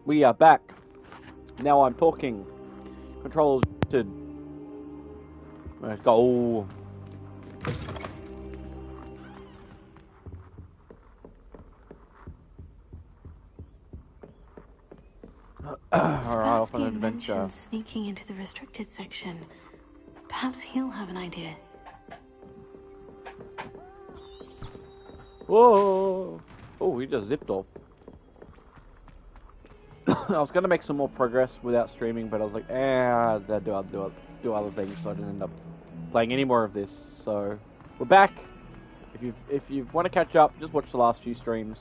We are back. Now I'm talking. Controls to... Let's go. Sebastian mentioned sneaking into the restricted section. Perhaps he'll have an idea. Whoa! Oh, he just zipped off. I was gonna make some more progress without streaming, but I was like, I'd do other things, so I didn't end up playing any more of this. So we're back. If you want to catch up, just watch the last few streams.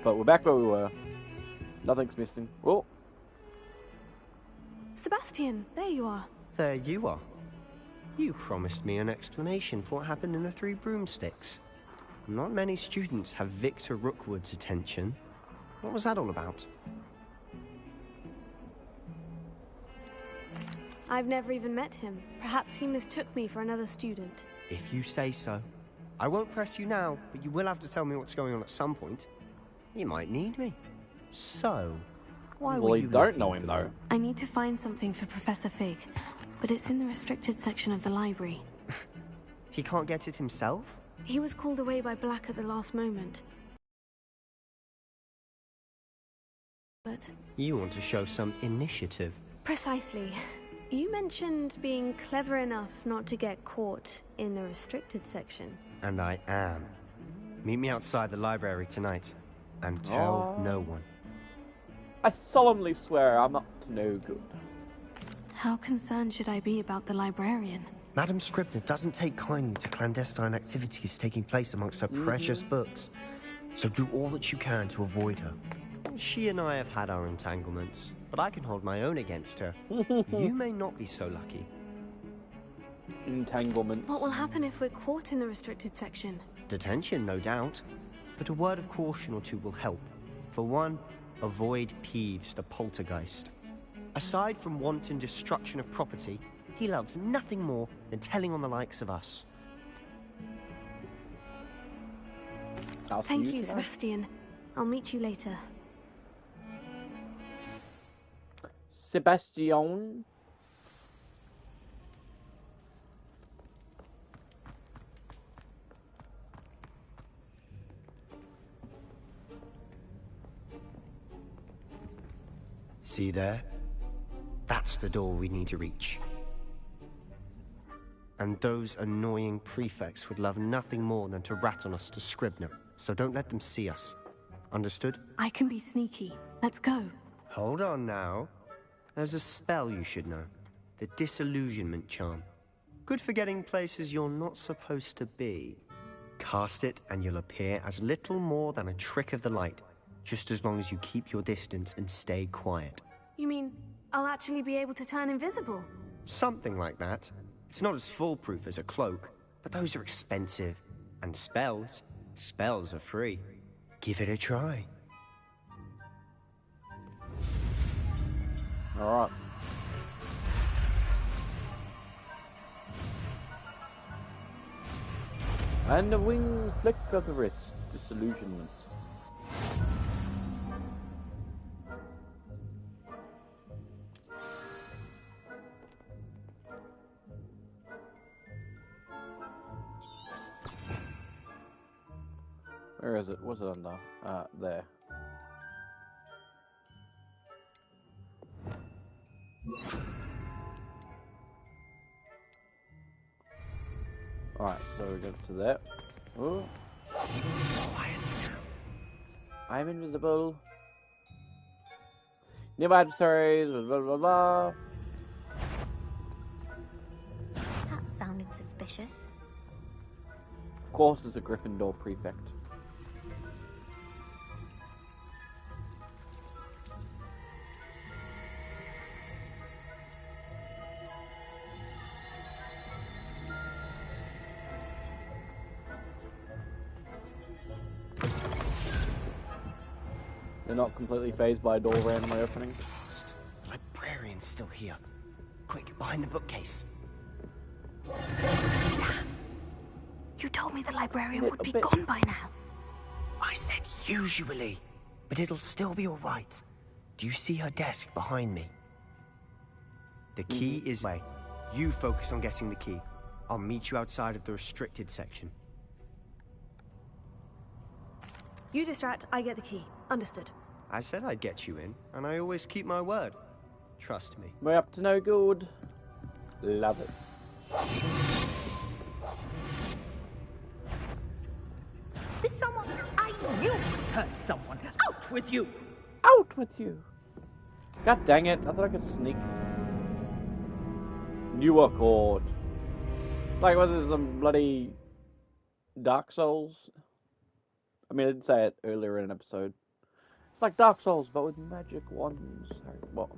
But we're back where we were. Nothing's missing. Oh, Sebastian, there you are. There you are. You promised me an explanation for what happened in the Three Broomsticks. Not many students have Victor Rookwood's attention. What was that all about? I've never even met him. Perhaps he mistook me for another student. If you say so. I won't press you now, but you will have to tell me what's going on at some point. You might need me. So, why well, were you you don't know him though. I need to find something for Professor Fig, but it's in the restricted section of the library. He can't get it himself? He was called away by Black at the last moment. But... You want to show some initiative. Precisely. You mentioned being clever enough not to get caught in the restricted section. And I am. Meet me outside the library tonight. And tell no one. I solemnly swear I'm up to no good. How concerned should I be about the librarian? Madam Scribner doesn't take kindly to clandestine activities taking place amongst her precious books. So do all that you can to avoid her. She and I have had our entanglements, but I can hold my own against her. You may not be so lucky. Entanglement. What will happen if we're caught in the restricted section? Detention, no doubt. But a word of caution or two will help. For one, avoid Peeves, the poltergeist. Aside from wanton destruction of property, he loves nothing more than telling on the likes of us. Thank you, Sebastian. I'll meet you later. Sebastian. See there? That's the door we need to reach. And those annoying prefects would love nothing more than to rat on us to Scribner, so don't let them see us. Understood? I can be sneaky. Let's go. Hold on now. There's a spell you should know. The Disillusionment Charm. Good for getting places you're not supposed to be. Cast it and you'll appear as little more than a trick of the light, just as long as you keep your distance and stay quiet. You mean I'll actually be able to turn invisible? Something like that. It's not as foolproof as a cloak, but those are expensive. And spells are free. Give it a try. Alright. And a wing flick of the wrist. Disillusionment. Where is it? What's it under? There. Alright, so we go to that. Oh. I'm invisible. Nearby adversaries, blah blah blah blah. That sounded suspicious. Of course, it's a Gryffindor prefect. They're not completely phased by a door randomly opening. The librarian's still here. Quick, behind the bookcase. You told me the librarian would be gone by now. I said usually, but it'll still be all right. Do you see her desk behind me? The key is away. You focus on getting the key. I'll meet you outside of the restricted section. You distract, I get the key. Understood. I said I'd get you in, and I always keep my word. Trust me. We're up to no good. Love it. Someone, I knew it hurt someone. Out with you! Out with you! God dang it, I thought I could sneak. New Accord. Like, was it some bloody Dark Souls? I mean, I did say it earlier in an episode. It's like Dark Souls, but with magic wands. What?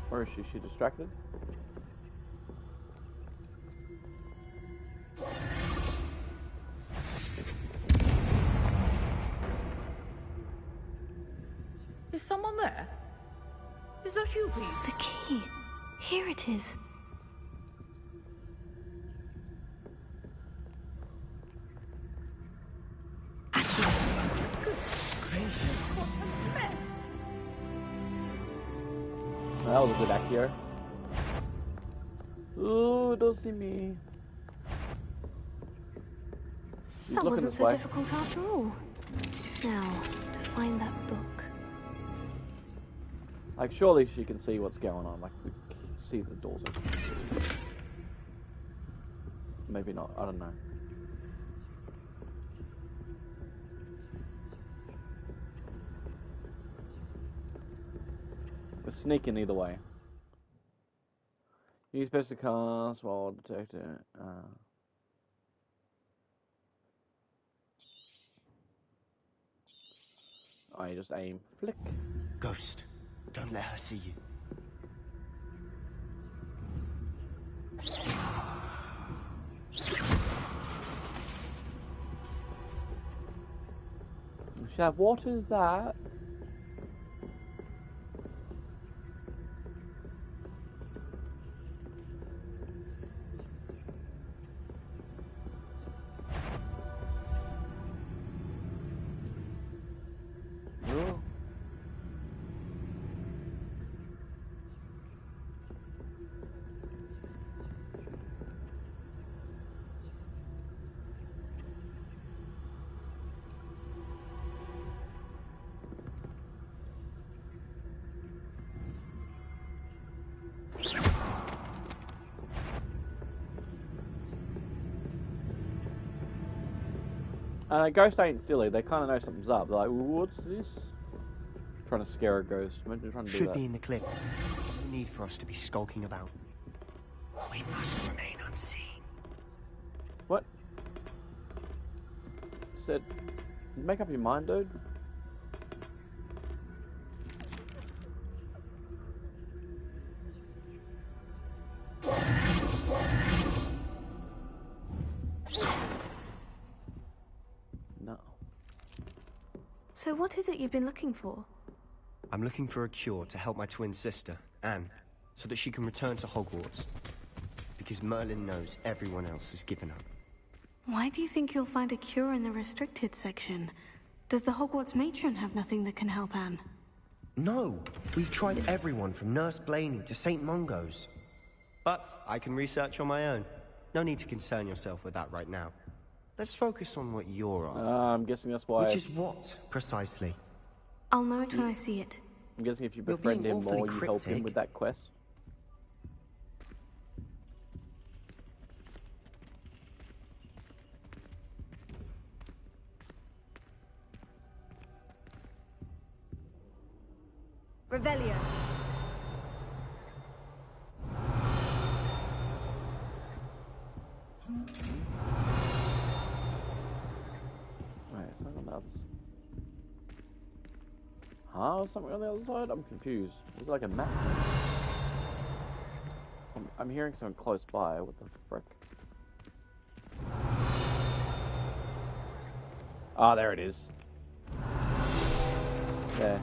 Where is she? Is she distracted? Is someone there? Is that you, Pete? The key. Here it is. Good gracious, what a mess! That was a good accio. Ooh, don't see me. She's That looking wasn't this so way. difficult after all. Now, to find that book. Like, surely she can see what's going on. Like, we can see the doors open. Maybe not. I don't know. We're sneaking either way. You're supposed to cast while detecting. Oh, you just aim. Flick. Ghost, don't let her see you. Shav, what is that? Oh. Ghost ain't silly. They kind of know something's up. They're like, what's this? Trying to scare a ghost. Imagine trying to do Should that. be in the clip. No need for us to be skulking about. We must remain unseen. What? Said, make up your mind, dude. No. So what is it you've been looking for? I'm looking for a cure to help my twin sister, Anne, so that she can return to Hogwarts. Because Merlin knows everyone else has given up. Why do you think you'll find a cure in the restricted section? Does the Hogwarts matron have nothing that can help Anne? No! We've tried everyone from Nurse Blaney to St. Mungo's. But I can research on my own. No need to concern yourself with that right now. Let's focus on what you're after. I'm guessing that's why. Which is what, precisely? I'll know it when I see it. I'm guessing if you You're befriend being him awfully more, you help him cryptic. with that quest. Revelio. Right, something else. Huh? Something on the other side? I'm confused. Is it like a map? I'm hearing something close by. What the frick? Ah, there it is. There.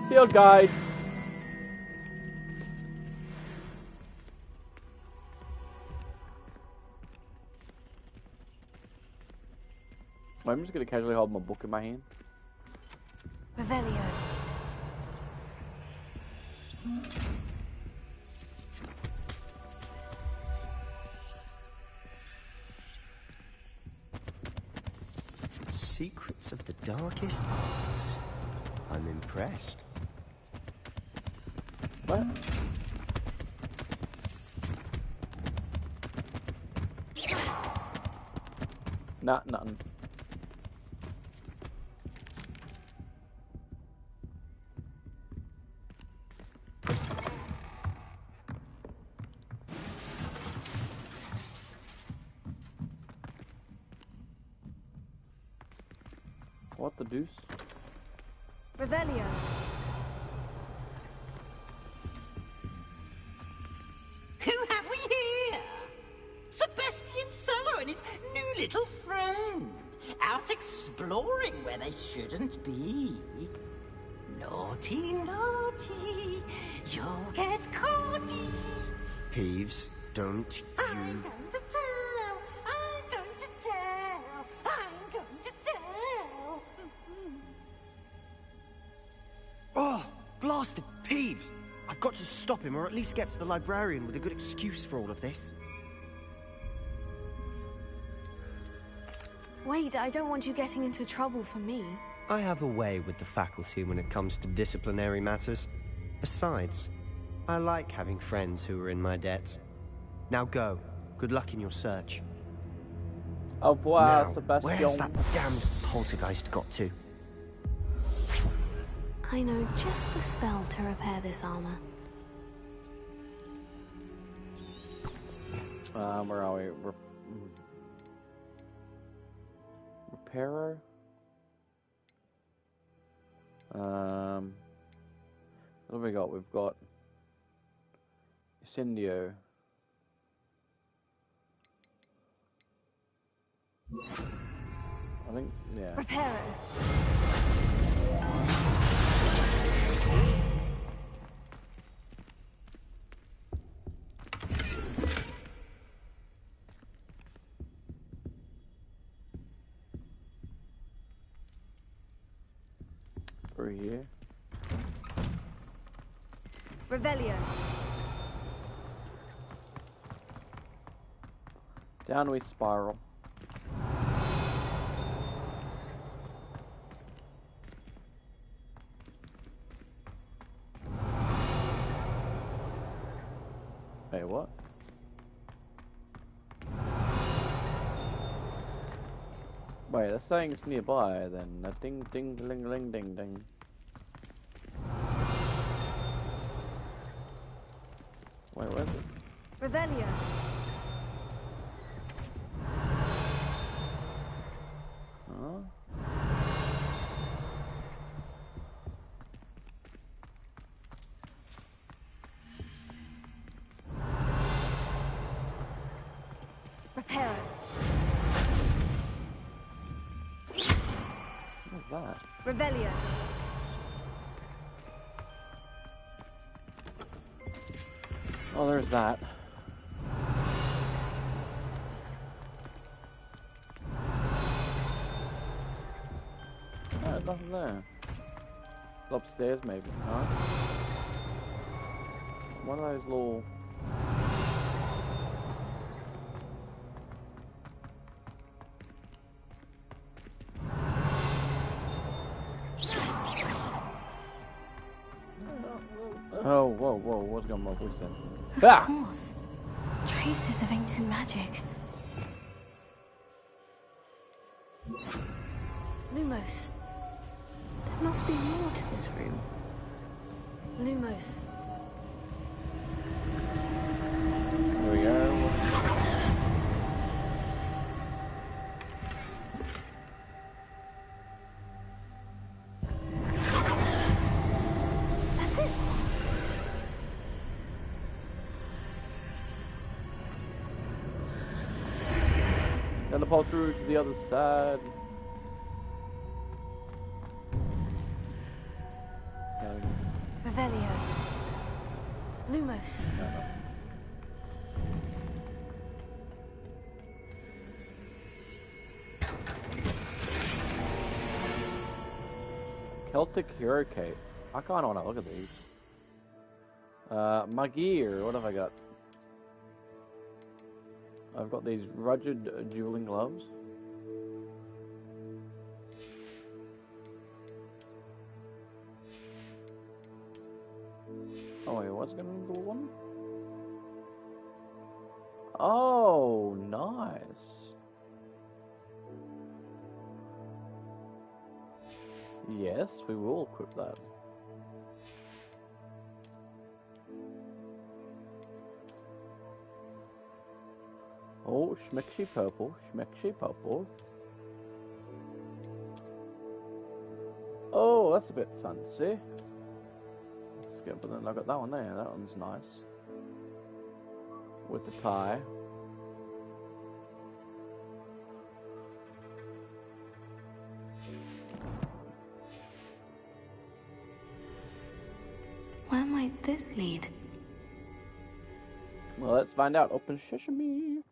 Field guide. I'm just gonna casually hold my book in my hand. Revelio. Secrets of the darkest arts. I'm impressed. What? Nah, nothing. What the deuce? Revelio. Who have we here? Sebastian Solo and his new little friend. Out exploring where they shouldn't be. Naughty, naughty. You'll get caughty. Peeves, don't I'm you... going to tell. I'm going to tell. I'm going to tell. Oh, blasted Peeves! I've got to stop him, or at least get to the librarian with a good excuse for all of this. Wait, I don't want you getting into trouble for me. I have a way with the faculty when it comes to disciplinary matters. Besides, I like having friends who are in my debt. Now go. Good luck in your search. Au revoir, Now, Sebastian. where's that damned poltergeist got to? I know just the spell to repair this armor. Where are we? Repairer? What have we got? We've got Incendio. I think, yeah. Repairer. Through here. Revelio. Down we spiral. Wait, what? Wait, that's saying it's nearby then. A ding ding ding ding ding ding. Wait, where's it? Revelio. Huh? Repairer. What's that? Revelio. Oh, there's that. There's nothing there. It's upstairs, maybe. No? One of those little... Oh, whoa, whoa, what's going on with my voice then? Of course. Traces of ancient magic. Lumos. There must be more to this room. Lumos. There we go. That's it. Teleport through to the other side. Revelio. Lumos. Celtic Hero Cape. I kind of want to look at these. My gear, what have I got? I've got these rugged dueling gloves. Oh wait, what's going on with the one? Oh, nice. Yes, we will equip that. Oh, schmecksy purple, schmecksy purple. Oh, that's a bit fancy. Let's get, but then I got that one there. That one's nice. With the tie. Where might this lead? Well, let's find out. Open sesame.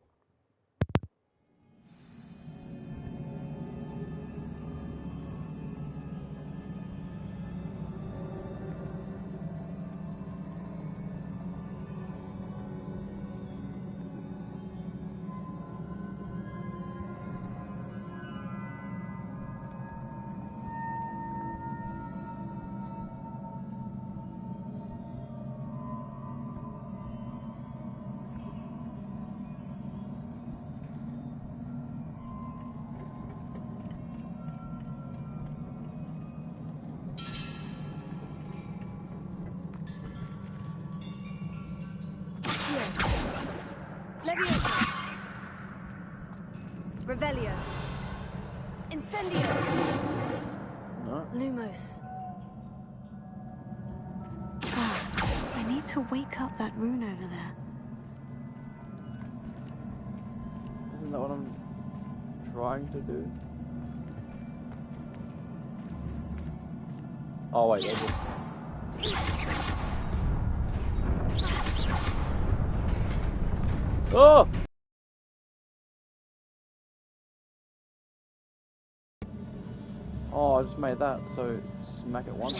Leviosa. Revelio. Incendio. No. Lumos. Ah, I need to wake up that rune over there. Isn't that what I'm trying to do? Oh wait, they're just... Oh! Oh, I just made that, so smack it once.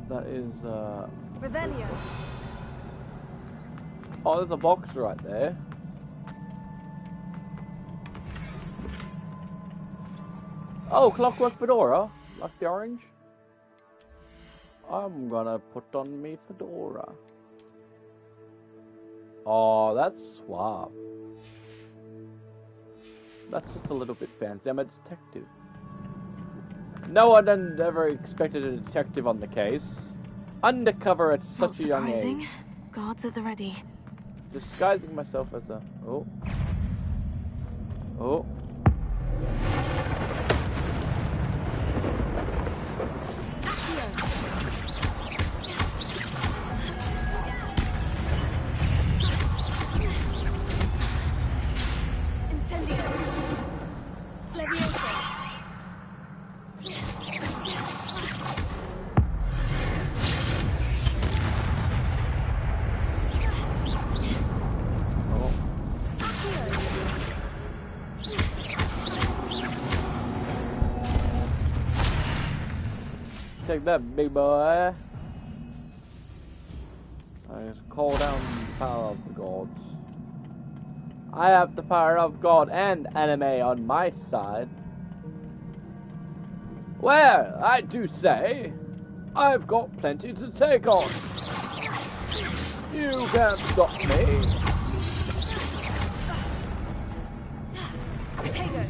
That is, Revelio. Oh, there's a box right there. Oh, Clockwork Fedora. Like the orange. I'm gonna put on me fedora. Oh, that's suave. That's just a little bit fancy. I'm a detective. No one had ever expected a detective on the case. Undercover at Not such a young surprising. age. Guards at the ready. Disguising myself as a... Oh. Oh. Incendio. Leviosa. Oh. Take that, big boy. I just call down the power of the gods. I have the power of God and anime on my side. Well, I do say, I've got plenty to take on. You can't stop me. Potato.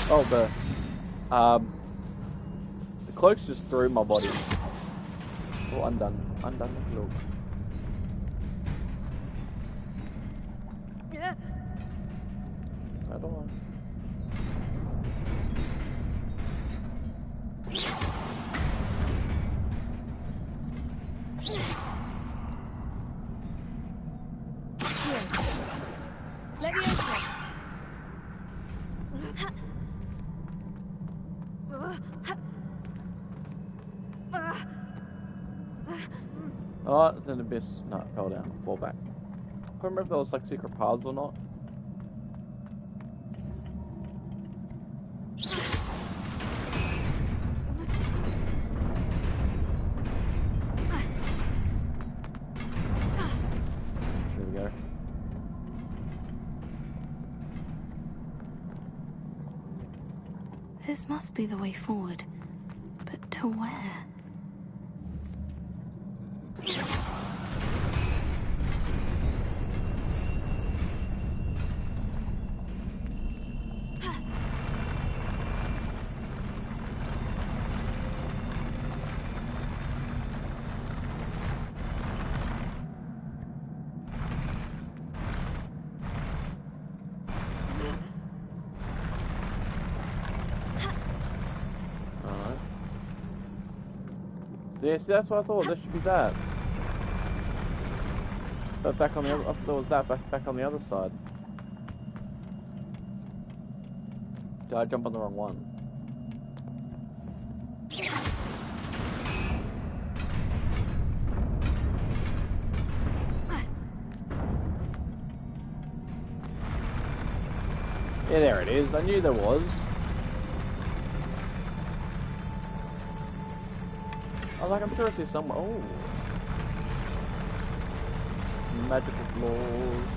Oh, the cloak's just through my body. Oh, undone. Undone the cloak. Yeah. I don't want. Leviosa. Oh, it's an abyss. No, it fell down. Fall back. I can't remember if there was like secret paths or not. There we go. This must be the way forward. But to where? Yeah, see, that's what I thought. There should be that. But back on the other, I thought there was that back on the other side. Did I jump on the wrong one? Yeah, there it is. I knew there was. I'm sure it's here somewhere. Oh. Some magical floors.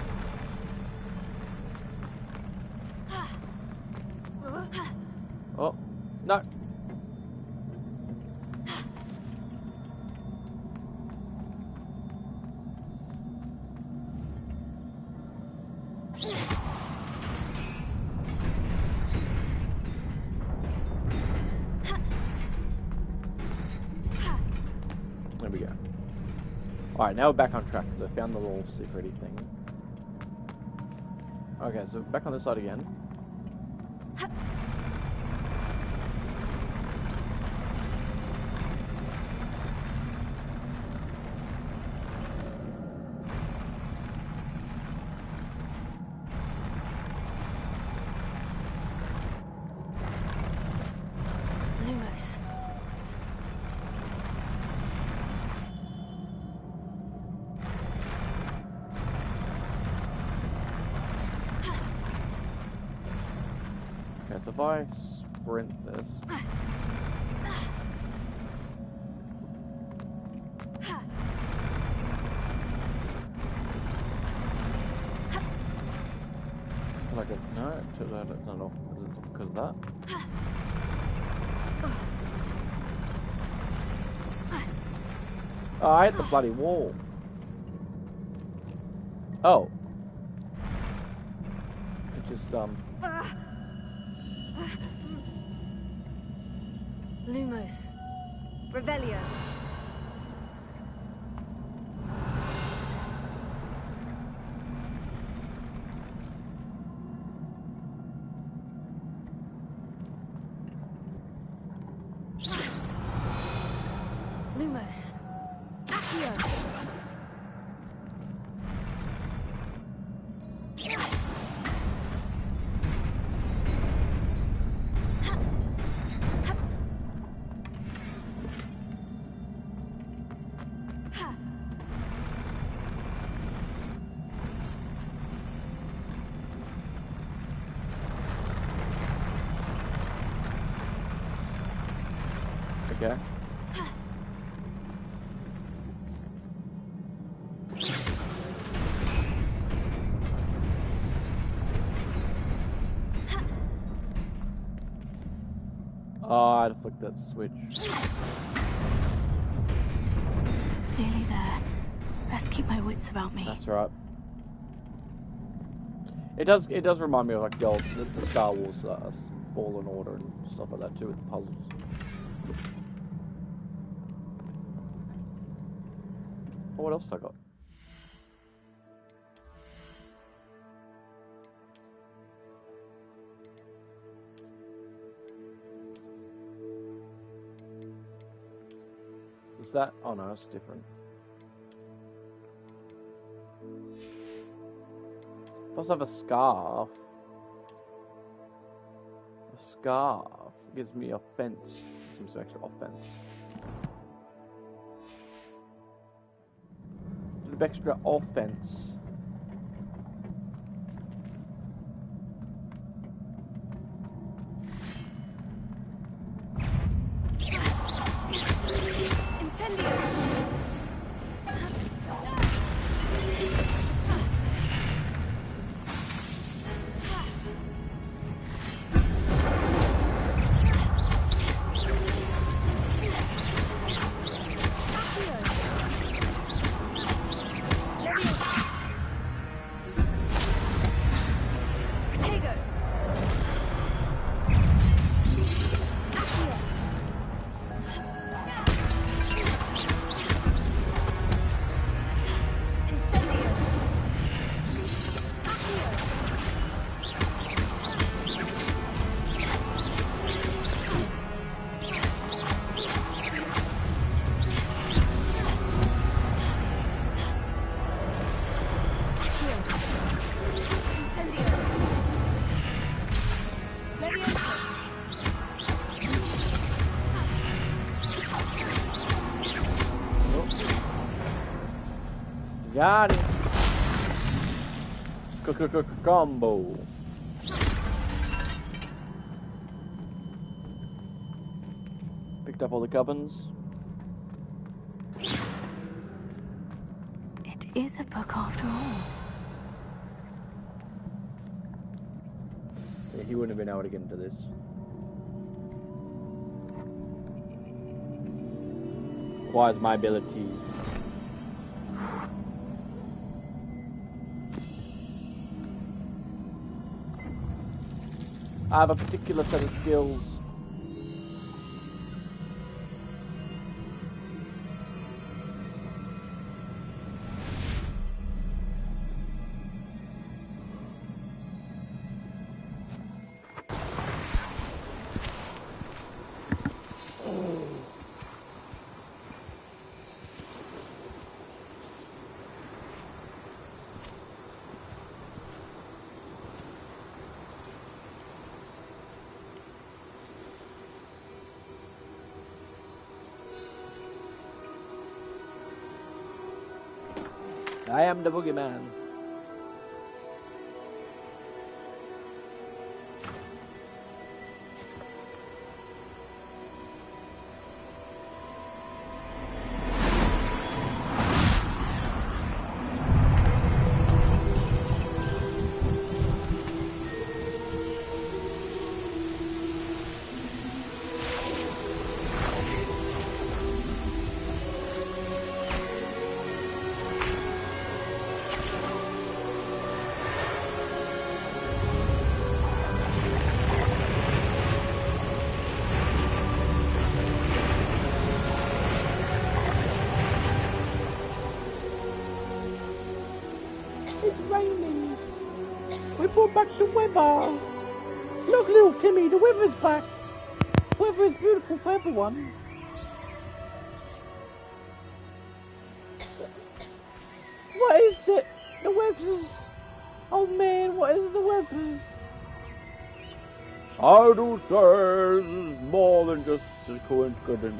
Oh, no. There we go. Alright, now we're back on track because I found the little secret-y thing. Okay, so back on this side again. Lumos. Okay, so if I sprint this. Like a, no, no, because of that. Oh, I hit the bloody wall. Oh. It just, Lumos. Revelio. Lumos. Accio. okay. Oh, I had to flick that switch. Nearly there. Best keep my wits about me. That's right. It does remind me of like the Star Wars Fallen Order and stuff like that too with the puzzles. Oh, what else have I got? Is that? Oh no, it's different. also have a scarf. A scarf gives me offense. Seems to actually offense. A little extra offense. Got it. Combo. Picked up all the gubbins. It is a book after all. Yeah, he wouldn't have been able to get into this. Requires my abilities. I have a particular set of skills. I am the boogeyman. Raining. We brought back the weather. Look, little Timmy, the weather's back. Weather is beautiful for everyone. What is it? The weather's... Oh man, what is the weather's? I do say this is more than just a coincidence.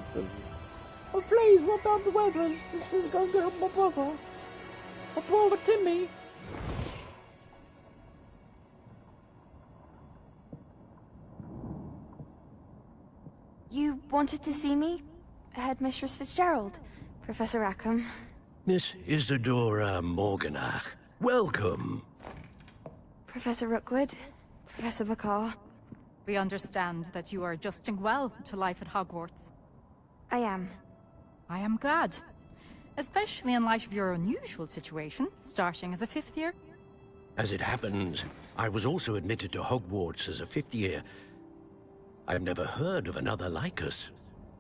Oh please, what about the weather? This is going to help my brother. My brother Timmy. You wanted to see me? Headmistress Fitzgerald? Professor Rackham? Miss Isadora Morganach, welcome. Professor Rookwood? Professor McCaw? We understand that you are adjusting well to life at Hogwarts. I am. I am glad. Especially in light of your unusual situation, starting as a 5th year. As it happens, I was also admitted to Hogwarts as a 5th year. I've never heard of another like us.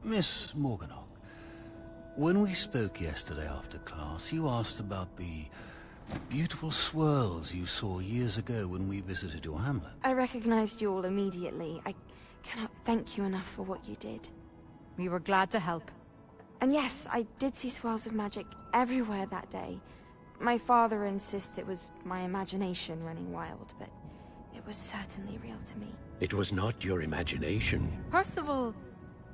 Miss Morganach, when we spoke yesterday after class, you asked about the beautiful swirls you saw years ago when we visited your hamlet. I recognized you all immediately. I cannot thank you enough for what you did. We were glad to help. And yes, I did see swirls of magic everywhere that day. My father insists it was my imagination running wild, but it was certainly real to me. It was not your imagination. Percival,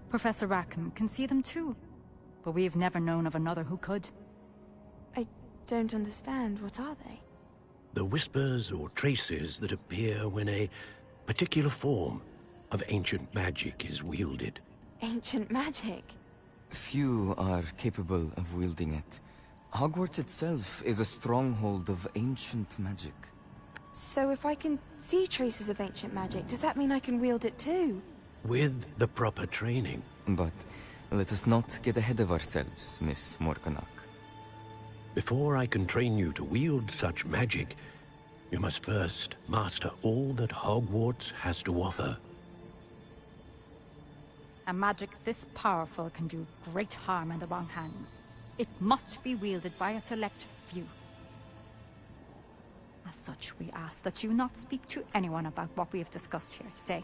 Professor Rackham can see them too. But we've never known of another who could. I don't understand. What are they? The whispers or traces that appear when a particular form of ancient magic is wielded. Ancient magic? Few are capable of wielding it. Hogwarts itself is a stronghold of ancient magic. So if I can see traces of ancient magic, does that mean I can wield it too? With the proper training. But let us not get ahead of ourselves, Miss Morganach. Before I can train you to wield such magic, you must first master all that Hogwarts has to offer. A magic this powerful can do great harm in the wrong hands. It must be wielded by a select few. As such, we ask that you not speak to anyone about what we have discussed here today.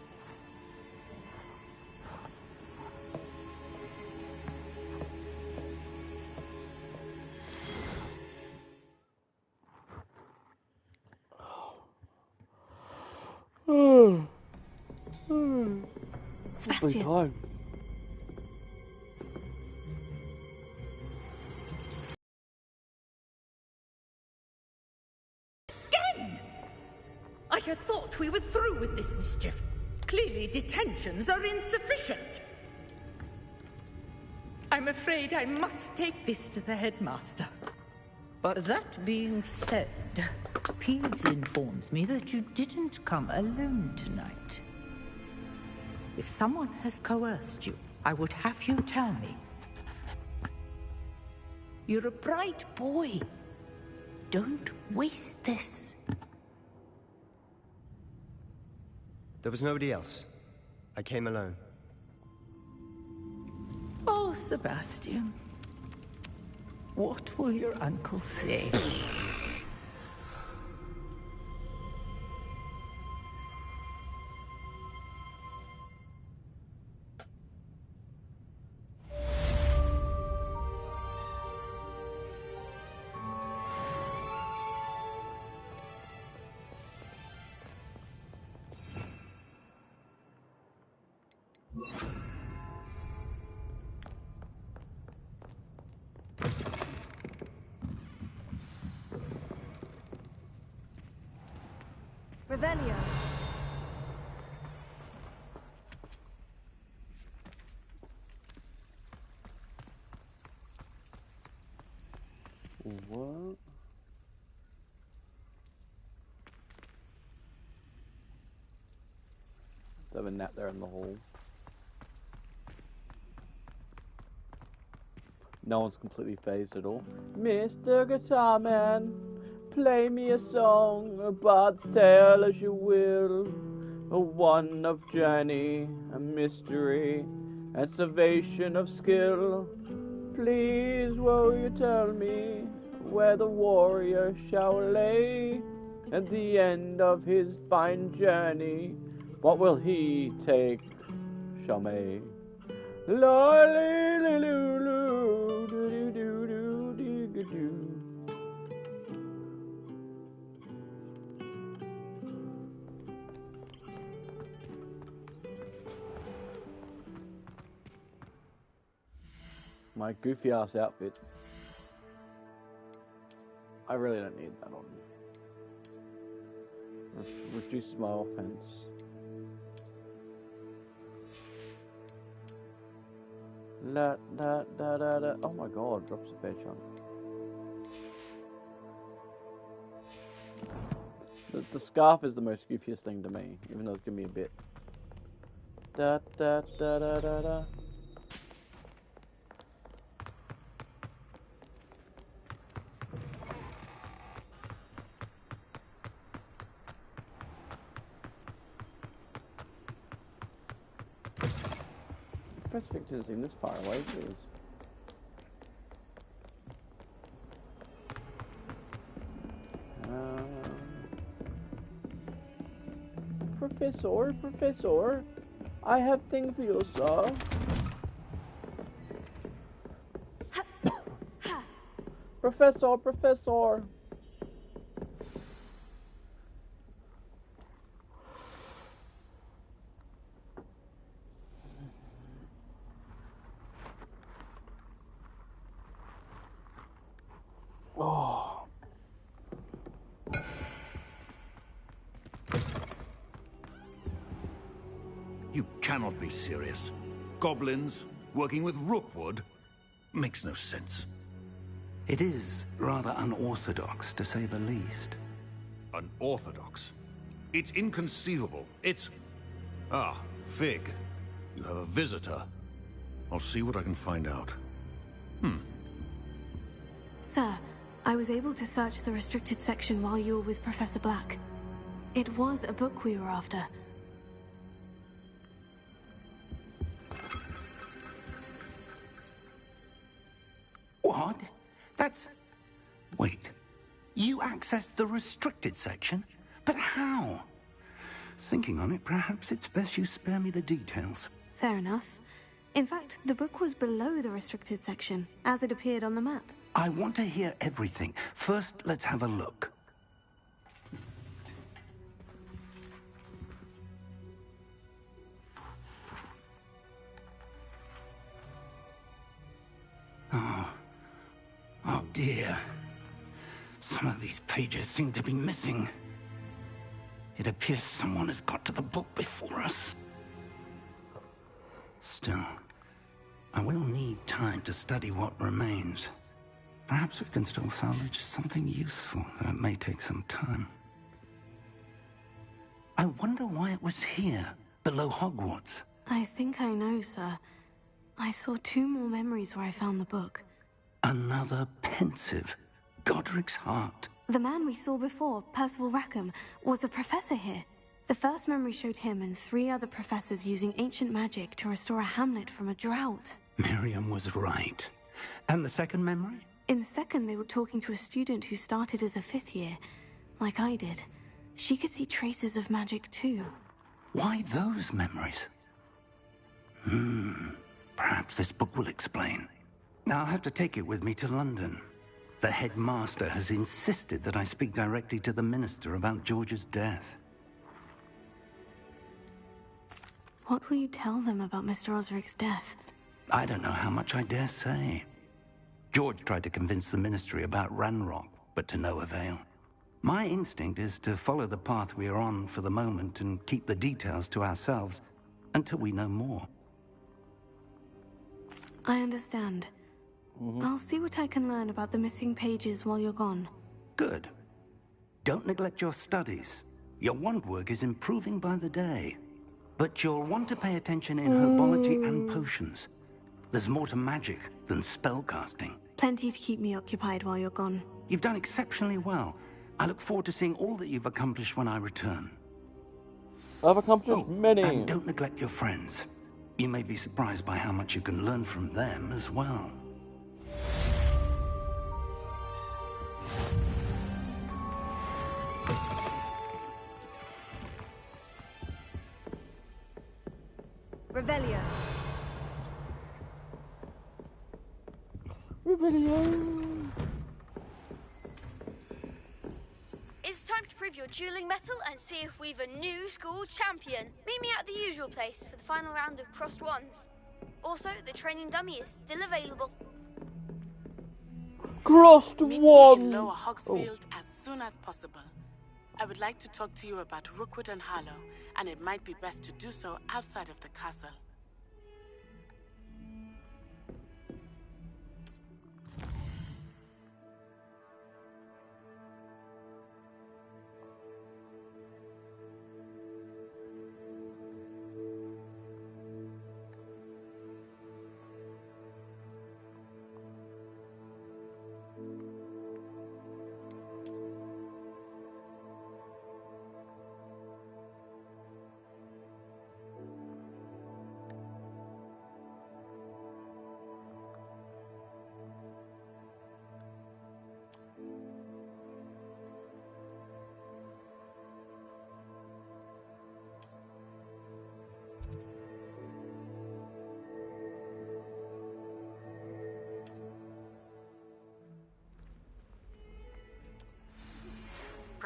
Sebastian. I had thought we were through with this mischief. Clearly detentions are insufficient. I'm afraid I must take this to the headmaster. But that being said, Peeves informs me that you didn't come alone tonight. If someone has coerced you, I would have you tell me. You're a bright boy. Don't waste this. There was nobody else. I came alone. Oh, Sebastian. What will your uncle say? Revelio. What? There's a net there in the hole. No one's completely phased at all. Mr. Guitar Man, play me a song, a bard's tale as you will. A one of journey, a mystery, a salvation of skill. Please will you tell me where the warrior shall lay at the end of his fine journey? What will he take, shall may? My goofy ass outfit. I really don't need that on me. Reduces my offense. La da da da da. Oh my god, drops a fair chunk. The scarf is the most goofiest thing to me, even though it's giving me a bit. Da da da da da da. Pacific doesn't seem this far away, please. Professor, I have things for you, sir. Professor, Professor. Oh. You cannot be serious. Goblins working with Rookwood makes no sense. It is rather unorthodox, to say the least. Unorthodox? It's inconceivable. It's... Ah, Fig. You have a visitor. I'll see what I can find out. Sir, I was able to search the restricted section while you were with Professor Black. It was a book we were after. What? That's... Wait. You accessed the restricted section? But how? Thinking on it, perhaps it's best you spare me the details. Fair enough. In fact, the book was below the restricted section, as it appeared on the map. I want to hear everything. First, let's have a look. Oh dear. Some of these pages seem to be missing. It appears someone has got to the book before us. Still, I will need time to study what remains. Perhaps we can still salvage something useful, though it may take some time. I wonder why it was here, below Hogwarts. I think I know, sir. I saw 2 more memories where I found the book. Another pensive. Godric's heart. The man we saw before, Percival Rackham, was a professor here. The first memory showed him and 3 other professors using ancient magic to restore a hamlet from a drought. Miriam was right. And the second memory? In the second, they were talking to a student who started as a 5th year, like I did. She could see traces of magic too. Why those memories? Perhaps this book will explain. I'll have to take it with me to London. The headmaster has insisted that I speak directly to the minister about George's death. What will you tell them about Mr. Osric's death? I don't know how much I dare say. George tried to convince the ministry about Ranrock, but to no avail. My instinct is to follow the path we are on for the moment and keep the details to ourselves until we know more. I understand. I'll see what I can learn about the missing pages while you're gone. Good. Don't neglect your studies. Your wand work is improving by the day. But you'll want to pay attention in herbology and potions. There's more to magic than spellcasting. Plenty to keep me occupied while you're gone. You've done exceptionally well. I look forward to seeing all that you've accomplished when I return. I've accomplished many. And don't neglect your friends. You may be surprised by how much you can learn from them as well. Revelio. It's time to prove your dueling mettle and see if we've a new school champion. Meet me at the usual place for the final round of crossed wands. Also, the training dummy is still available. Crossed Meet one. me in Lower Hogsfield as soon as possible. I would like to talk to you about Rookwood and Harlow, and it might be best to do so outside of the castle.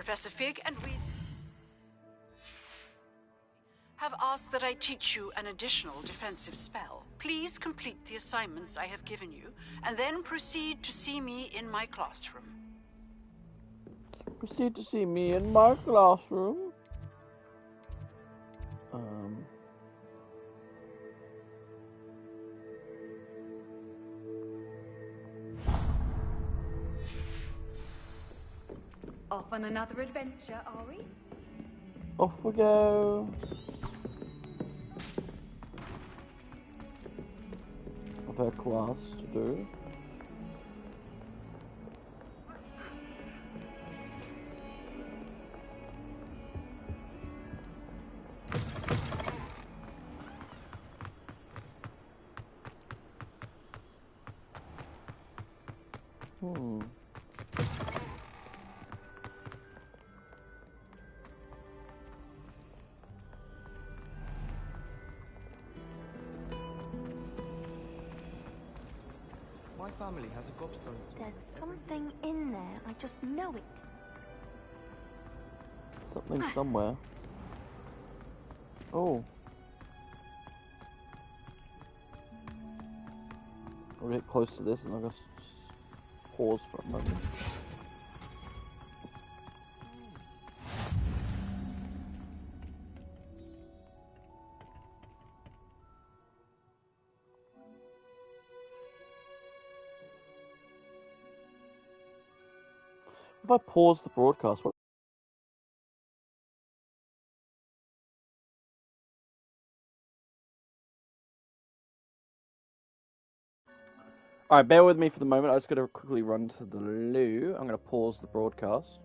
Professor Fig and we have asked that I teach you an additional defensive spell. Please complete the assignments I have given you, and then proceed to see me in my classroom. Proceed to see me in my classroom. Off on another adventure, are we? Off we go. I've got a class to do. My family has a gobstone. There's something in there. I just know it. Something somewhere. Oh. I'll get close to this and I'll just pause for a moment. If I pause the broadcast, what? Alright, bear with me for the moment. I just gotta quickly run to the loo. I'm gonna pause the broadcast.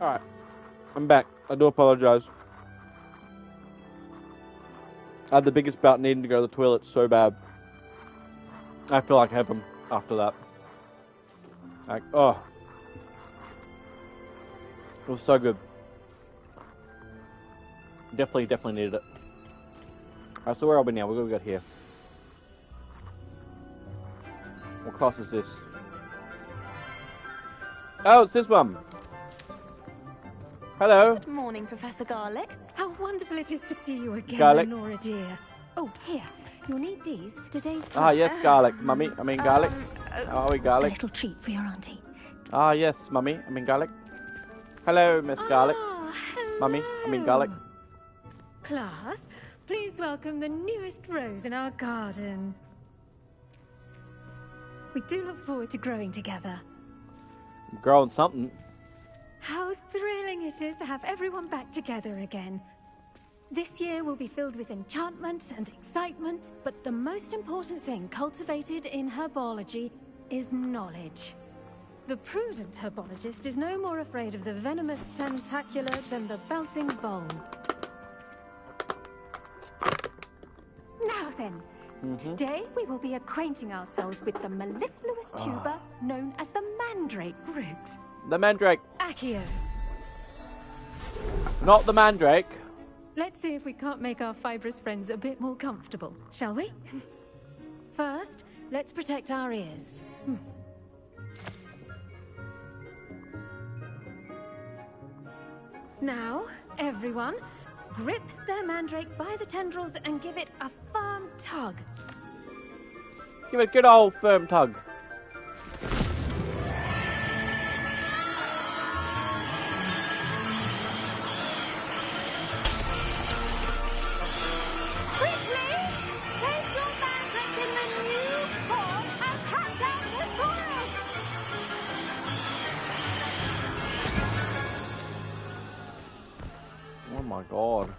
Alright. I'm back. I do apologise. I had the biggest bout needing to go to the toilet so bad. I feel like heaven after that. Like, oh. It was so good. Definitely needed it. Alright, so where are we now? What do we got here? What class is this? Oh, it's this one. Hello. Good morning, Professor Garlick. How wonderful it is to see you again, Garlic. Lenora dear. Oh, here. You'll need these for today's class. Ah, yes, garlic. Mummy, I mean garlic. Are we A garlic? little treat for your auntie. Ah, yes, mummy, I mean garlic. Hello, Miss Garlic. Hello. Mummy, I mean garlic. Class, please welcome the newest rose in our garden. We do look forward to growing together. I'm growing something. How thrilling it is to have everyone back together again. This year will be filled with enchantment and excitement, but the most important thing cultivated in herbology is knowledge. The prudent herbologist is no more afraid of the venomous tentacula than the bouncing bulb. Now then, today we will be acquainting ourselves with the mellifluous tuber known as the mandrake root. The mandrake. Accio. Not the mandrake. Let's see if we can't make our fibrous friends a bit more comfortable, shall we? First, let's protect our ears. Now, everyone, grip their mandrake by the tendrils and give it a firm tug. Give it a good old firm tug. Quickly, place your mandrake in the new form and cut down the soil. Oh my god.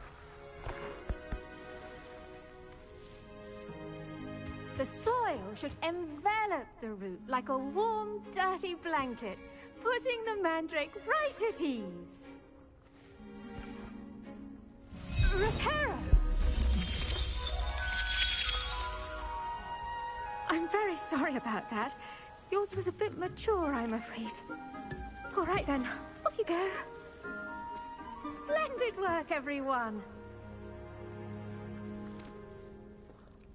The soil should envelop the root like a warm, dirty blanket, putting the mandrake right at ease. Reparo! I'm very sorry about that. Yours was a bit mature, I'm afraid. All right then, off you go. Splendid work, everyone.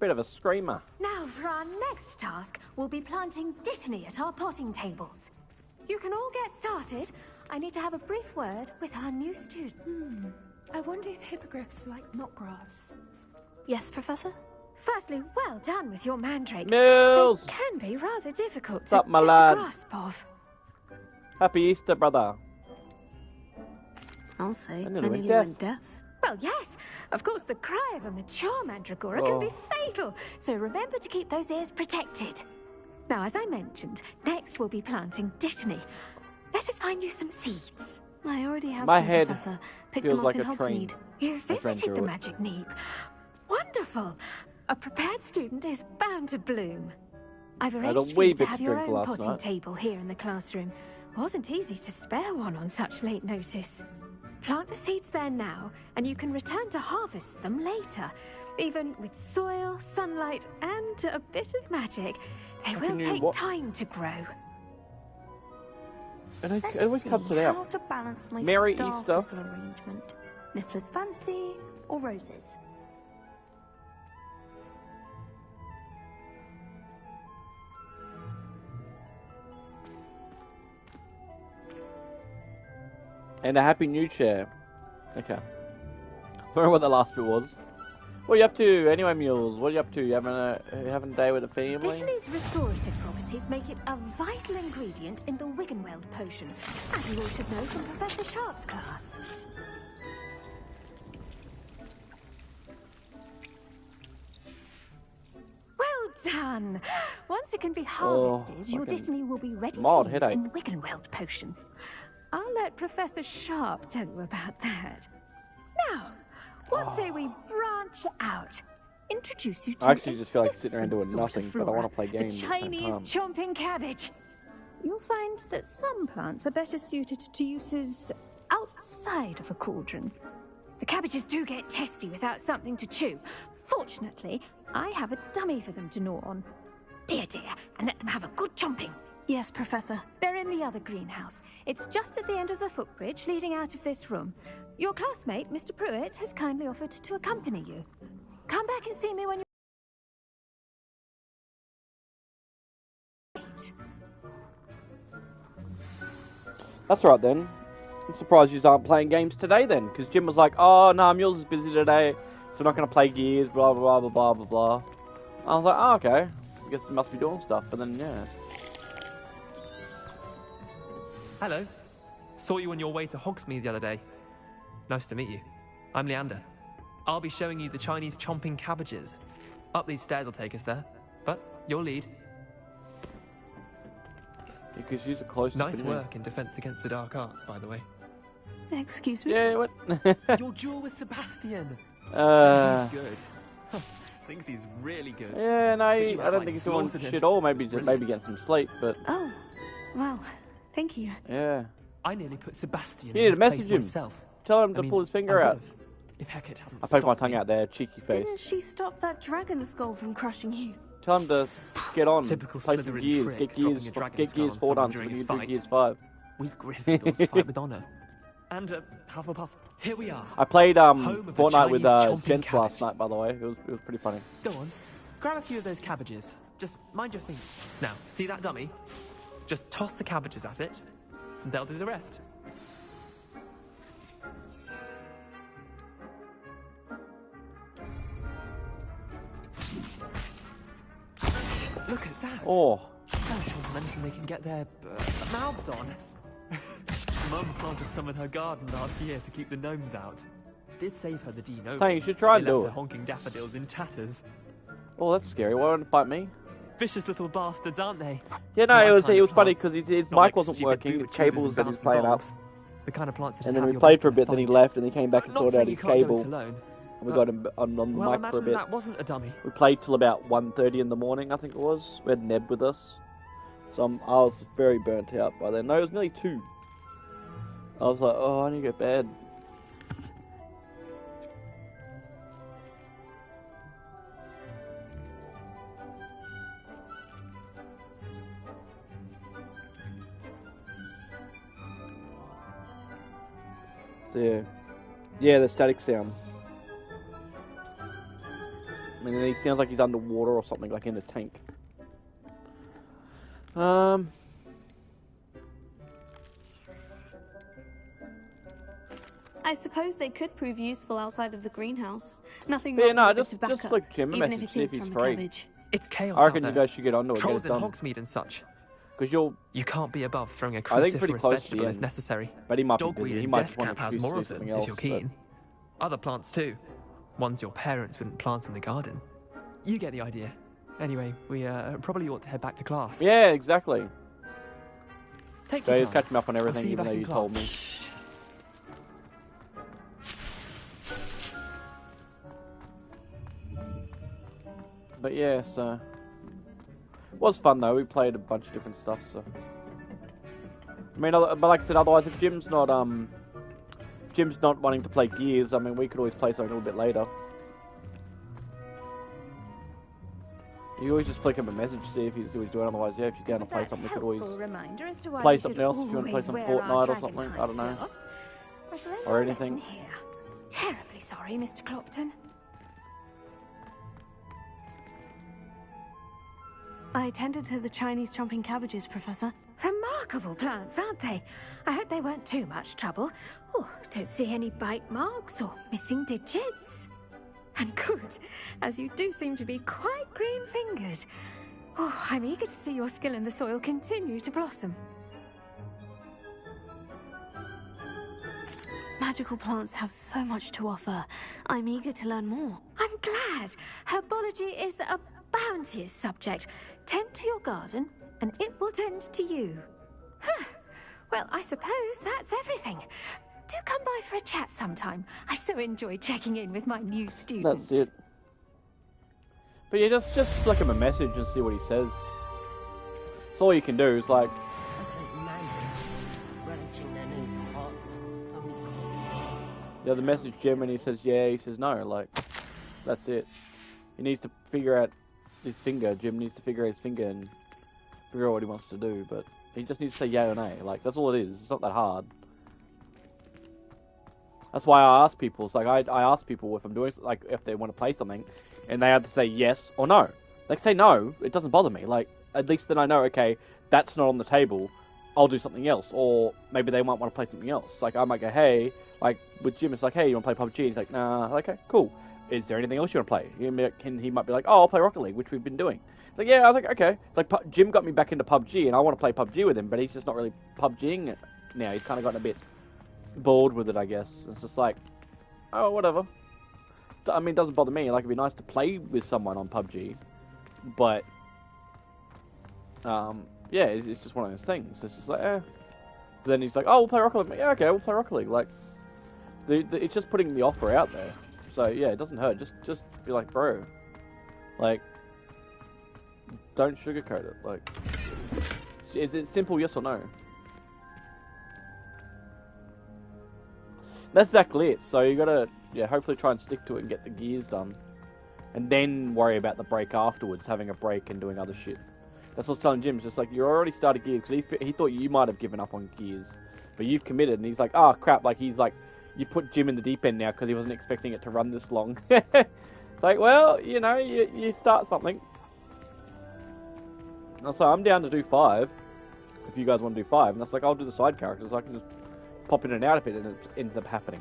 Bit of a screamer. Now for our next task, we'll be planting dittany at our potting tables. You can all get started. I need to have a brief word with our new student. I wonder if hippogriffs like knotgrass. Yes, Professor? Firstly, well done with your mandrake. Mills! It can be rather difficult What's to up, my get lad? a grasp of. Happy Easter, brother. I'll say, I I nearly nearly went went deaf. Well, yes. Of course, the cry of a mature mandragora can be fatal, so remember to keep those ears protected. Now, as I mentioned, next we'll be planting dittany. Let us find you some seeds. I already have My some, head Professor. Picked feels them up like in a train. Hogsmeade. You I ran visited through the it. Magic Neep. Wonderful. A prepared student is bound to bloom. I've had a arranged for wee you to bit have to your drink own last potting night. table here in the classroom. Wasn't easy to spare one on such late notice. Plant the seeds there now, and you can return to harvest them later. Even with soil, sunlight, and a bit of magic, they How will can you take what? time to grow. And it Let's always see cuts it how out. to balance my Merry star Easter. thistle arrangement. Niffler's fancy or roses? And a happy new chair. Okay. Sorry what the last bit was. What are you up to anyway, Mules? What are you up to? You having a day with the family? Dittany's restorative properties make it a vital ingredient in the Wiggenweld potion, as you all should know from Professor Sharp's class. Well done! Once it can be harvested, your fucking dittany will be ready mild to use headache. in Wiggenweld potion. I'll let Professor Sharp tell you about that. Now, what say we branch out? Introduce you to I actually a just feel like sitting around different doing sort of nothing, but I flora, want to play games the at the same Chinese time. chomping cabbage. You'll find that some plants are better suited to uses outside of a cauldron. The cabbages do get testy without something to chew. Fortunately, I have a dummy for them to gnaw on. Dear, and let them have a good chomping. Yes, Professor. They're in the other greenhouse. It's just at the end of the footbridge leading out of this room. Your classmate, Mr. Pruitt, has kindly offered to accompany you. Come back and see me when you... That's all right then. I'm surprised you aren't playing games today then, because Jim was like, oh, no, Mules is busy today, so we're not going to play Gears, blah, blah, blah, blah, blah, blah. I was like, oh, okay. I guess he must be doing stuff, but then, yeah. Hello. Saw you on your way to Hogsmeade the other day. Nice to meet you. I'm Leander. I'll be showing you the Chinese chomping cabbages. Up these stairs will take us there, but you'll lead. Because you're the closest. Nice work in Defense Against the Dark Arts, by the way. Excuse me? Yeah, what? Your duel with Sebastian. He's good. Thinks he's really good. Yeah, no, I don't think he's doing shit all. Maybe getting some sleep, but... Oh, well, thank you. Yeah. I nearly put Sebastian You need in to message him. myself. Tell him to pull his finger out. If Hecate hadn't I poked my tongue out there, cheeky face. Didn't she stop that dragon skull from crushing you? Tell him to get on, Typical play some Slytherin Gears, trick, get dropping Gears, a dragon get skull Gears on 4 someone done so during we a can do fight. Gears 5. We Gryffindors fight with honor. And Hufflepuff, here we are. I played Home of the Fortnite with Chinese chomping Gents cabbage. last night, by the way. It was pretty funny. Go on, grab a few of those cabbages. Just mind your feet. Now, see that dummy? Just toss the cabbages at it, and they'll do the rest. Look at that. Oh. That'll show them anything they can get their mouths on. Mum planted some in her garden last year to keep the gnomes out. Did save her the de-gnome. Saying you should try and They do left it. her honking daffodils in tatters. Oh, that's scary. Why wouldn't it bite me? Vicious little bastards, aren't they? Yeah, no, My it was kind of funny plants. because his Not like mic wasn't stupid working, the boob tubers cables and that he was bouncing playing up. bulbs. The kind of plants that And have then we your played back for a in bit, then he fight. left, and he came back and Not sorted saying out you his can't do it cable. alone, And we but- got him on the Well, mic for a imagine bit. that wasn't a dummy. We played till about 1:30 in the morning, I think it was. We had Neb with us. So I was very burnt out by then. No, it was nearly 2. I was like, oh, I need to get bed. So, yeah, the static sound. I mean, he sounds like he's underwater or something, like in a tank. I suppose they could prove useful outside of the greenhouse. Nothing Yeah, wrong no, with a just bit of backup, like Jim a even message, if see it if is he's from free. a cabbage. It's chaos I reckon out you there. guys should get onto it. Trolls in get it done. Hogsmeade and such. Because you can't be above throwing a I think pretty cruciferous close to the vegetable if end. necessary. But he might be Dogweed busy. He and might Death just want Cap an has excuse more to of do them something if else. you're but- keen. Other plants too. Ones your parents wouldn't plant in the garden. You get the idea. Anyway, we probably ought to head back to class. Yeah, exactly. Take So your he's time. catching up on I'll everything, see you even back though in you told class. me. But yeah, so it was fun though. We played a bunch of different stuff. So I mean, but like I said, otherwise, if Jim's not wanting to play Gears, I mean, we could always play something a little bit later. You always just flick him a message, see if he's doing. Otherwise, yeah, if you're going to play something, we could always Reminder as to why play we something should else. If you want to play always some wear our Fortnite or dragon something, hide I don't know, gloves. I shall end or our anything. lesson here. Terribly sorry, Mr. Clopton. I attended to the Chinese chomping cabbages, Professor. Remarkable plants, aren't they? I hope they weren't too much trouble. Oh, don't see any bite marks or missing digits. And good, as you do seem to be quite green-fingered. Oh, I'm eager to see your skill in the soil continue to blossom. Magical plants have so much to offer. I'm eager to learn more. I'm glad. Herbology is a bounteous subject. Tend to your garden, and it will tend to you. Huh. Well, I suppose that's everything. Do come by for a chat sometime. I so enjoy checking in with my new students. That's it. But yeah, just flick him a message and see what he says. That's all you can do. It's like, Those mandarins relishing their new pots, only The other message Jim and he says yeah, he says no. Like, that's it. He needs to figure out his finger. Jim needs to figure out his finger and figure out what he wants to do. But he just needs to say yeah or nay. Like, that's all it is. It's not that hard. That's why I ask people. It's like I ask people if I'm doing, like, if they want to play something, and they have to say yes or no. Like, say no, it doesn't bother me. Like, at least then I know, okay, that's not on the table. I'll do something else, or maybe they might want to play something else. Like, I might go, hey, like with Jim, it's like, hey, you want to play PUBG? He's like, nah. Okay, cool. Is there anything else you want to play? He might be like, oh, I'll play Rocket League, which we've been doing. It's like, yeah. I was like, okay. It's like Jim got me back into PUBG, and I want to play PUBG with him, but he's just not really PUBGing it now. He's kind of gotten a bit bored with it, I guess. It's just like, oh, whatever. I mean, it doesn't bother me. Like, it'd be nice to play with someone on PUBG, but yeah, it's just one of those things. It's just like, eh. But then he's like, oh, we'll play Rocket League. Yeah, okay, we'll play Rocket League. Like, it's just putting the offer out there. So yeah, it doesn't hurt. Just be like, bro, like, don't sugarcoat it. Like, is it simple? Yes or no? That's exactly it. So you gotta, yeah, hopefully try and stick to it and get the gears done, and then worry about the break afterwards, having a break and doing other shit. That's what I was telling Jim. It's just like, you already started Gears, because he thought you might have given up on Gears, but you've committed, and he's like, oh crap, like, he's like, you put Jim in the deep end now because he wasn't expecting it to run this long. It's like, well, you know, you start something. And so I'm down to do 5, if you guys want to do 5, and that's like, I'll do the side characters, I can just pop in and out of it, and it ends up happening.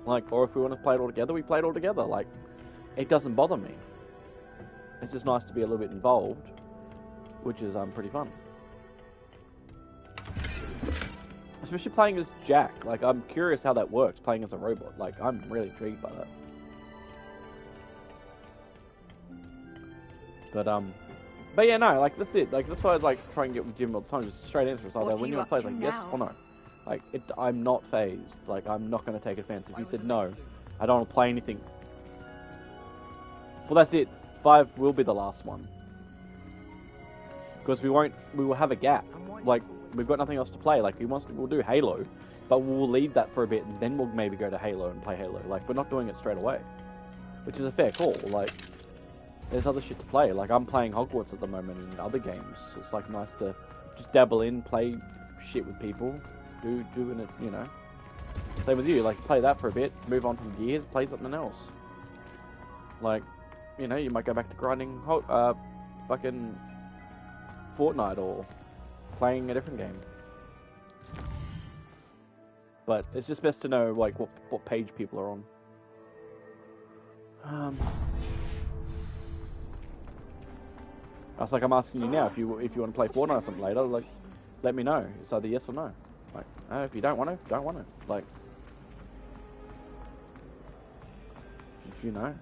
Like, or if we want to play it all together, we play it all together. Like, it doesn't bother me. It's just nice to be a little bit involved, which is pretty fun. Especially playing as Jack. Like, I'm curious how that works, playing as a robot. Like, I'm really intrigued by that. But yeah, no, like, that's it. Like, that's why I like try and get with Jim all the time, just straight answers. Like, when you want to play, like, yes or no. Like, I'm not phased. Like, I'm not going to take offense. If you said no, I don't want to play anything. Well, that's it. 5 will be the last one. Because we will have a gap. Like, we've got nothing else to play. Like, we'll do Halo, but we'll leave that for a bit, and then we'll maybe go to Halo and play Halo. Like, we're not doing it straight away, which is a fair call. Like, there's other shit to play. Like, I'm playing Hogwarts at the moment and other games. It's like nice to just dabble in, play shit with people, doing it, you know. Same with you. Like, play that for a bit, move on from Gears, play something else. Like, you know, you might go back to grinding fucking Fortnite or playing a different game. But it's just best to know, like, what page people are on. I was like, I'm asking you now, if you want to play Fortnite or something later, like, let me know. It's either yes or no. Like, if you don't want to, don't want to. Like, if you know.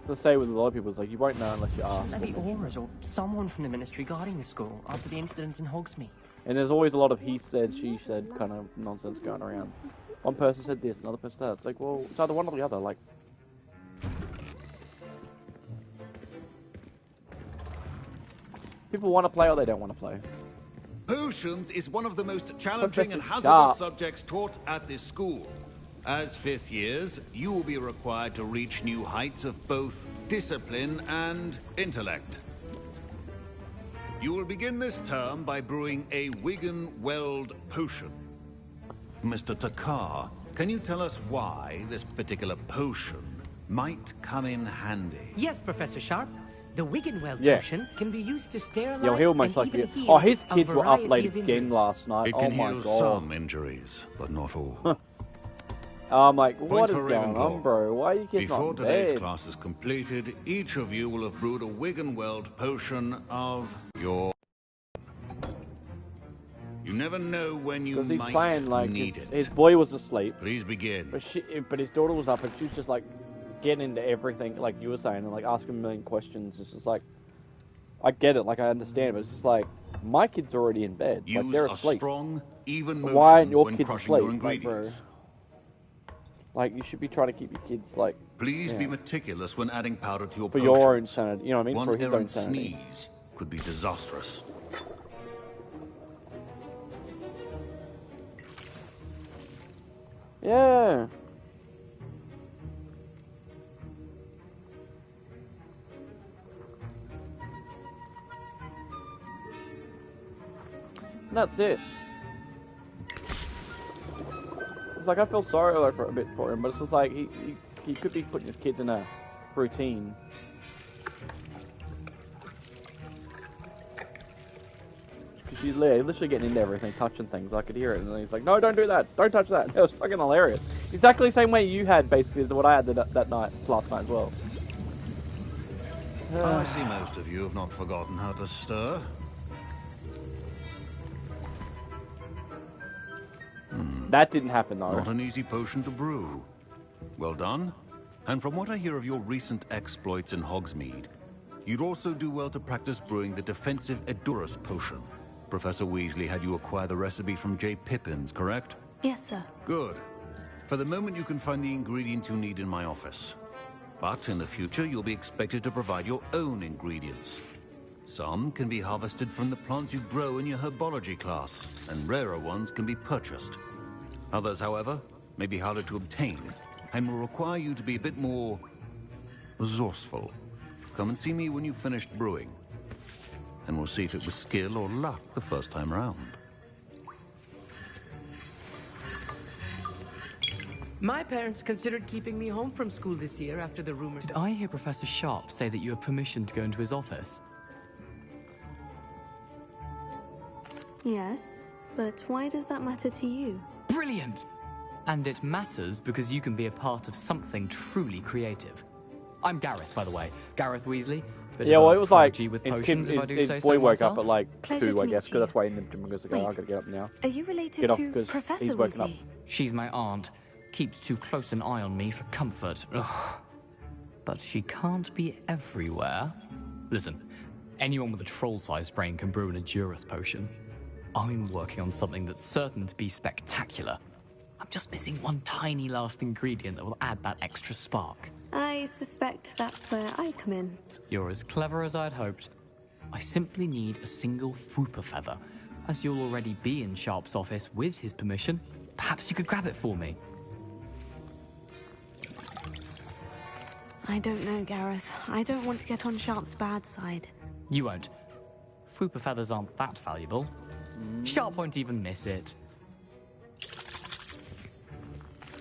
So say with a lot of people, it's like, you won't know unless you ask. Maybe Aura's or someone from the Ministry guarding the school after the incident in Hogsmeade. And there's always a lot of he said, she said kind of nonsense going around. One person said this, another person said that. It's like, well, it's either one or the other. Like, people want to play or they don't want to play. Potions is one of the most challenging and hazardous subjects taught at this school. As 5th years, you will be required to reach new heights of both discipline and intellect. You will begin this term by brewing a Wigan-Weld potion. Mr. Takar, can you tell us why this particular potion might come in handy? Yes, Professor Sharp. The Wigan-Weld potion can be used to sterilize Yo, he'll most likely heal oh, his kids a were up variety late of again last night. It Oh can my heal god. some injuries, but not all. I'm like, what Point is for going Ravenclaw. on, bro? Why are you kids Before not in today's bed? class is completed, each of you will have brewed a Wigan-Weld potion of your... You never know when you Because he's might playing like need it. his boy was asleep. Please begin. But his daughter was up and she was just like getting into everything, like you were saying, and like asking a million questions. It's just like, I get it, like I understand, but it's just like, my kid's already in bed. Use like they're a asleep. strong, even motion Why aren't your when kids crushing asleep? your Like, bro. ingredients. Like, you should be trying to keep your kids like. Please yeah, be meticulous when adding powder to your for potions. your own sanity. You know what I mean? One For his own errant sanity. sneeze could be disastrous. Yeah. And that's it. It's like I feel sorry like, for a bit for him, but it's just like he could be putting his kids in a routine. Because he's literally getting into everything, touching things. I could hear it, and then he's like, "No, don't do that! Don't touch that!" It was fucking hilarious. Exactly the same way you had, basically, as what I had that night, last night as well. I see most of you have not forgotten how to stir. That didn't happen, though. Not an easy potion to brew. Well done. And from what I hear of your recent exploits in Hogsmeade, you'd also do well to practice brewing the defensive Edurus potion. Professor Weasley had you acquire the recipe from J. Pippins, correct? Yes, sir. Good. For the moment, you can find the ingredients you need in my office. But in the future, you'll be expected to provide your own ingredients. Some can be harvested from the plants you grow in your herbology class, and rarer ones can be purchased. Others, however, may be harder to obtain, and will require you to be a bit more resourceful. Come and see me when you've finished brewing, and we'll see if it was skill or luck the first time round. My parents considered keeping me home from school this year after the rumors. Did I hear Professor Sharp say that you have permission to go into his office? Yes, but why does that matter to you? Brilliant! And it matters because you can be a part of something truly creative. I'm Gareth, by the way. Gareth Weasley. Yeah, well, it was like with his potions, if I do boy say so woke myself. up at like Pleasure 2, to I meet guess, because you. that's why the gym goes to go. I Wait. gotta get up now. Are you related Get off to 'cause Professor he's woken up. Weasley? She's my aunt. Keeps too close an eye on me for comfort. Ugh. But she can't be everywhere. Listen, anyone with a troll-sized brain can brew an Edurus potion. I'm working on something that's certain to be spectacular. I'm just missing one tiny last ingredient that will add that extra spark. I suspect that's where I come in. You're as clever as I'd hoped. I simply need a single Fwooper feather. As you'll already be in Sharp's office with his permission, perhaps you could grab it for me. I don't know, Gareth. I don't want to get on Sharp's bad side. You won't. Fwooper feathers aren't that valuable. Sharp won't even miss it.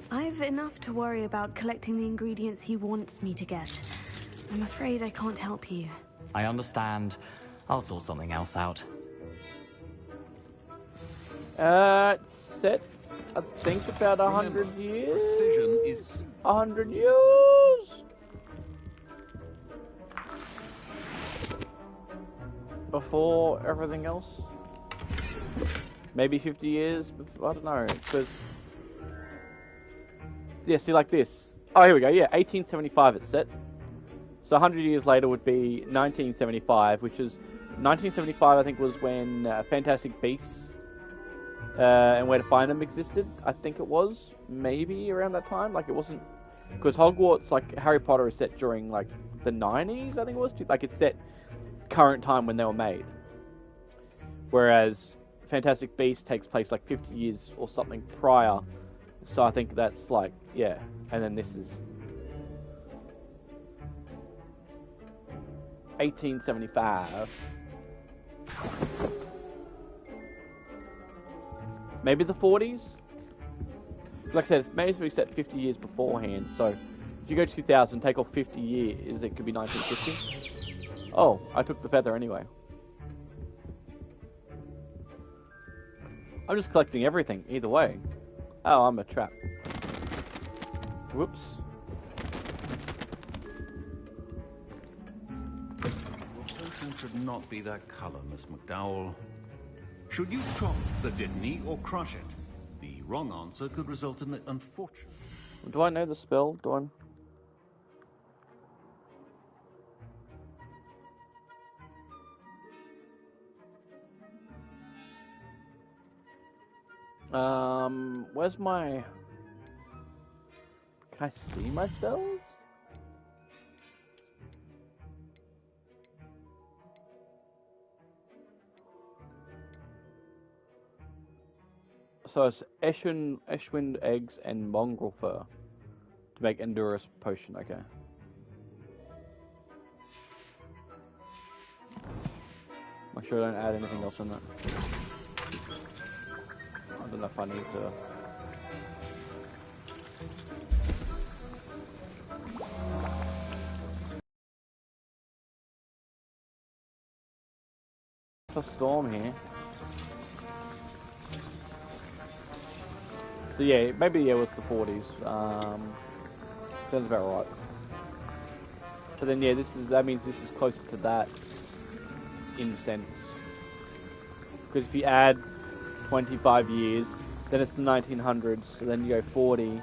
I've enough to worry about collecting the ingredients he wants me to get. I'm afraid I can't help you. I understand. I'll sort something else out. It's set, I think, about 100 years. Precision is 100 years. Before everything else. Maybe 50 years. I don't know. Because yeah, see, like this. Oh, here we go. Yeah, 1875 it's set. So 100 years later would be 1975, which is 1975. I think was when Fantastic Beasts and Where to Find Them existed. I think it was maybe around that time. Like it wasn't because Hogwarts, like Harry Potter, is set during like the 90s. I think it was. Like it's set current time when they were made. Whereas Fantastic Beasts takes place like 50 years or something prior. So I think that's like, yeah. And then this is 1875. Maybe the 40s? Like I said, it's maybe set 50 years beforehand. So if you go to 2000, take off 50 years, it could be 1950. Oh, I took the feather anyway. I'm just collecting everything, either way. Oh, I'm a trap. Whoops. Your potion should not be that color, Miss McDowell. Should you chop the Dittany or crush it? The wrong answer could result in the unfortunate. Do I know the spell? Do I? Where's my... Can I see my spells? So it's Eshwind eggs and mongrel fur to make Endurus potion. Okay. Make sure I don't add anything else in it. I don't know if I need to. A storm here. So yeah, maybe it was the 40s. Sounds about right. But then yeah, that means this is closer to that in a sense. Because if you add 25 years, then it's the 1900s. So then you go 40.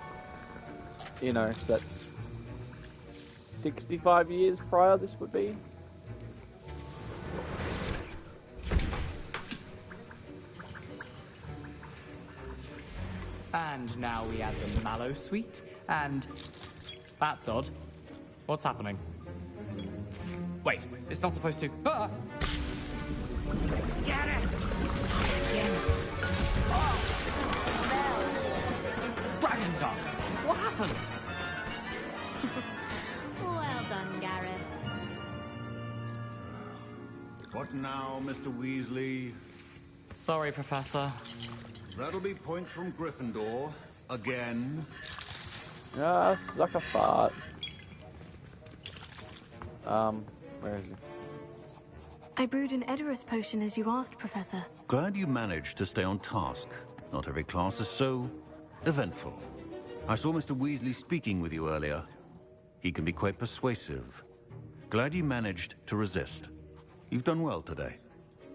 You know, so that's 65 years prior. This would be. And now we add the mallow sweet, and that's odd. What's happening? Wait, it's not supposed to. Ah! Get it! Dragon Dog! What happened? Well done, Gareth. What now, Mr. Weasley? Sorry, Professor. That'll be points from Gryffindor. Again. Ah, suck a fart. Where is he? I brewed an Edorus potion as you asked, Professor. Glad you managed to stay on task. Not every class is so eventful. I saw Mr. Weasley speaking with you earlier. He can be quite persuasive. Glad you managed to resist. You've done well today.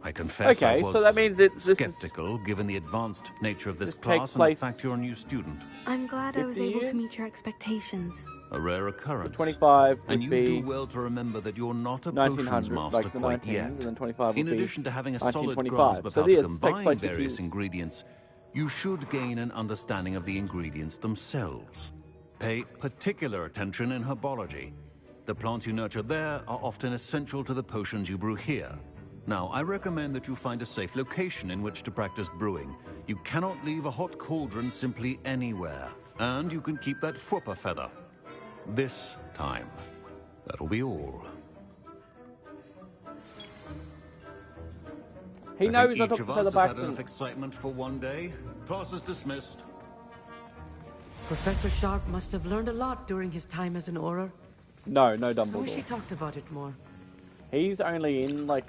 I confess I was so that means skeptical, given the advanced nature of this class and the fact you're a new student. I'm glad I was able to meet your expectations. A rare occurrence. 25 and would you be do well to remember that you're not a potions master like the quite 19s, yet. and then 25 would In be addition to having a solid 1925. grasp of So how to this takes combine place various between- ingredients, you should gain an understanding of the ingredients themselves. Pay particular attention in herbology. The plants you nurture there are often essential to the potions you brew here. Now, I recommend that you find a safe location in which to practice brewing. You cannot leave a hot cauldron simply anywhere. And you can keep that Fwooper feather. This time. That'll be all. He I knows think I each took of the us feather has back had enough excitement for one day. Class is dismissed. Professor Sharp must have learned a lot during his time as an Auror. No I wish he Dumbledore. talked about it more. He's only in like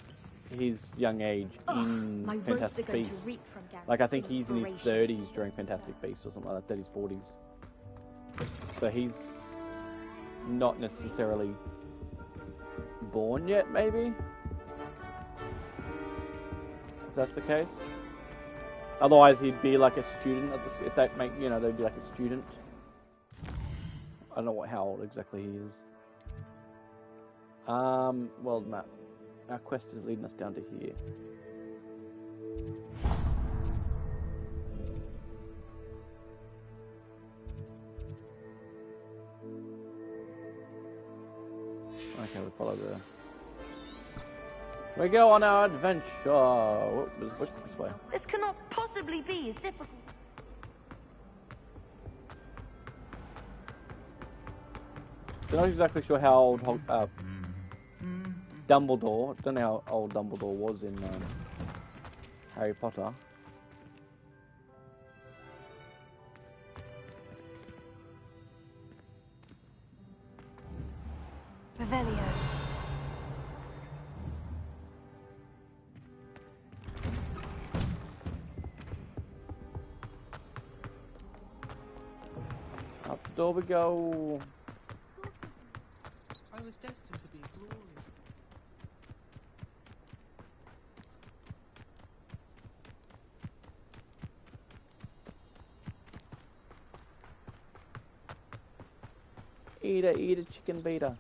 his young age in My robes Fantastic are going Beasts. to reek from Gareth's Like I think he's in his inspiration. 30s during Fantastic Beasts or something like that, 30s, 40s. So he's not necessarily born yet, maybe? If that's the case. Otherwise he'd be like a student at this, if that make, you know, they'd be like a student. I don't know how old exactly he is. Well, Matt, our quest is leading us down to here. Okay, we follow the... We go on our adventure. What's this way? This cannot possibly be as difficult. I'm not exactly sure how old Dumbledore. I don't know how old Dumbledore was in Harry Potter. Revelio. Up the door we go. I was destined to be glorious. Eat a chicken beta.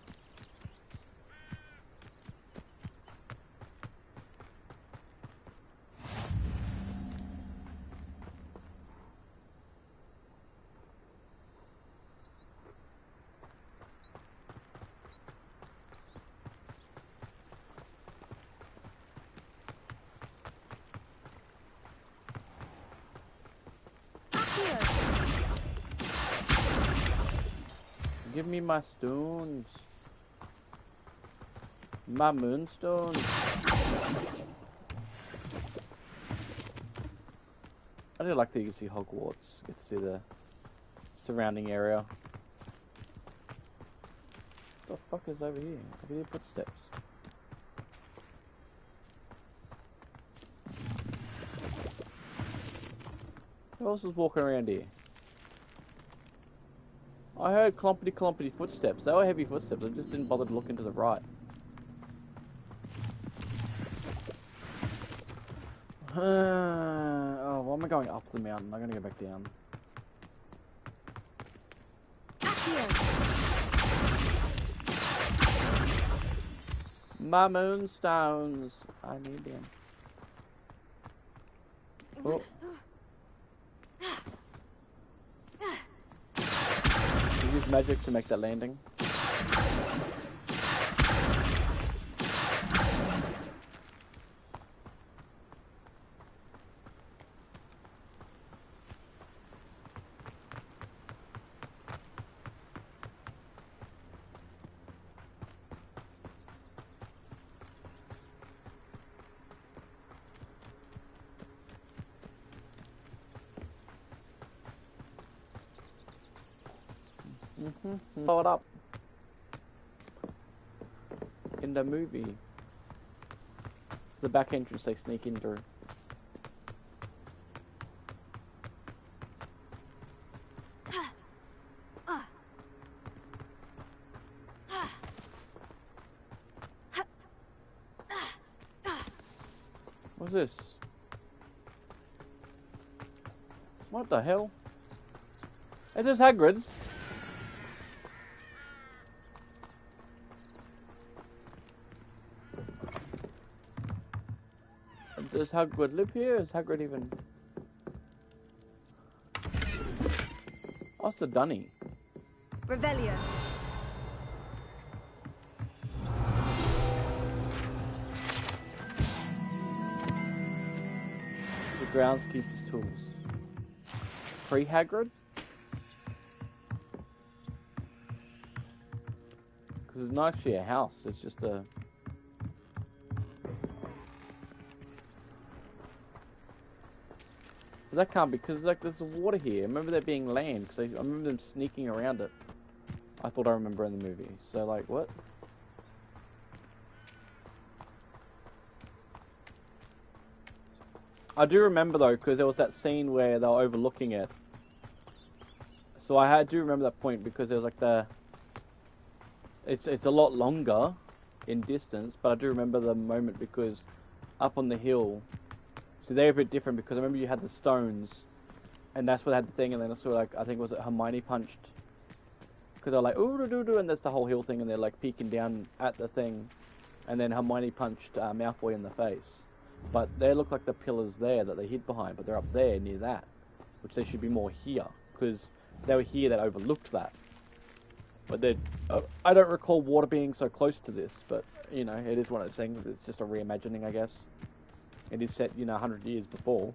Give me my stones. My moonstones. I do like that you can see Hogwarts. Get to see the surrounding area. What the fuck is over here? I can hear footsteps. Who else is walking around here? I heard clompity footsteps. They were heavy footsteps. I just didn't bother to look into the right. Oh, why am I going up the mountain? I'm gonna go back down. My moonstones. I need them. Oh. Use magic to make that landing. Blow it up. In the movie. It's the back entrance they sneak in through. What's this? What the hell? Is this Hagrid's? Does Hagrid live here? Is Hagrid even... What's the dunny? Revelio. The groundskeeper's tools. Pre-Hagrid? Because it's not actually a house, it's just a... That can't be, because like there's water here. I remember there being land, because I remember them sneaking around it. I thought I remember in the movie. So like, what? I do remember though, because there was that scene where they were overlooking it. So I do remember that point, because there was like the... It's a lot longer in distance, but I do remember the moment because up on the hill... So they're a bit different, because I remember you had the stones, and that's where they had the thing, and then I saw like, I think was it Hermione punched, because they're like, ooh doo doo, and that's the whole hill thing, and they're like peeking down at the thing, and then Hermione punched Malfoy in the face. But they look like the pillars there that they hid behind, but they're up there near that, which they should be more here, because they were here that overlooked that. But they, I don't recall water being so close to this, but you know, it is one of those things. It's just a reimagining, I guess. It is set, 100 years before.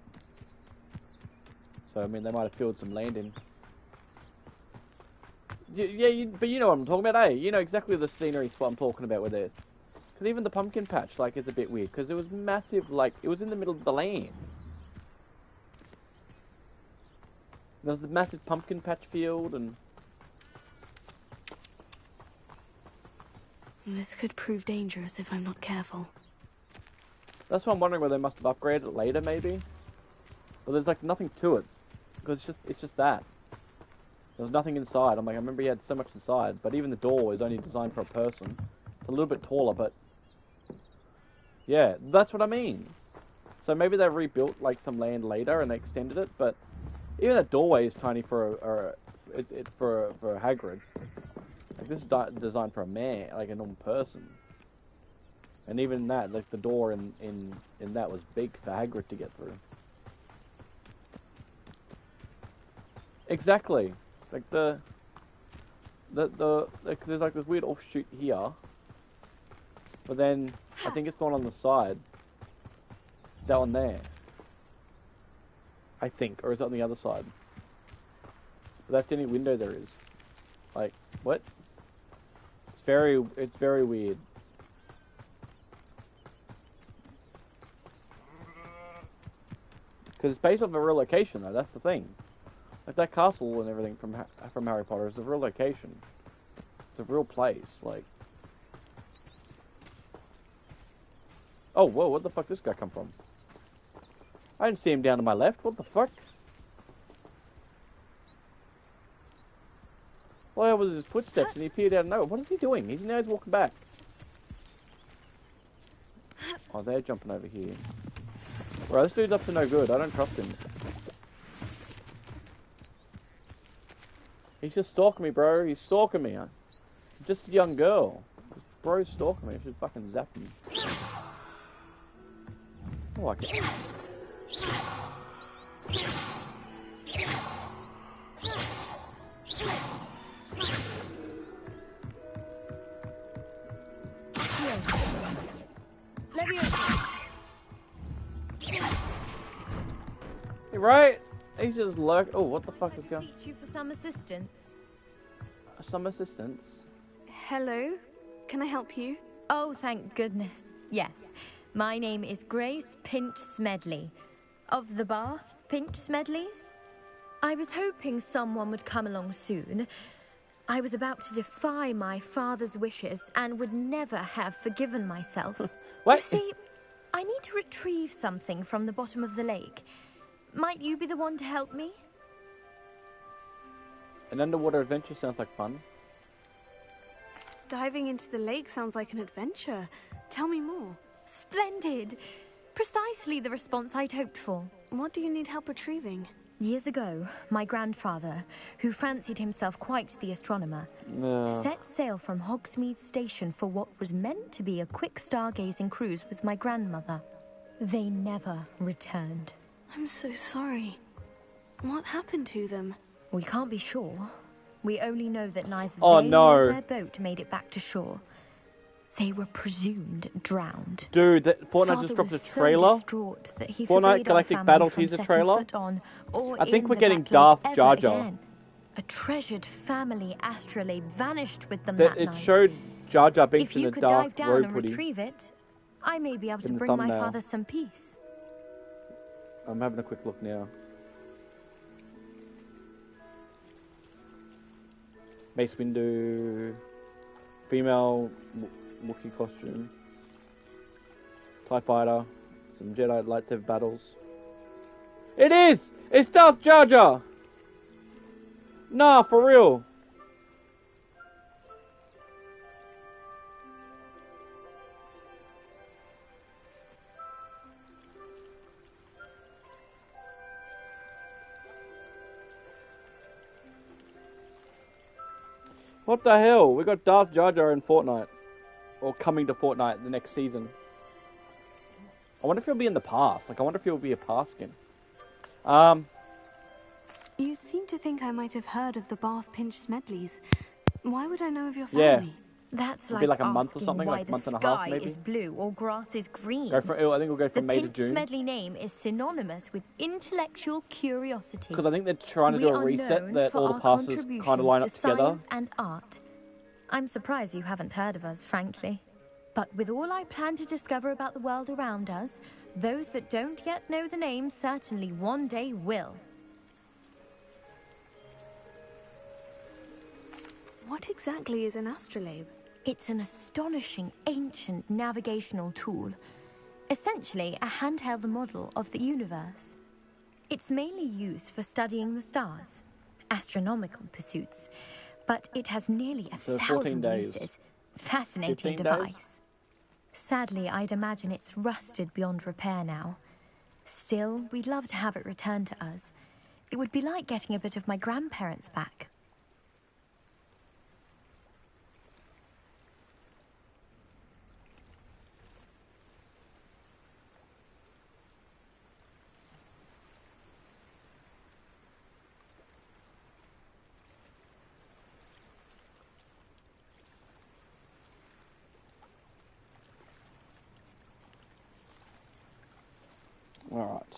So, I mean, they might have filled some land in. Yeah, but you know what I'm talking about, eh? You know exactly the scenery spot I'm talking about where there's... Because even the pumpkin patch, like, is a bit weird. Because it was massive, like, it was in the middle of the land. There was the massive pumpkin patch field, and... This could prove dangerous if I'm not careful. That's why I'm wondering whether they must have upgraded it later, maybe. But there's like nothing to it, because it's just that. There's nothing inside. I'm like, I remember he had so much inside, but even the door is only designed for a person. It's a little bit taller, but yeah, that's what I mean. So maybe they rebuilt like some land later and they extended it, but even that doorway is tiny for for Hagrid. Like this is designed for a man, like a normal person. And even that, like the door in that was big for Hagrid to get through. Exactly. Like there's like this weird offshoot here. But then I think it's the one on the side. That one there. I think, or is it on the other side? But that's the only window there is. Like, what? very weird. Because it's based off a real location, though. That's the thing. Like that castle and everything from Harry Potter is a real location. It's a real place. Like, oh whoa, where the fuck did this guy come from? I didn't see him down to my left. What the fuck? Well, that was his footsteps, and he appeared out of nowhere. What is he doing? He's walking back. Oh, they're jumping over here. Bro, this dude's up to no good. I don't trust him. He's just stalking me, bro. He's stalking me. I'm just a young girl. This bro's stalking me. I should fucking zap him. I like it. Right? He's just lurk. Oh, what the fuck is going? Teach you for some assistance. Some assistance. Hello? Can I help you? Oh, thank goodness. Yes. My name is Grace Pinch Smedley. Of the Bath Pinch Smedleys. I was hoping someone would come along soon. I was about to defy my father's wishes and would never have forgiven myself. What? You see, I need to retrieve something from the bottom of the lake. Might you be the one to help me? An underwater adventure sounds like fun. Diving into the lake sounds like an adventure. Tell me more. Splendid. Precisely the response I'd hoped for. What do you need help retrieving? Years ago, my grandfather, who fancied himself quite the astronomer, set sail from Hogsmeade Station for what was meant to be a quick stargazing cruise with my grandmother. They never returned. I'm so sorry. What happened to them? We can't be sure. We only know that neither Oh, they no. nor their boat made it back to shore. They were presumed drowned. Dude, that Fortnite just dropped a trailer. So distraught that he Fortnite forbade our Galactic family Battle from teaser setting trailer. foot on or I think in we're the getting Black Darth Lake Jar ever Jar. again. A treasured family astrolabe vanished with them It night. showed Jar Jar Binks If in you a could dark dive down robe and hoodie. retrieve it, I may be able to In the bring my thumbnail. father some peace. I'm having a quick look now. Mace Windu, female Wookiee costume, TIE Fighter, some Jedi lightsaber battles. It is! It's Darth Jar Jar! Nah, for real. What the hell? We got Darth Jar Jar in Fortnite. Or coming to Fortnite the next season. I wonder if he'll be in the past. Like, I wonder if he'll be a past skin. You seem to think I might have heard of the Bath Pinch Smedleys. Why would I know of your Yeah. family? That's It'll like be like a month or asking something, why like a the month and a sky half, maybe. is blue or grass is green. I think we'll go The from May to Pinch June. Smedley name is synonymous with intellectual curiosity. Because I think they're trying to We do a are reset known that for all the our passes contributions kind of line to up together. science and art. I'm surprised you haven't heard of us, frankly. But with all I plan to discover about the world around us, those that don't yet know the name certainly one day will. What exactly is an astrolabe? It's an astonishing ancient navigational tool. Essentially, a handheld model of the universe. It's mainly used for studying the stars, astronomical pursuits, but it has nearly a So 14 1,000 days. uses. Fascinating 15 days? device. Sadly, I'd imagine it's rusted beyond repair now. Still, we'd love to have it returned to us. It would be like getting a bit of my grandparents back. Alright.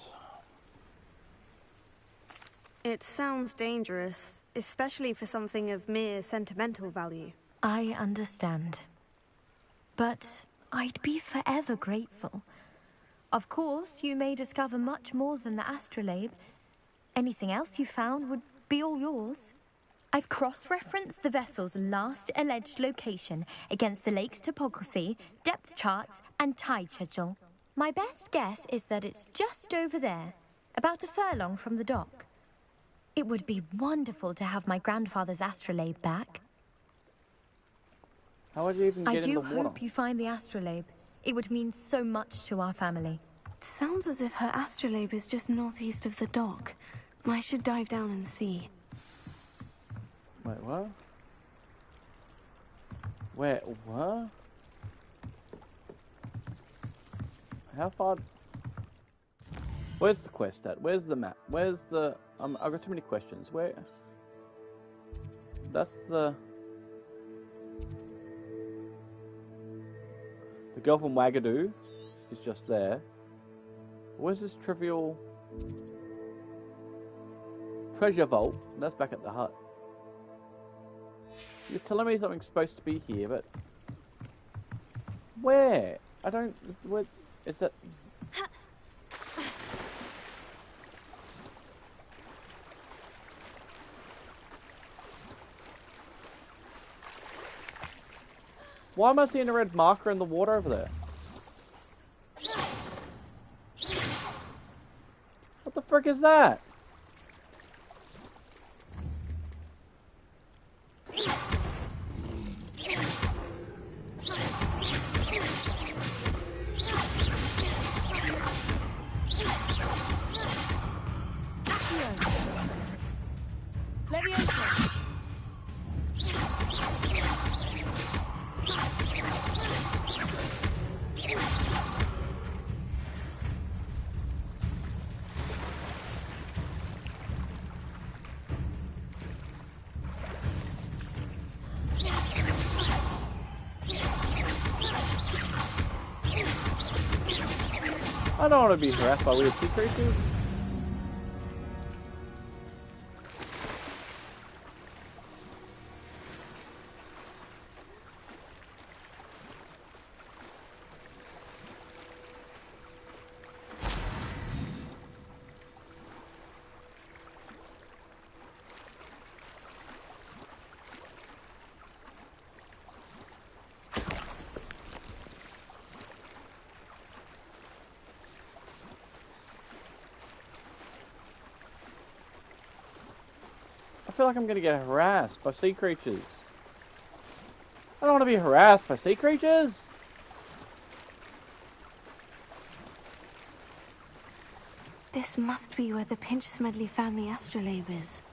It sounds dangerous, especially for something of mere sentimental value. I understand. But I'd be forever grateful. Of course, you may discover much more than the astrolabe. Anything else you found would be all yours. I've cross-referenced the vessel's last alleged location against the lake's topography, depth charts, and tide schedule. My best guess is that it's just over there, about a furlong from the dock. It would be wonderful to have my grandfather's astrolabe back. How would you even get in the water? I do hope you find the astrolabe. It would mean so much to our family. It sounds as if her astrolabe is just northeast of the dock. I should dive down and see. Wait, what? Where? What? How far? Where's the quest at? Where's the map? Where's the... I've got too many questions. Where? That's the... The girl from Wagadoo is just there. Where's this trivial... treasure vault? That's back at the hut. You're telling me something's supposed to be here, but... Where? I don't... Where... Is that... Why am I seeing a red marker in the water over there? What the frick is that? I don't want to be harassed by weird sea creatures. I feel like I'm gonna get harassed by sea creatures. I don't want to be harassed by sea creatures. This must be where the Pinch-Smedley family astrolabe is.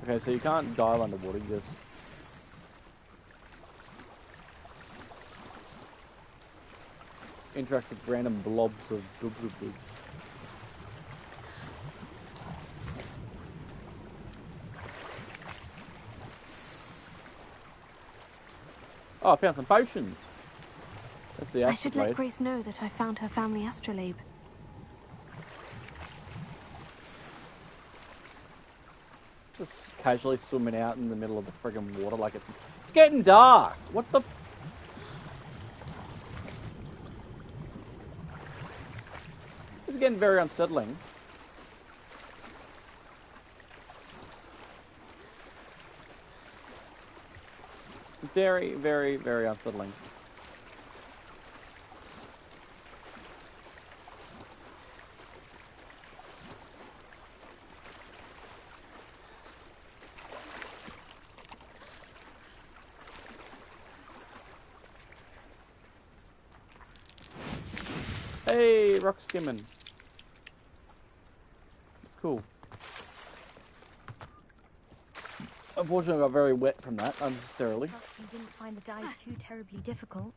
Okay, so you can't dive underwater, you just... interact with random blobs of doob doob doob. Oh, I found some potions. That's the I should let astrolabe. Grace know that I found her family astrolabe. Just casually swimming out in the middle of the friggin' water like it's getting dark. What the? It's getting very unsettling. Very, very, very unsettling. Hey, rock skimming. It's cool. Unfortunately, I got very wet from that, unnecessarily. You didn't find the dive too terribly difficult.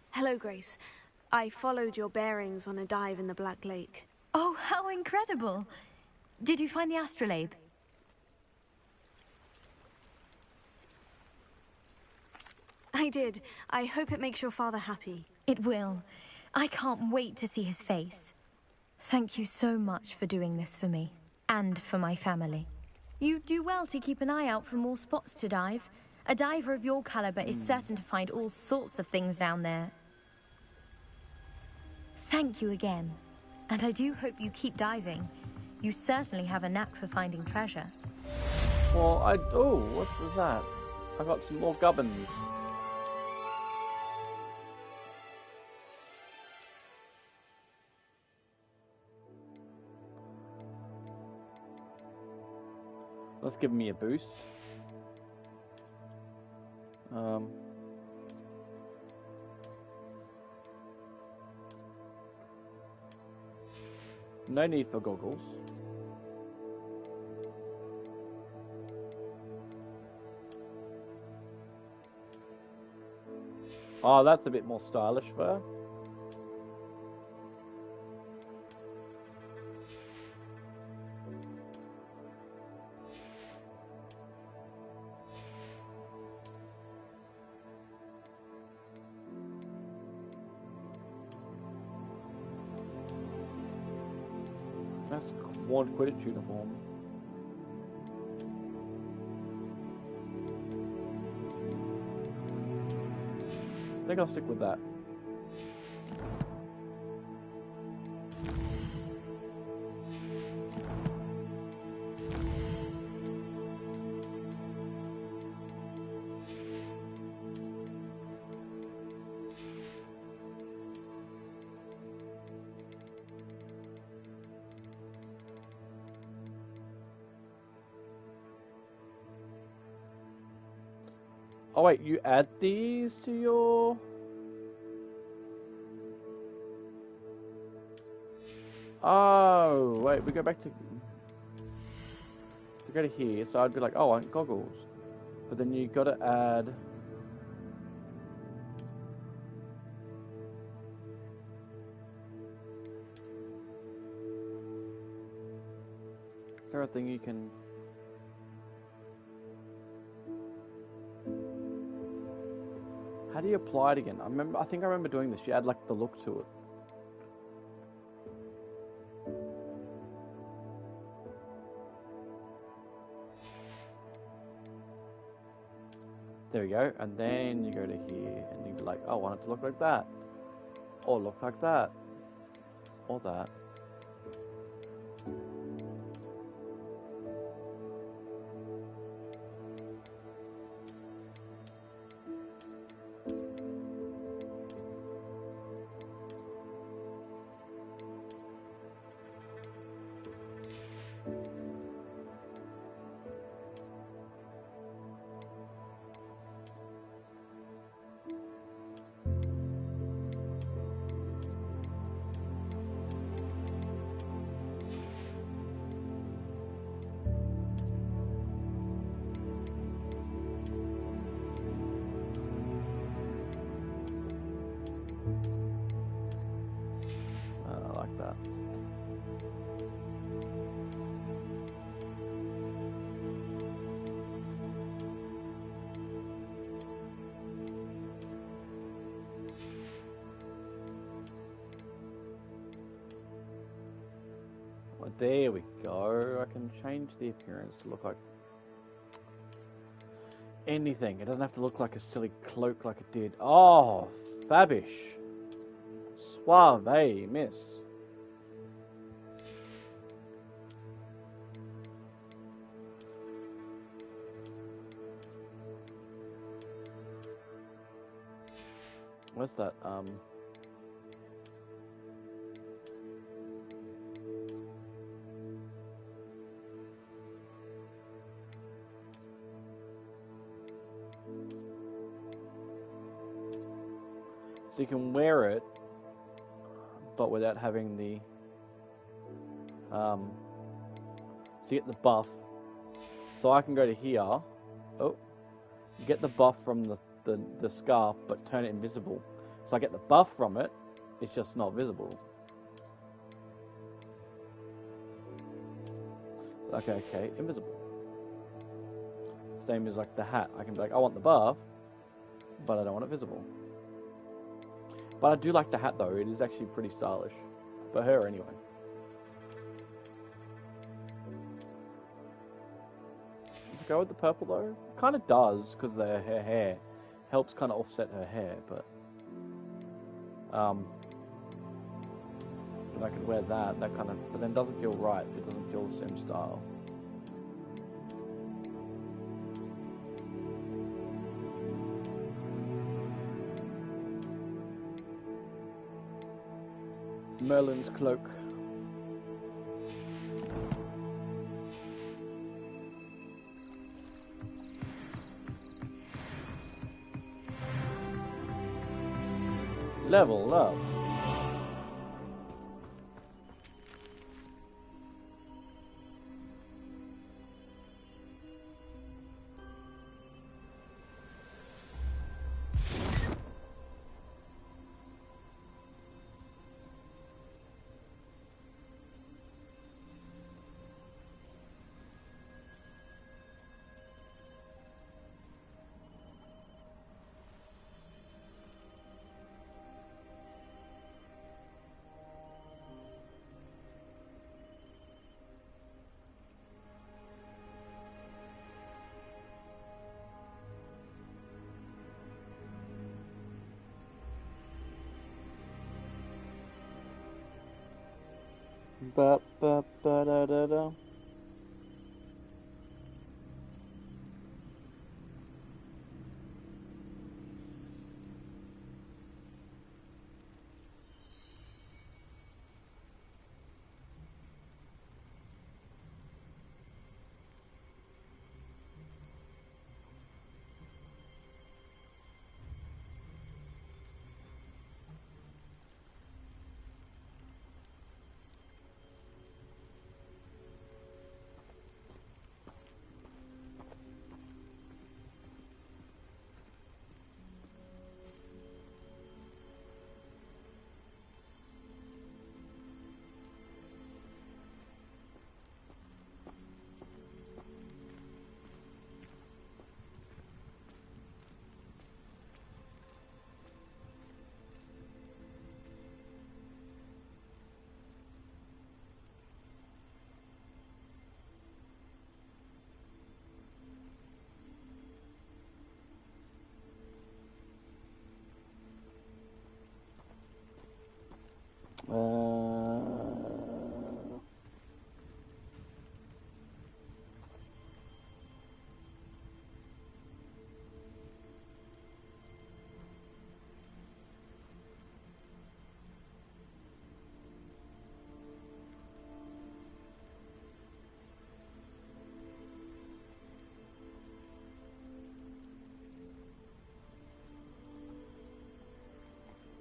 Hello, Grace. I followed your bearings on a dive in the Black Lake. Oh, how incredible! Did you find the astrolabe? I did. I hope it makes your father happy. It will. I can't wait to see his face. Thank you so much for doing this for me, and for my family. You do well to keep an eye out for more spots to dive. A diver of your caliber is certain to find all sorts of things down there. Thank you again, and I do hope you keep diving. You certainly have a knack for finding treasure. Well, oh, what was that? I got some more gubbins. Let's give me a boost. No need for goggles. Oh, that's a bit more stylish for her. That's one Quidditch uniform. I think I'll stick with that. Oh wait, you add these to your... Oh, wait, we go back to... So go to here, so I'd be like, oh, I want goggles. But then you gotta add... Is there a thing you can... How do you apply it again? I think I remember doing this. You add like the look to it. There we go. And then you go to here and you be like, oh, I want it to look like that. Or look like that. Or that. There we go. I can change the appearance to look like anything. It doesn't have to look like a silly cloak like it did. Oh, fabish. Suave, miss. What's that? So you can wear it, but without having the, so you get the buff. So I can go to here, oh, get the buff from the scarf, but turn it invisible. So I get the buff from it, it's just not visible. Okay, invisible. Same as like the hat. I can be like, I want the buff, but I don't want it visible. But I do like the hat though, it is actually pretty stylish. For her anyway. Does it go with the purple though? It kind of does, because her hair helps kind of offset her hair, but if I could wear that kind of, but then it doesn't feel right, it doesn't feel the same style. Merlin's cloak. Level up. Ba ba ba da da da.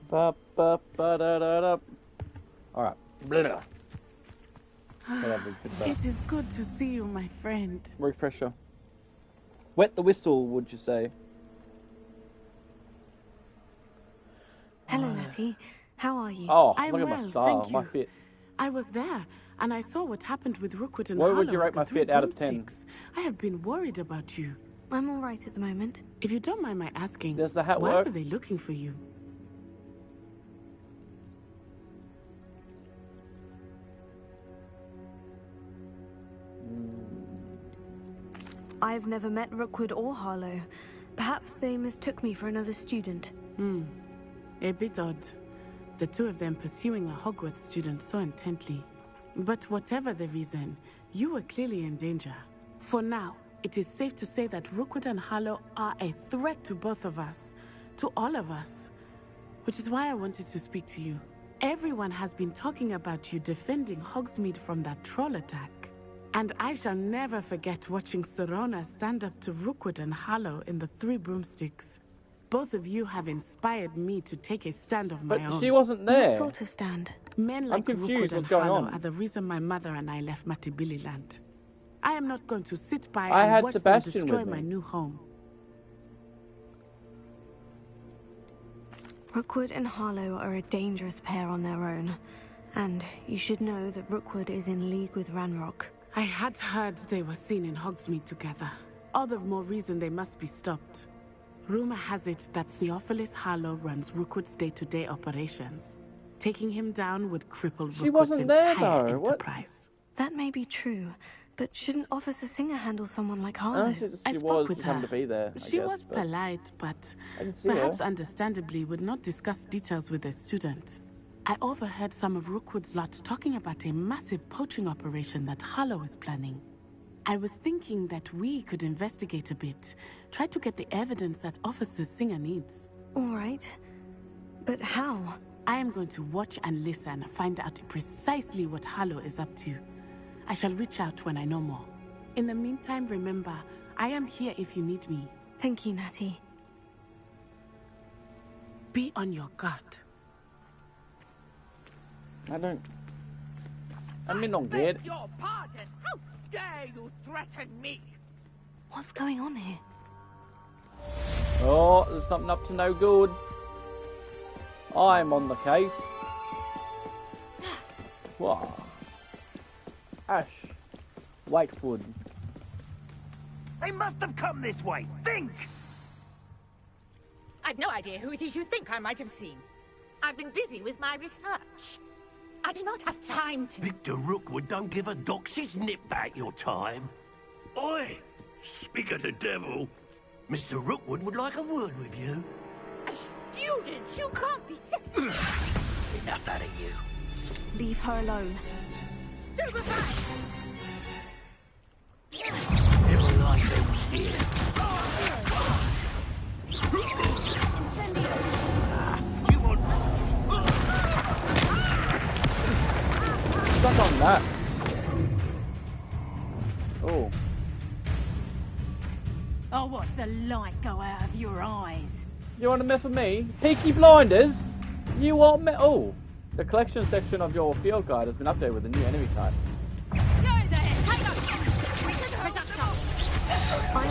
Ba ba ba da da da. All right. Blah. It is good to see you, my friend. Refresher. Wet the whistle, would you say? Hello, Natty. How are you? Oh, I'm look at well, my star, thank you. my fit. I was there, and I saw what happened with Rookwood and What Harlow would you rate at the my Three fit out of 10? Broomsticks. I have been worried about you. I'm all right at the moment. If you don't mind my asking, does the hat why work? were they looking for you? I've never met Rookwood or Harlow. Perhaps they mistook me for another student. A bit odd. The two of them pursuing a Hogwarts student so intently. But whatever the reason, you were clearly in danger. For now, it is safe to say that Rookwood and Harlow are a threat to both of us. To all of us. Which is why I wanted to speak to you. Everyone has been talking about you defending Hogsmeade from that troll attack. And I shall never forget watching Serona stand up to Rookwood and Harlow in the Three Broomsticks. Both of you have inspired me to take a stand of my own. But she wasn't there. What sort of stand? Men like confused. Rookwood and What's going Harlow on? are the reason my mother and I left Matabeleland. I am not going to sit by I and had watch Sebastian them destroy with me. my new home. Rookwood and Harlow are a dangerous pair on their own. And you should know that Rookwood is in league with Ranrock. I had heard they were seen in Hogsmeade together. All the more reason they must be stopped. Rumor has it that Theophilus Harlow runs Rookwood's day-to-day operations. Taking him down would cripple She Rookwood's wasn't there, entire though. What? enterprise. That may be true, but shouldn't Officer Singer handle someone like Harlow? I spoke with her. To be there, She was polite, but see perhaps her. understandably would not discuss details with a student. I overheard some of Rookwood's lot talking about a massive poaching operation that Harlow is planning. I was thinking that we could investigate a bit, try to get the evidence that Officer Singer needs. All right. But how? I am going to watch and listen, find out precisely what Harlow is up to. I shall reach out when I know more. In the meantime, remember, I am here if you need me. Thank you, Natty. Be on your guard. I mean, not good. Your pardon. How dare you threaten me? What's going on here? Oh, there's something up to no good. I'm on the case. Wow. Ash. Wakewood. They must have come this way. Think! I've no idea who it is you think I might have seen. I've been busy with my research. I do not have time to... Victor Rookwood don't give a doxy's nip back your time. Oi! Speak of the devil. Mr. Rookwood would like a word with you. A student? You can't be serious. Enough out of you. Leave her alone. Stupefy! Never like those here. You want... Stuck on that. Oh. I'll watch the light go out of your eyes. You want to mess with me? Peaky Blinders? You want me? Oh. The collection section of your field guide has been updated with a new enemy type. I'm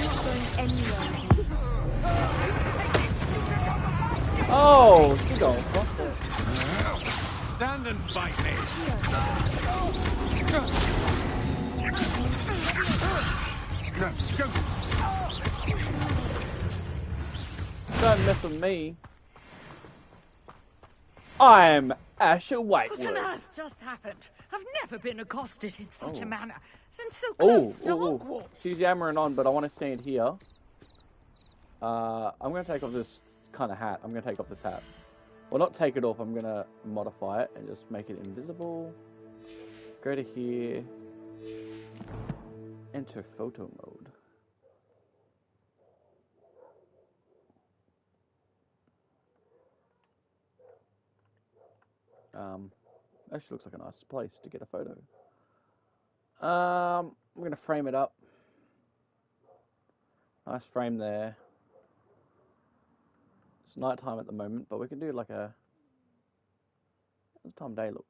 not going anywhere. Oh, she got fucked it. Stand and fight me. Don't mess with me. I'm Ash What on Whitewood. earth just happened? I've never been accosted in such a manner. And so Oh, close to Hogwarts. she's yammering on, but I want to stand here. I'm going to take off this kind of hat. I'm going to take off this hat. Well, not take it off. I'm going to modify it and just make it invisible. Go to here. Enter photo mode. Actually looks like a nice place to get a photo. I'm going to frame it up. Nice frame there. It's nighttime at the moment, but we can do like a... What's the time of day look?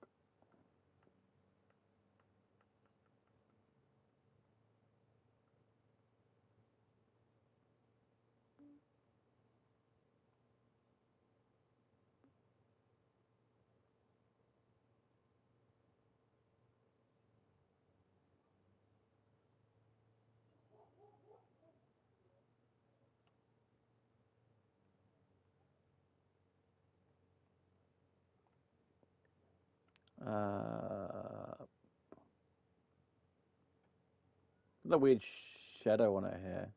The weird shadow on her hair.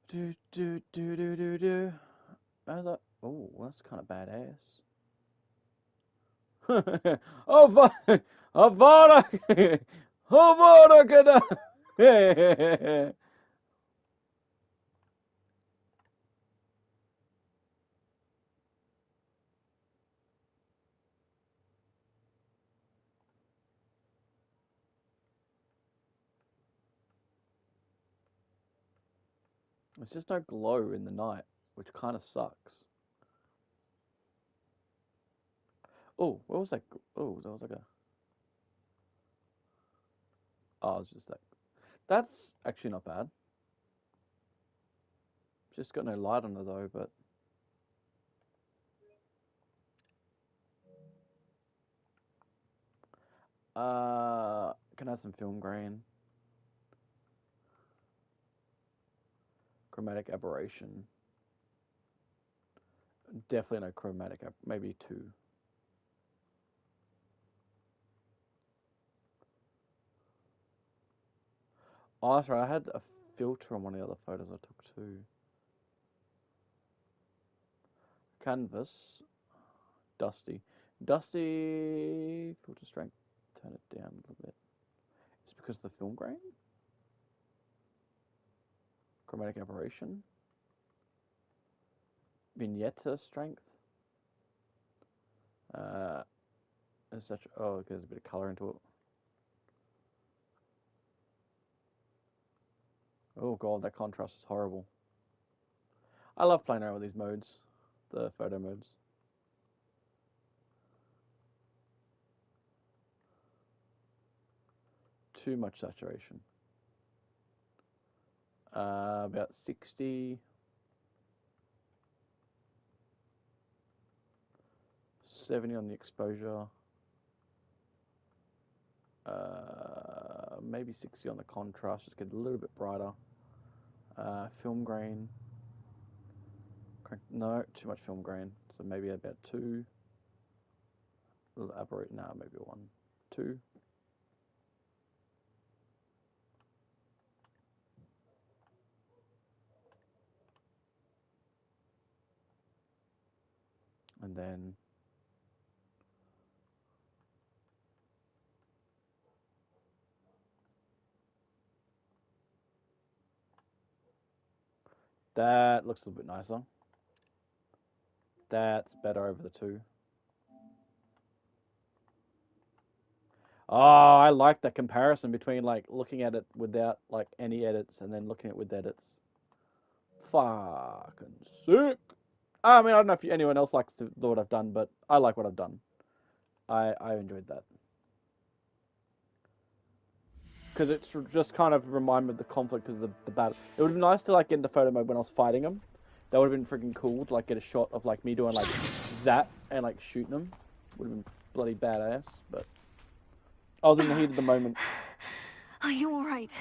Do. How's that? Oh, that's kind of badass. Avada Kedavra. There's just no glow in the night, which kind of sucks. Oh, what was that? Oh, that was like a... Oh, it was just that. That's actually not bad. Just got no light on it though, but... Can I have some film grain? Chromatic aberration. Definitely no chromatic. Maybe 2. Oh, that's right. I had a filter on one of the other photos I took too. Canvas. Dusty. Dusty. Filter strength. Turn it down a little bit. It's because of the film grain? Chromatic aberration. Vignette strength. It's such. Oh, it gives a bit of color into it. Oh god, that contrast is horrible. I love playing around with these modes, the photo modes. Too much saturation. About 60. 70 on the exposure. Maybe 60 on the contrast, just get a little bit brighter. Film grain. No, too much film grain. So maybe about 2. A little aberrate. No, maybe 1, 2. And then that looks a little bit nicer. That's better over the 2. Oh, I like that comparison between like looking at it without like any edits and then looking at it with edits. Fucking sick. I mean, I don't know if anyone else likes to do what I've done, but I like what I've done. I enjoyed that. Because it's just kind of remind me of the conflict because of the battle. It would have been nice to like get into photo mode when I was fighting them. That would have been freaking cool to like get a shot of like me doing like that and like shooting them. Would have been bloody badass, but I was in the heat of the moment. Are you alright?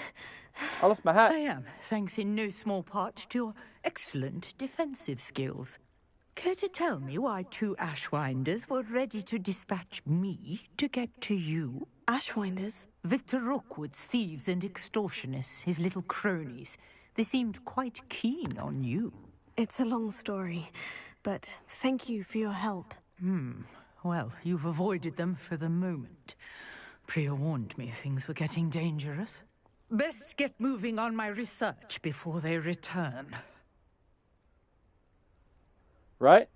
I lost my hat. I am, thanks in no small part to your excellent defensive skills. Care to tell me why 2 Ashwinders were ready to dispatch me to get to you? Ashwinders? Victor Rookwood's thieves and extortionists, his little cronies. They seemed quite keen on you. It's a long story, but thank you for your help. Well, you've avoided them for the moment. Priya warned me things were getting dangerous. Best get moving on my research before they return. Right?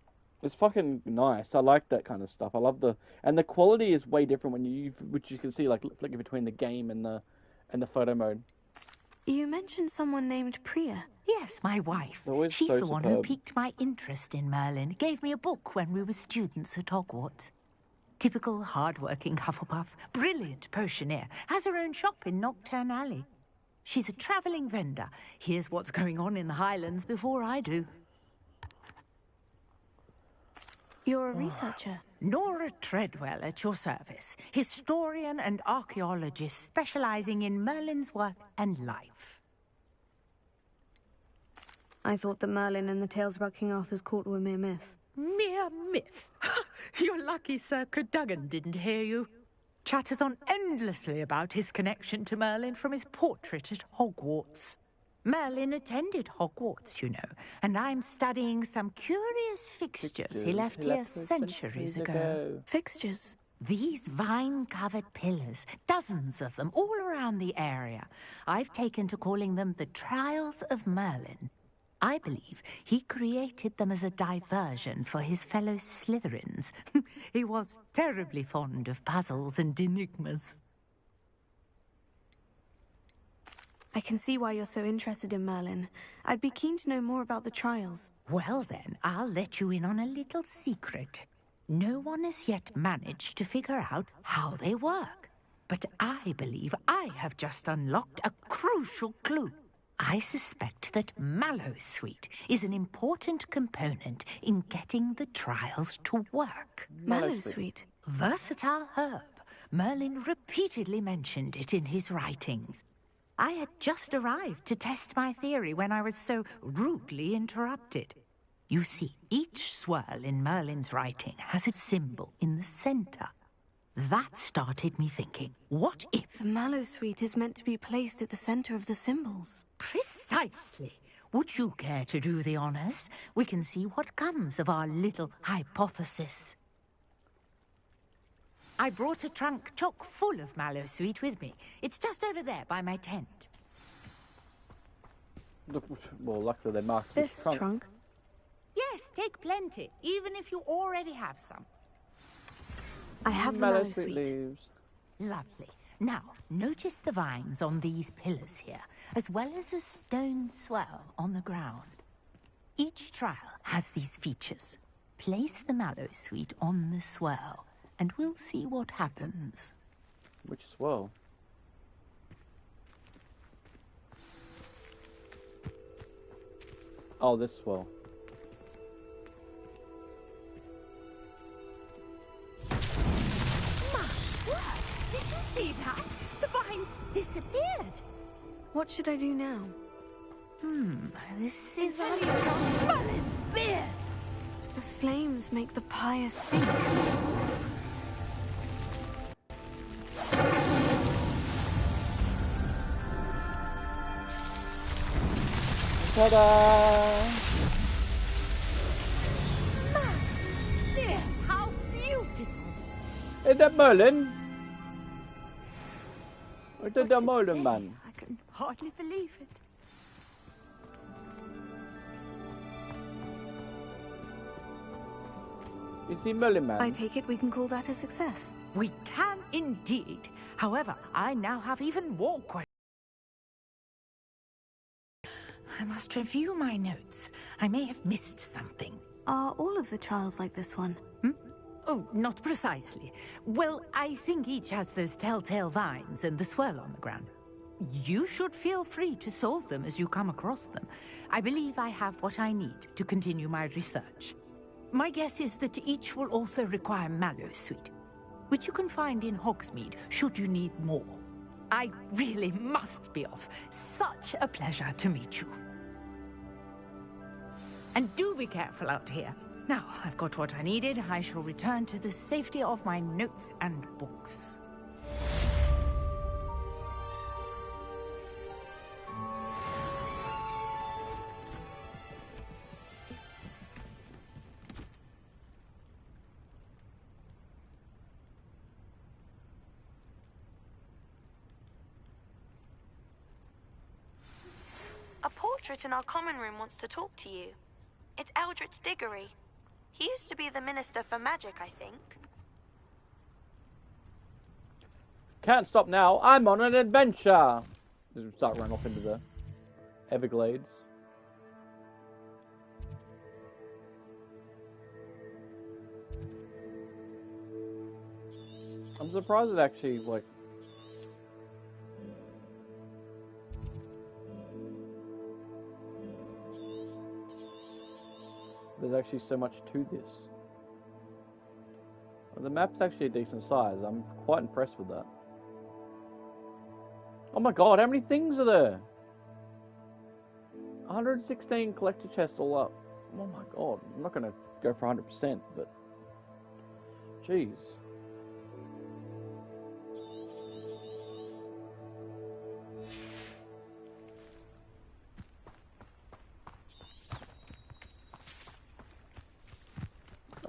It's fucking nice. I like that kind of stuff. I love and the quality is way different which you can see like flicking between the game and the photo mode. You mentioned someone named Priya. Yes, my wife. She's the one who piqued my interest in Merlin. Gave me a book when we were students at Hogwarts. Typical hard-working Hufflepuff, brilliant potioneer, has her own shop in Nocturne Alley. She's a travelling vendor. Hears what's going on in the Highlands before I do. You're a researcher? Nora Treadwell at your service. Historian and archaeologist specializing in Merlin's work and life. I thought that Merlin and the tales about King Arthur's court were mere myth. Mere myth? You're lucky Sir Cadogan didn't hear you. Chatters on endlessly about his connection to Merlin from his portrait at Hogwarts. Merlin attended Hogwarts, you know, and I'm studying some curious fixtures he left here centuries ago. Fixtures? These vine-covered pillars, dozens of them, all around the area. I've taken to calling them the Trials of Merlin. I believe he created them as a diversion for his fellow Slytherins. He was terribly fond of puzzles and enigmas. I can see why you're so interested in Merlin. I'd be keen to know more about the trials. Well then, I'll let you in on a little secret. No one has yet managed to figure out how they work. But I believe I have just unlocked a crucial clue. I suspect that Mallowsweet is an important component in getting the trials to work. Mallowsweet? Versatile herb. Merlin repeatedly mentioned it in his writings. I had just arrived to test my theory when I was so rudely interrupted. You see, each swirl in Merlin's writing has its symbol in the center. That started me thinking, what if... The Mallowsweet is meant to be placed at the center of the symbols. Precisely. Would you care to do the honors? We can see what comes of our little hypothesis. I brought a trunk chock full of Mallowsweet with me. It's just over there by my tent. Look, well, luckily they marked this trunk. Yes, take plenty, even if you already have some. I have the Mallowsweet leaves. Lovely. Now, notice the vines on these pillars here, as well as a stone swell on the ground. Each trial has these features. Place the Mallowsweet on the swell, and we'll see what happens. Which swell? Oh, this swell. Did you see that? The vines disappeared. What should I do now? This is Merlin's beard. The flames make the pyre sink. Ta-da! Dear, how beautiful! Is that Merlin? Or is that the Merlin man? I can hardly believe it. Is he Merlin man? I take it we can call that a success. We can indeed. However, I now have even more questions. I must review my notes. I may have missed something. Are all of the trials like this one? Oh, not precisely. Well, I think each has those telltale vines and the swirl on the ground. You should feel free to solve them as you come across them. I believe I have what I need to continue my research. My guess is that each will also require Mallowsweet, which you can find in Hogsmeade should you need more. I really must be off. Such a pleasure to meet you. And do be careful out here. Now, I've got what I needed. I shall return to the safety of my notes and books. A portrait in our common room wants to talk to you. It's Eldritch Diggory. He used to be the Minister for Magic, I think. Can't stop now. I'm on an adventure. Just start running off into the Everglades. I'm surprised it actually, like... There's actually so much to this. Well, the map's actually a decent size. I'm quite impressed with that. Oh my god, how many things are there? 116 collector chests all up. Oh my god, I'm not going to go for 100%, but... Jeez.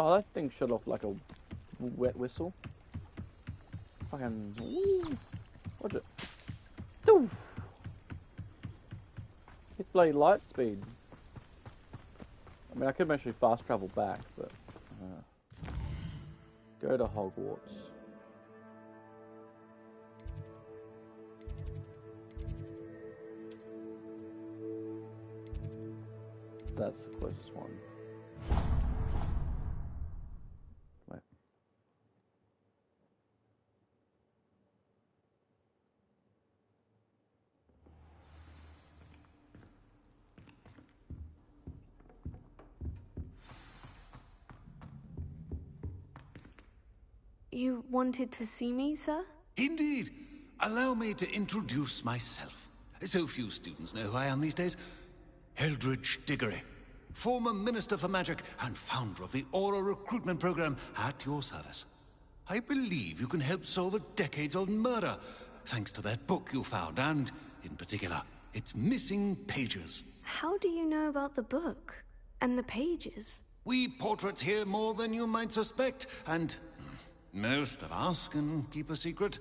Oh, that thing shut off like a wet whistle. Fucking... Woo. Watch it. Doof. It's bloody light speed. I mean, I could actually fast travel back, but... go to Hogwarts. That's the closest one. Wait. You wanted to see me, sir? Indeed. Allow me to introduce myself. So few students know who I am these days. Eldridge Diggory, former Minister for Magic and founder of the Aura recruitment program, at your service. I believe you can help solve a decades-old murder, thanks to that book you found, and, in particular, its missing pages. How do you know about the book? And the pages? We portraits hear more than you might suspect, and most of us can keep a secret.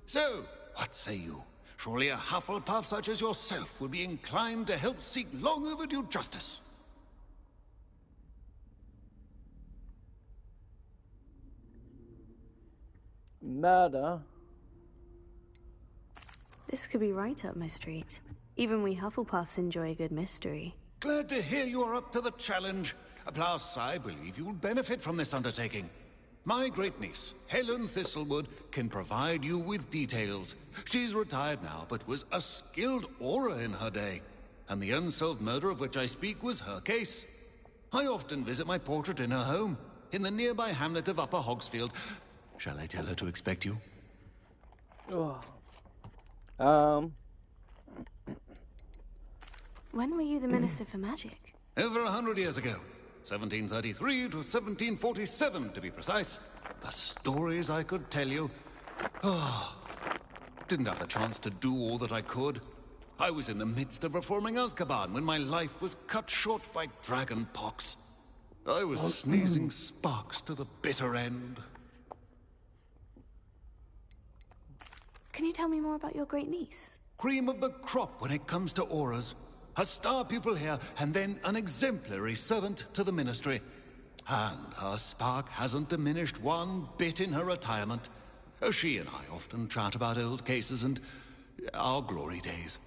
So, what say you? Surely a Hufflepuff such as yourself would be inclined to help seek long overdue justice. Murder? This could be right up my street. Even we Hufflepuffs enjoy a good mystery. Glad to hear you are up to the challenge. Plus, I believe you'll benefit from this undertaking. My great-niece, Helen Thistlewood, can provide you with details. She's retired now, but was a skilled aura in her day. And the unsolved murder of which I speak was her case. I often visit my portrait in her home, in the nearby hamlet of Upper Hogsfield. Shall I tell her to expect you? When were you the Minister for Magic? Over 100 years ago. 1733 to 1747, to be precise. The stories I could tell you. Didn't have the chance to do all that I could. I was in the midst of reforming Azkaban when my life was cut short by dragon pox. I was sneezing sparks to the bitter end. Can you tell me more about your great niece? Cream of the crop when it comes to auras. A star pupil here, and then an exemplary servant to the ministry. And her spark hasn't diminished one bit in her retirement. She and I often chat about old cases and our glory days.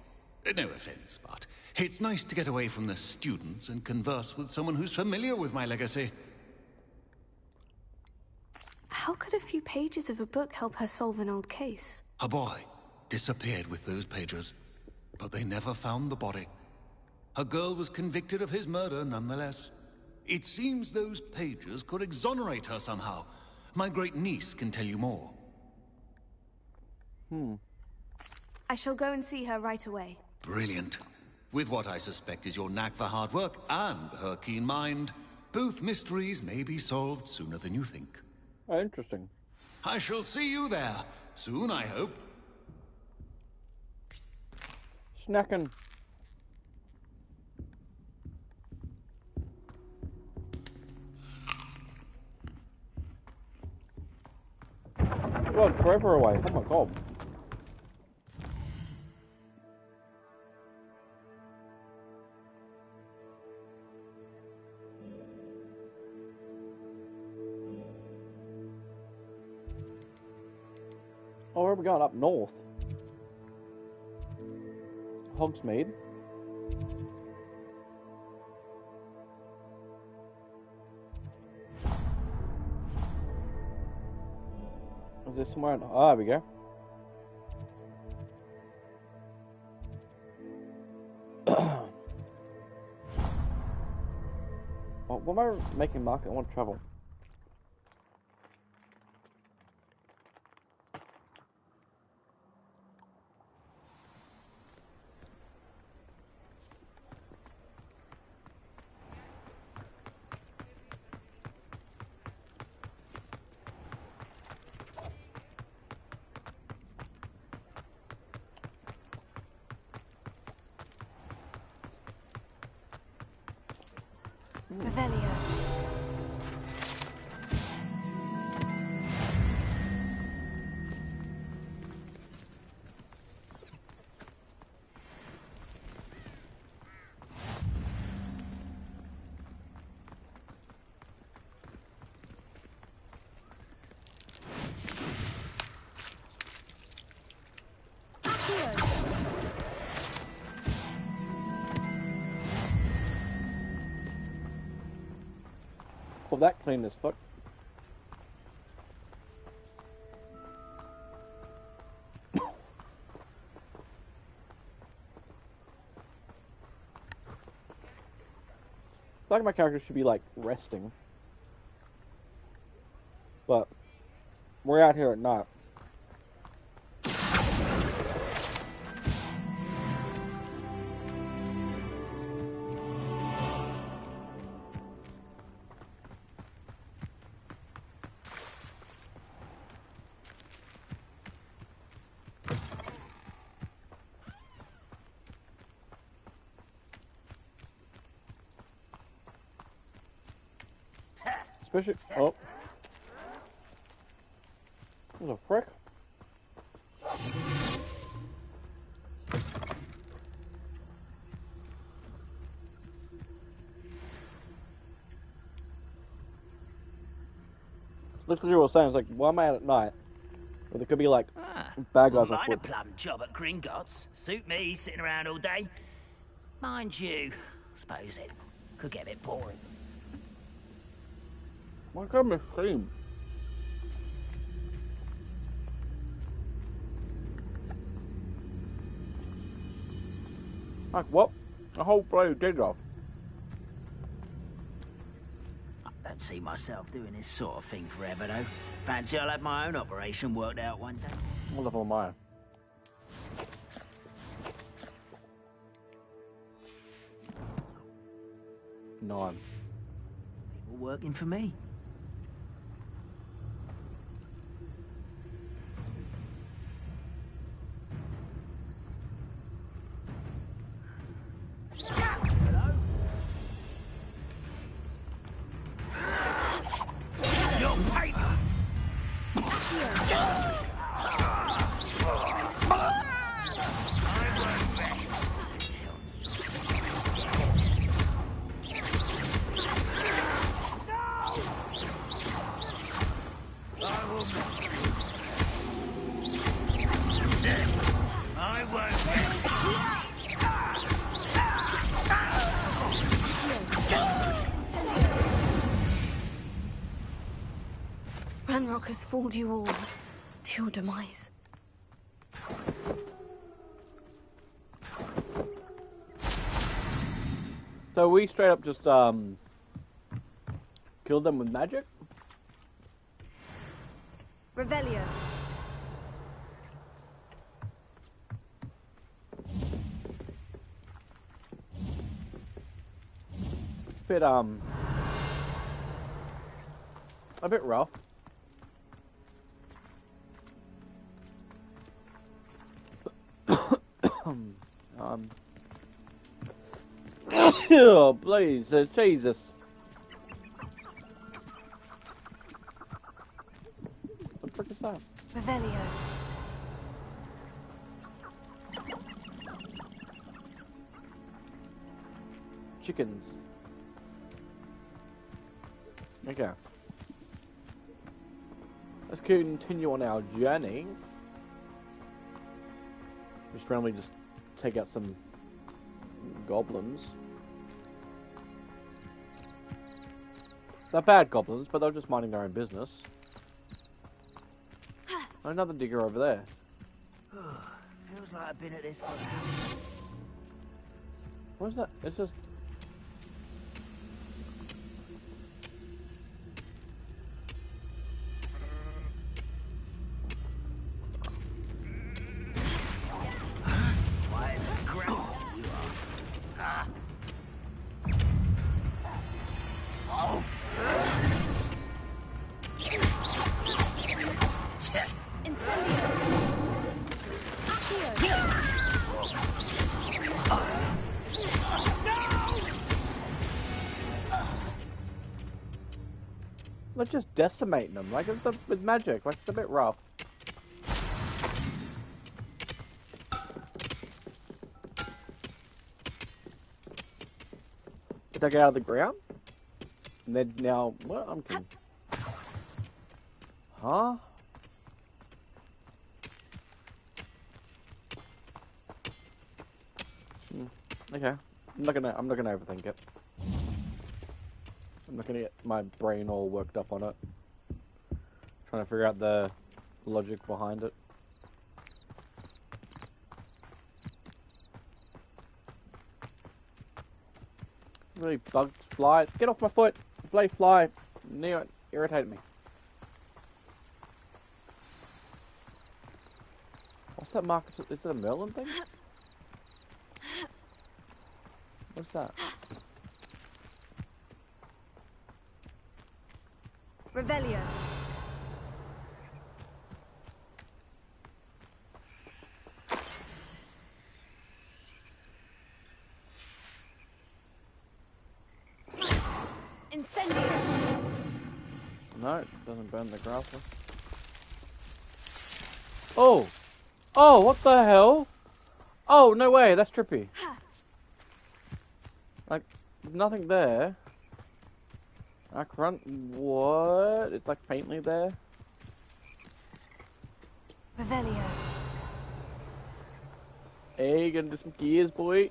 No offense, but it's nice to get away from the students and converse with someone who's familiar with my legacy. How could a few pages of a book help her solve an old case? A boy disappeared with those pages, but they never found the body. A girl was convicted of his murder nonetheless. It seems those pages could exonerate her somehow. My great niece can tell you more. I shall go and see her right away. Brilliant. With what I suspect is your knack for hard work and her keen mind, both mysteries may be solved sooner than you think. Oh, interesting. I shall see you there. Soon, I hope. Snacking. God, forever away. Oh my god. Oh, where are we going? Up north. Hogsmeade. Is there somewhere? Oh, there we go. Oh, what am I making market? I want to travel. Revelio. Call that clean as fuck. I feel like my character should be like resting, but We're out here at night. Especially, oh. What the frick? Literally what I was saying, it's like, why am I out at night? Or there could be like, bad guys on Mine a foot. plum job at Gringotts. Suit me, sitting around all day. Mind you, I suppose it could get a bit boring. Why can't I scream? Like what? The whole bloody dead off. I don't see myself doing this sort of thing forever, though. Fancy I'll have my own operation worked out one day. What level am I? Nine. People working for me. Ranrock has fooled you all to your demise. So we straight up just killed them with magic? Revelio. A bit rough. Oh, please, Jesus. What the frick is that? Revelio. Chickens. Okay. Let's continue on our journey. Just randomly just take out some goblins. They're bad goblins, but they're just minding their own business. Another digger over there. Feels like I've been at this for an hour. What is that? It's just... They're just decimating them, like with magic, like it's a bit rough. Dug out of the ground? And then now, what? I'm kidding. Huh? Okay. I'm not gonna overthink it. I'm not gonna get my brain all worked up on it. Trying to figure out the logic behind it. Really bugs, flies. Get off my foot! Fly. Irritate me. What's that marker? Is it a Merlin thing? What's that? Revelio. Incendio. No, it doesn't burn the grappler. Oh! Oh, what the hell? Oh, no way, that's trippy. Like, there's nothing there. I grunt, what? It's like faintly there. Revelio. Hey, gonna do some gears, boy.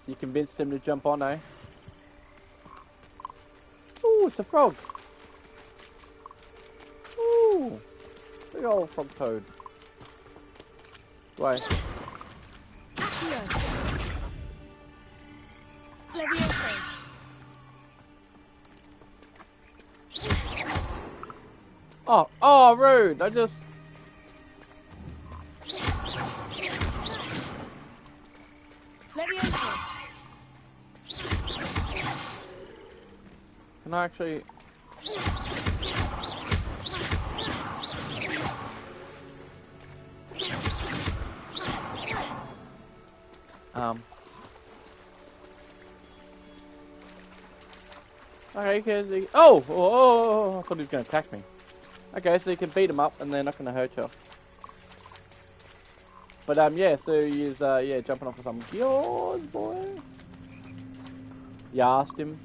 You convinced him to jump on, eh? Ooh, it's a frog. Ooh, big old frog toad. Why? Levioso. Oh, rude. I just... Levioso. Can I actually... Okay, because oh, I thought he was going to attack me. Okay, so you can beat him up and they're not going to hurt you. But, yeah, so he's, yeah, jumping off of some gears, boy. You asked him.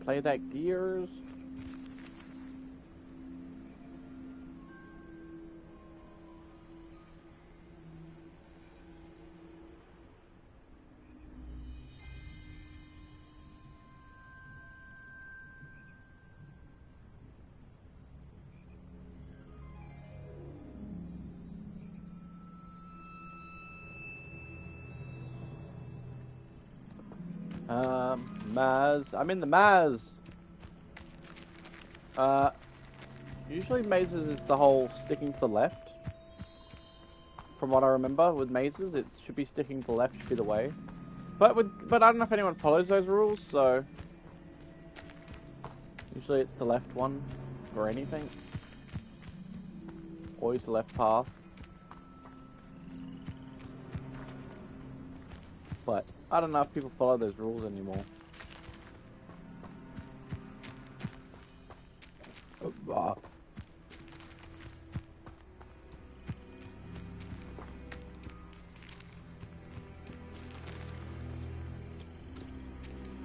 Play that gears. Maze. I'm in the maze. Usually mazes is the whole sticking to the left. From what I remember with mazes, it should be sticking to the left should be the way. But I don't know if anyone follows those rules, so usually it's the left one for anything. Always the left path. But I don't know if people follow those rules anymore.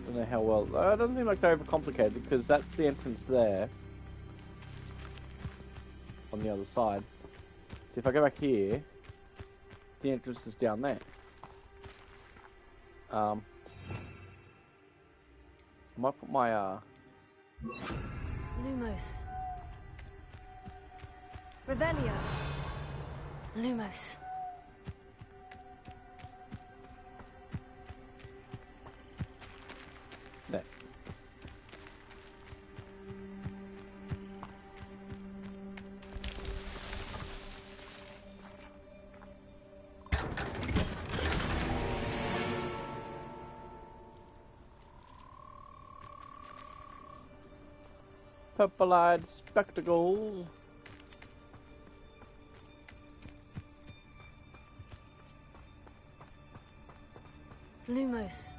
Don't know how well. It doesn't seem like they're overcomplicated because that's the entrance there. On the other side. So if I go back here, the entrance is down there. I might put my Lumos. Revelio. Lumos. there. Purple-eyed spectacles. Lumos.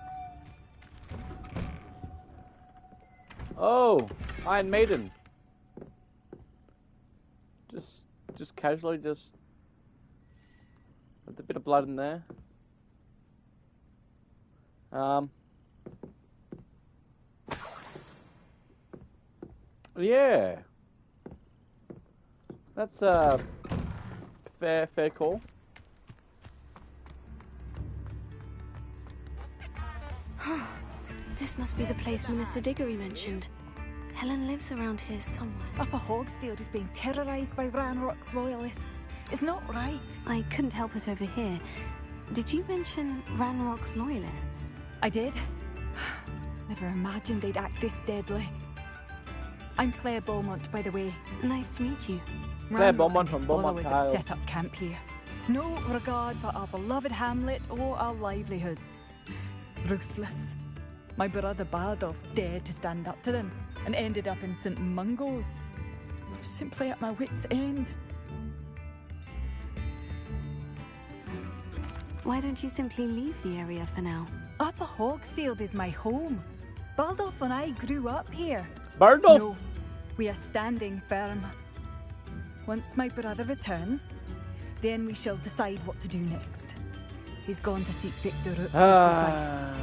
Oh, Iron Maiden. Just casually, just with a bit of blood in there. Yeah. That's a fair call. This must be the place Minister Diggory mentioned. Helen lives around here somewhere. Upper Hogsfield is being terrorised by Ranrock's loyalists. It's not right. I couldn't help it over here. Did you mention Ranrock's loyalists? I did. Never imagined they'd act this deadly. I'm Claire Beaumont, by the way. Nice to meet you. Claire Ranrock Beaumont and his from Beaumont followers have Tile. set up camp here. No regard for our beloved hamlet or our livelihoods. Ruthless. My brother Bardolph dared to stand up to them and ended up in St. Mungo's. I was simply at my wit's end. Why don't you simply leave the area for now? Upper Hogsfield is my home. Bardolph and I grew up here. Bardolph? No, we are standing firm. Once my brother returns, then we shall decide what to do next. He's gone to seek Victor Rookwood's advice.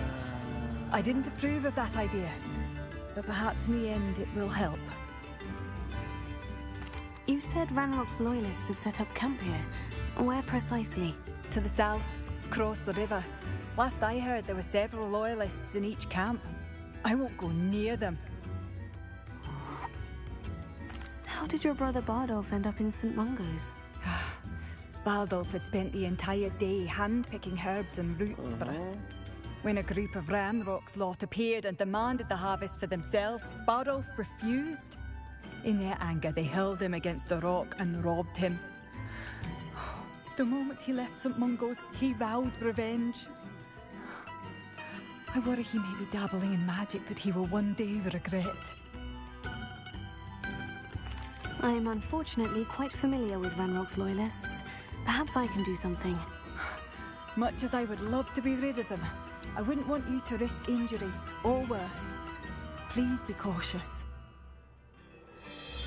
I didn't approve of that idea, but perhaps in the end it will help. You said Ranrock's loyalists have set up camp here. Where precisely? To the south, across the river. Last I heard, there were several loyalists in each camp. I won't go near them. How did your brother Bardolph end up in St. Mungo's? Bardolph had spent the entire day hand-picking herbs and roots for us. When a group of Ranrock's lot appeared and demanded the harvest for themselves, Bardolph refused. In their anger, they hurled him against a rock and robbed him. The moment he left St. Mungo's, he vowed revenge. I worry he may be dabbling in magic that he will one day regret. I am unfortunately quite familiar with Ranrock's loyalists. Perhaps I can do something. Much as I would love to be rid of them, I wouldn't want you to risk injury, or worse. Please be cautious.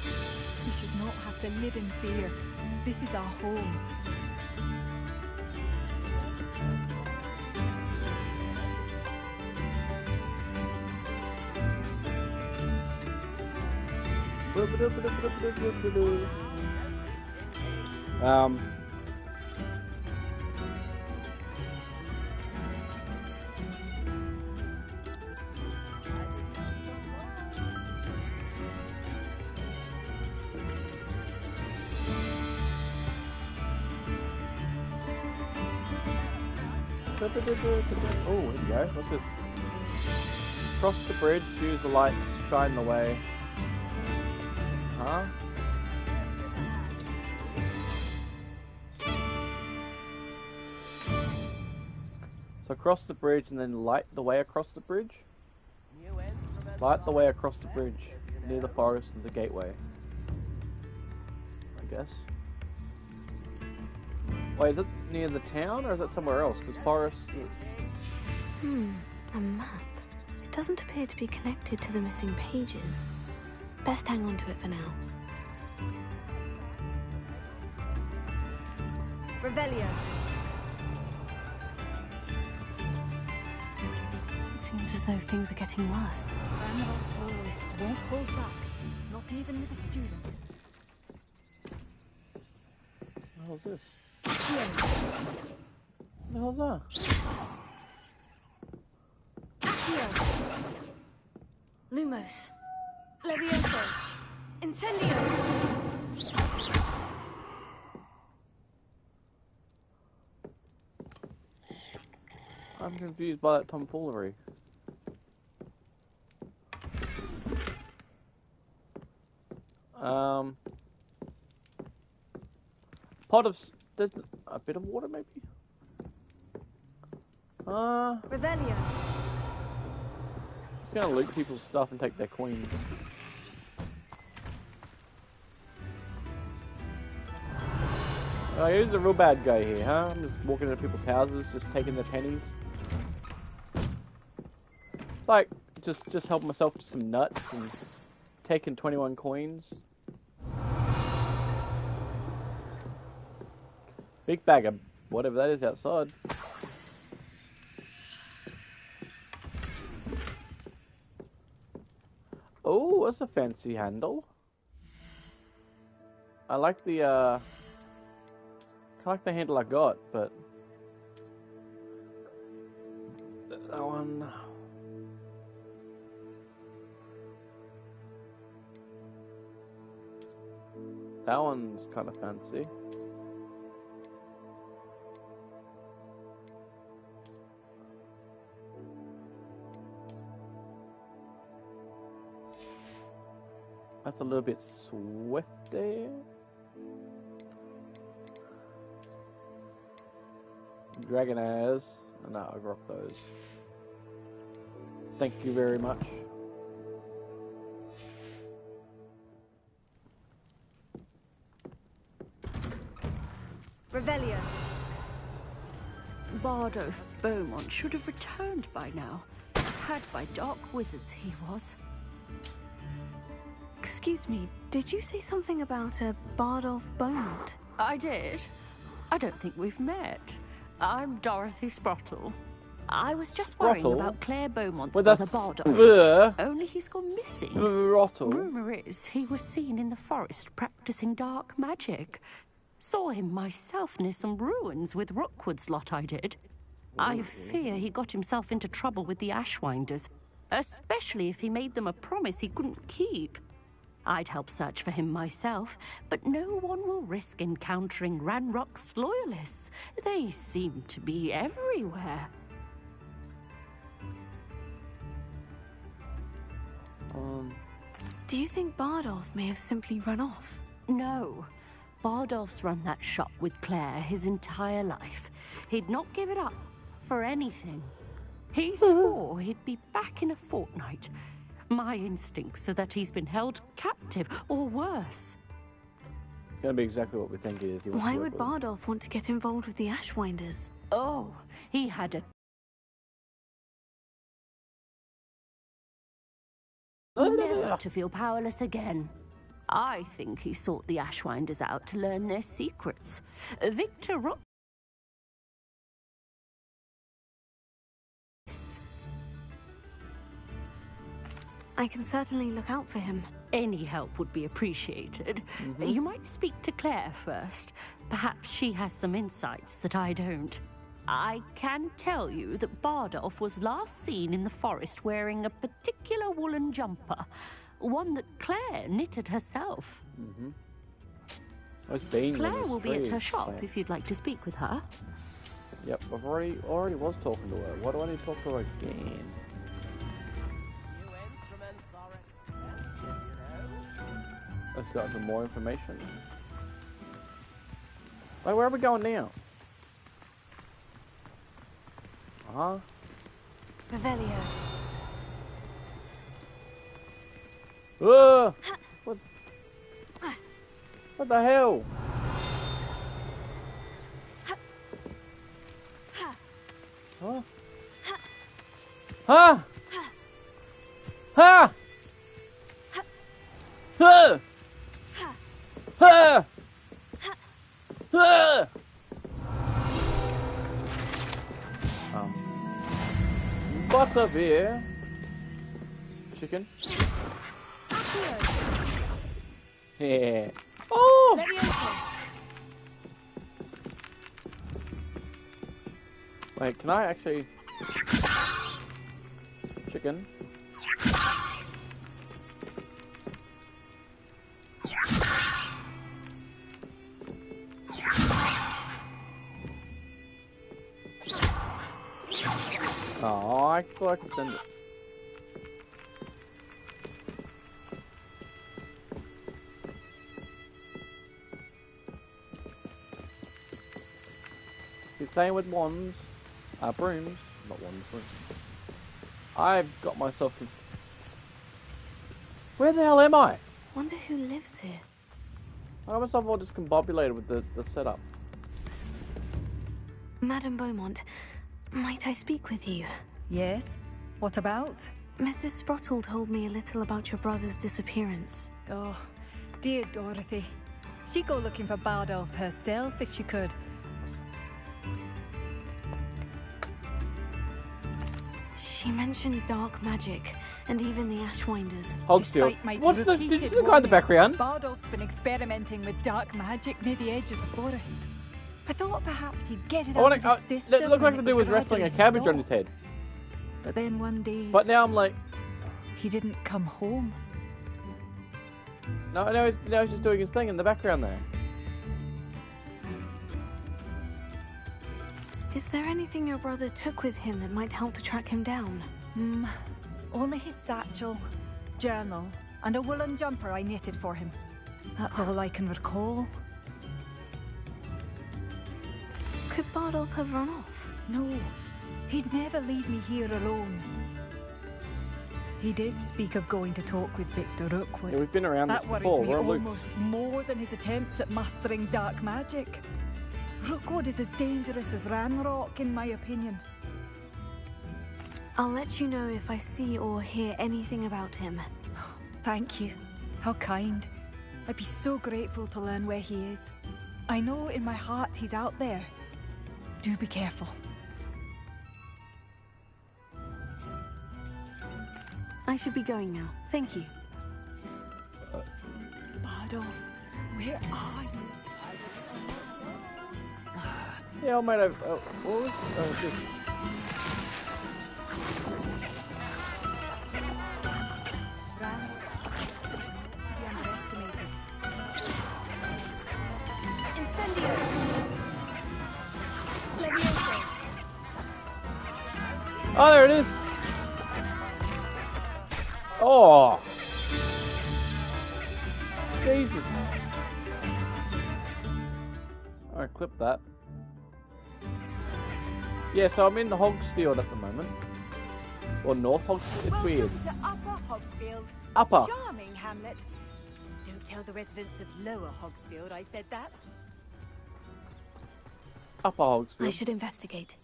We should not have to live in fear. This is our home. Oh, here we go. What's this? Cross the bridge, use the lights, shine the way. Huh? So cross the bridge and then light the way across the bridge? Light the way across the bridge. Near the forest is the gateway. I guess. Wait, is it near the town or is it somewhere else? Because forest... A map. It doesn't appear to be connected to the missing pages. Best hang on to it for now. Revelio. It seems as though things are getting worse. Ranrock's loyalists won't hold back, not even with a student. What the hell's this? What the hell's that? Lumos. Levioso. Incendio. I'm confused by that tomfoolery. Pot of... There's a bit of water, maybe? Revelio. Just gonna loot people's stuff and take their coins. Oh, here's the real bad guy here, huh? I'm just walking into people's houses, just taking their pennies. Like, just helping myself to some nuts and taking 21 coins. Big bag of whatever that is outside. Oh, that's a fancy handle. I like the handle I got, but that one. That one's kind of fancy. That's a little bit swifty. Dragon Airs. No, I dropped those. Thank you very much. Revelio. Bardo Beaumont should have returned by now. Had by dark wizards he was. Excuse me, did you say something about a Bardolph Beaumont? I did. I don't think we've met. I'm Dorothy Sprottle. I was just worrying about Claire Beaumont's brother Bardolph. Only he's gone missing. Rumour is he was seen in the forest practicing dark magic. Saw him myself near some ruins with Rookwood's lot I did. I fear he got himself into trouble with the Ashwinders, especially if he made them a promise he couldn't keep. I'd help search for him myself, but no one will risk encountering Ranrock's loyalists. They seem to be everywhere. Do you think Bardolph may have simply run off? No. Bardolph's run that shop with Claire his entire life. He'd not give it up for anything. He swore he'd be back in a fortnight. My instincts are that he's been held captive, or worse. It's going to be exactly what we think it is. Why would Bardolph want to get involved with the Ashwinders? Oh, he had a... never to feel powerless again. I think he sought the Ashwinders out to learn their secrets. Victor Rook... I can certainly look out for him. Any help would be appreciated. You might speak to Claire first. Perhaps she has some insights that I don't. I can tell you that Bardolph was last seen in the forest wearing a particular woolen jumper, one that Claire knitted herself. Claire will be at her shop if you'd like to speak with her. Yep, I've already was talking to her. Why do I need to talk to her again? Let's got some more information. Wait, where are we going now? Revelio. What the hell? Huh? Huh? Huh? Huh? Huh? Huh? Butterbeer. Chicken. Yeah. Oh! Wait, can I actually... Chicken. Oh, I thought I could send it. You're playing with wands, brooms, not wands, brooms. I've got myself. Where the hell am I? Wonder who lives here. I got myself all discombobulated with the setup. Madame Beaumont, might I speak with you? Yes? What about? Mrs. Sprottle told me a little about your brother's disappearance. Oh, dear Dorothy. She'd go looking for Bardolph herself if she could. She mentioned dark magic, and even the Ashwinders. Hogsteel. What's the... Did you see the guy in the background? Bardolph's been experimenting with dark magic near the edge of the forest. I thought perhaps he'd get it out of his system. It looked like the dude was wrestling a cabbage on his head. But then one day... But now I'm like... He didn't come home. No, now he's just doing his thing in the background there. Is there anything your brother took with him that might help to track him down? Only his satchel, journal, and a woolen jumper I knitted for him. That's all I can recall. Could Bardolph have run off? No, he'd never leave me here alone. He did speak of going to talk with Victor Rookwood. Yeah, we've been around this before. That worries me almost more than his attempts at mastering dark magic. Rookwood is as dangerous as Ranrock, in my opinion. I'll let you know if I see or hear anything about him. Thank you. How kind. I'd be so grateful to learn where he is. I know in my heart he's out there. Do be careful. I should be going now. Thank you. Bardolph, where are you? Yeah, I might have. What was this? Incendio! Levioso! Oh, there it is! Oh! Jesus! Alright, clip that. Yeah, so I'm in Hogsfield at the moment. Or North Hogsfield, it's weird. Welcome to Upper Hogsfield. Upper. Charming hamlet. Don't tell the residents of Lower Hogsfield I said that. Upper Hogsfield. I should investigate.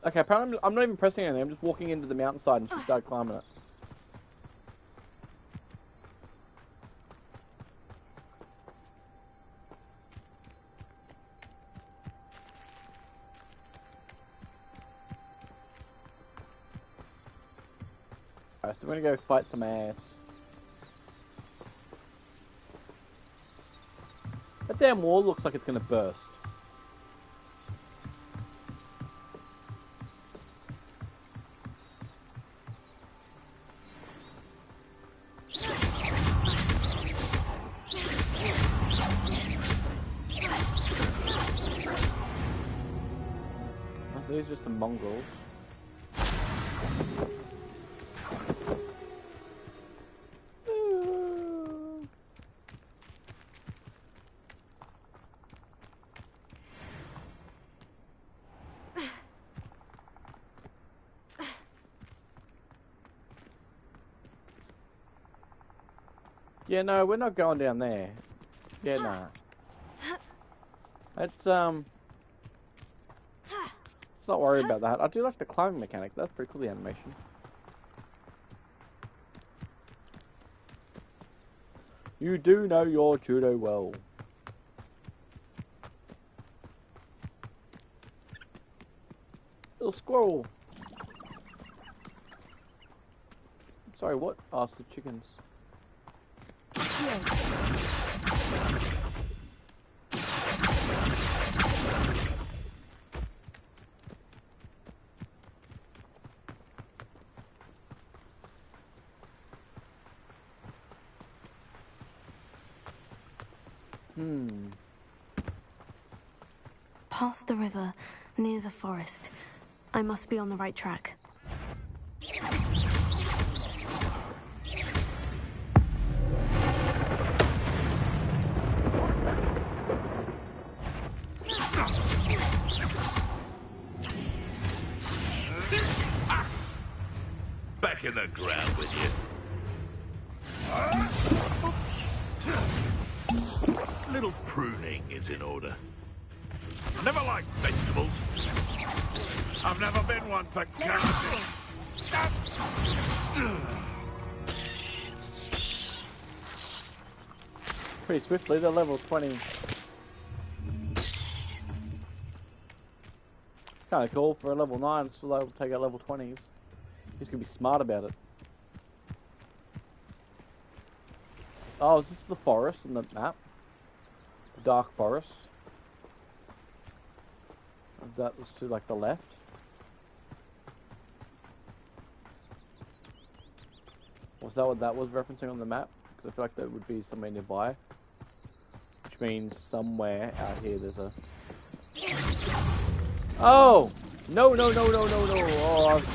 Okay, apparently I'm not even pressing anything, I'm just walking into the mountainside and she started climbing it. Alright, so we're gonna go fight some ass. That damn wall looks like it's gonna burst. Oh, these are just some mongrels. Yeah, no, we're not going down there. Yeah, no. Let's not worry about that. I do like the climbing mechanic. That's pretty cool, the animation. You do know your judo well. Little squirrel. Sorry, what? Oh, it's the chickens. Past the river, near the forest. I must be on the right track. Back in the ground with you. Little pruning is in order. I never liked vegetables. I've never been one for gardening. Pretty swiftly, they're level 20. Kinda cool for a level 9, so they'll take out level 20s. He's gonna be smart about it. Oh, is this the forest in the map? The dark forest. That was to like the left. Was that what that was referencing on the map? Because I feel like that would be somewhere nearby. Which means somewhere out here there's a... Oh! No, no, no, no, no, no! Oh, I've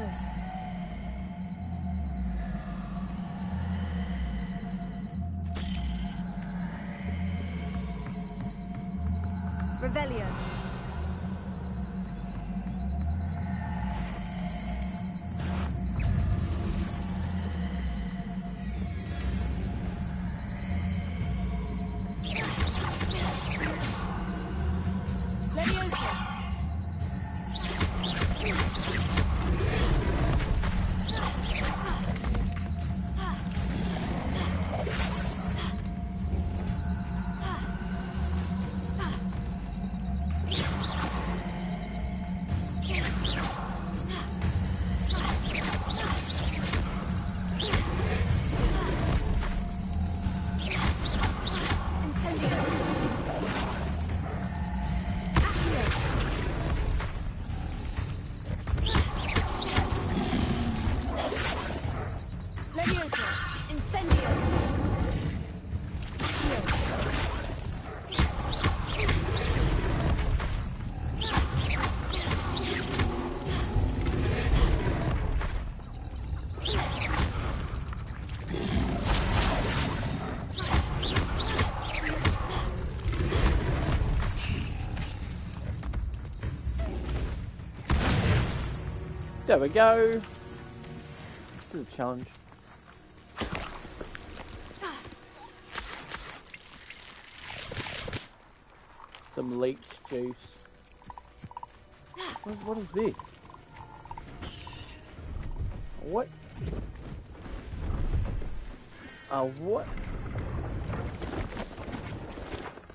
Leviosa. Revelio. There we go. Do the challenge. Some leech juice. What is this? What? What?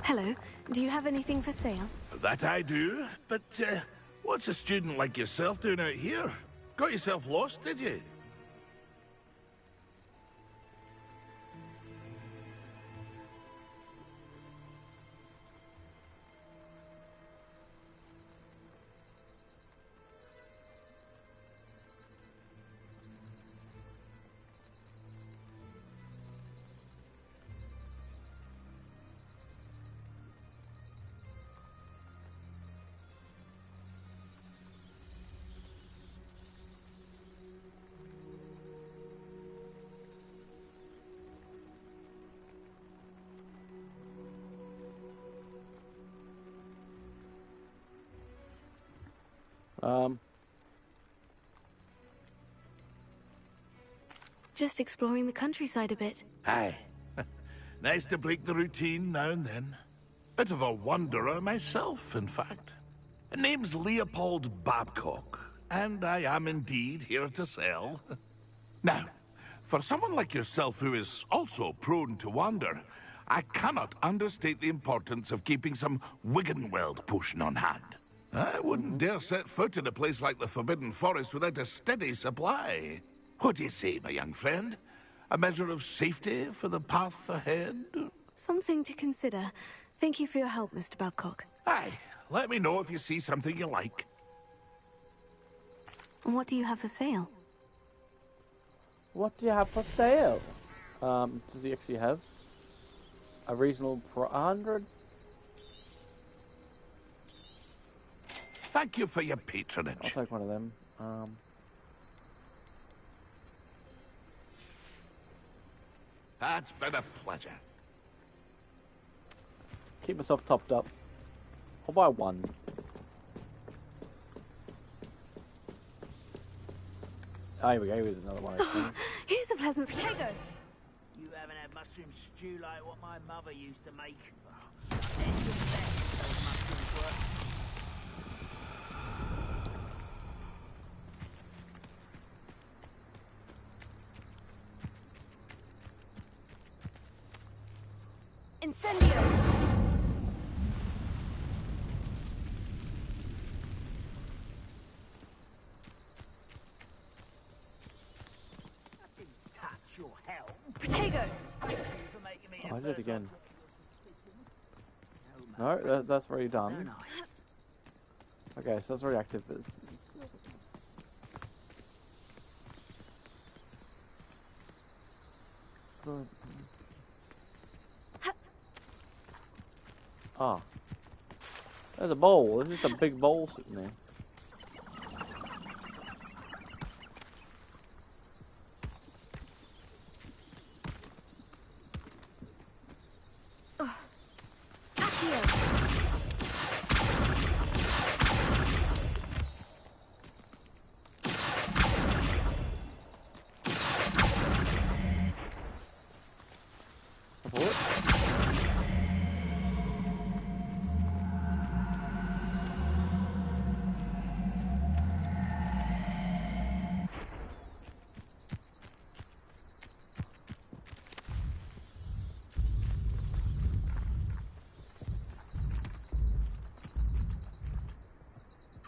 Hello. Do you have anything for sale? That I do, but what's a student like yourself doing out here? Got yourself lost, did you? Just exploring the countryside a bit. Aye. Nice to break the routine now and then. Bit of a wanderer myself, in fact. Name's Leopold Babcock, and I am indeed here to sell. Now, for someone like yourself who is also prone to wander, I cannot understate the importance of keeping some Wiggenweld potion on hand. I wouldn't dare set foot in a place like the Forbidden Forest without a steady supply. What do you say, my young friend? A measure of safety for the path ahead? Something to consider. Thank you for your help, Mr. Babcock. Aye, let me know if you see something you like. What do you have for sale? What do you have for sale? Does he actually have a reasonable 100? Thank you for your patronage. I'll take one of them. That's been a pleasure. Keep myself topped up. I'll buy one. Oh, here we go. Here's another one. Here's a pleasant potato. You haven't had mushroom stew like what my mother used to make. Oh, those mushrooms were. Incendio! Potato! Oh, I did it again. No, that's already done. Okay, so that's already active. But it's... Good. Ah. There's a bowl. There's just a big bowl sitting there.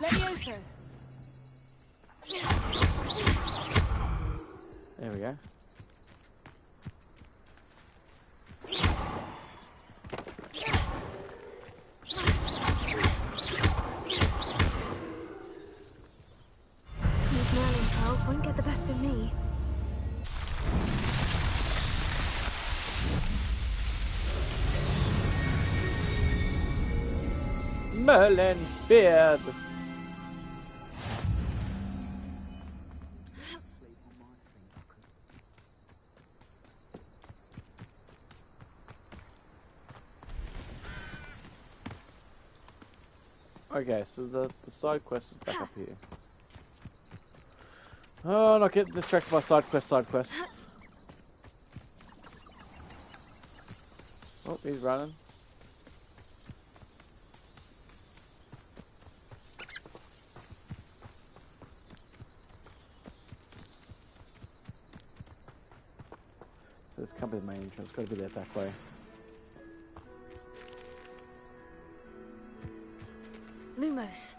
Levioso. There we go. These Merlin pearls won't get the best of me. Merlin beard. Okay, so the side quest is back up here. Oh, not get distracted by side quest. Oh, he's running. So this can't be the main entrance, it's got to be that back way. Lumos.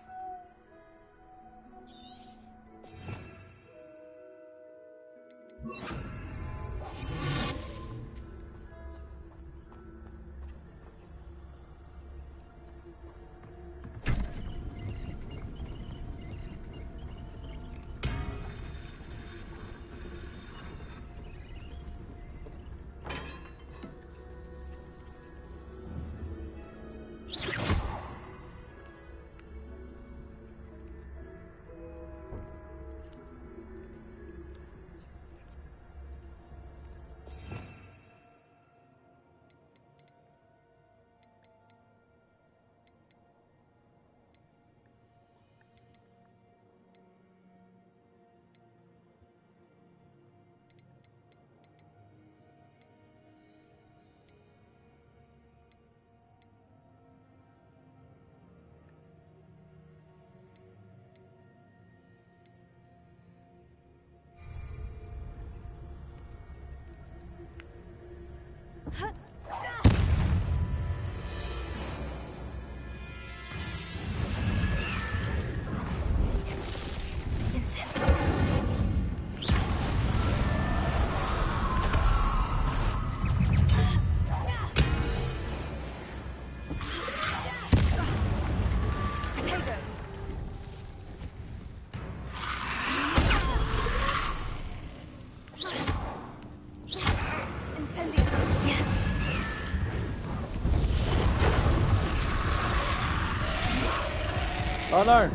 Oh no!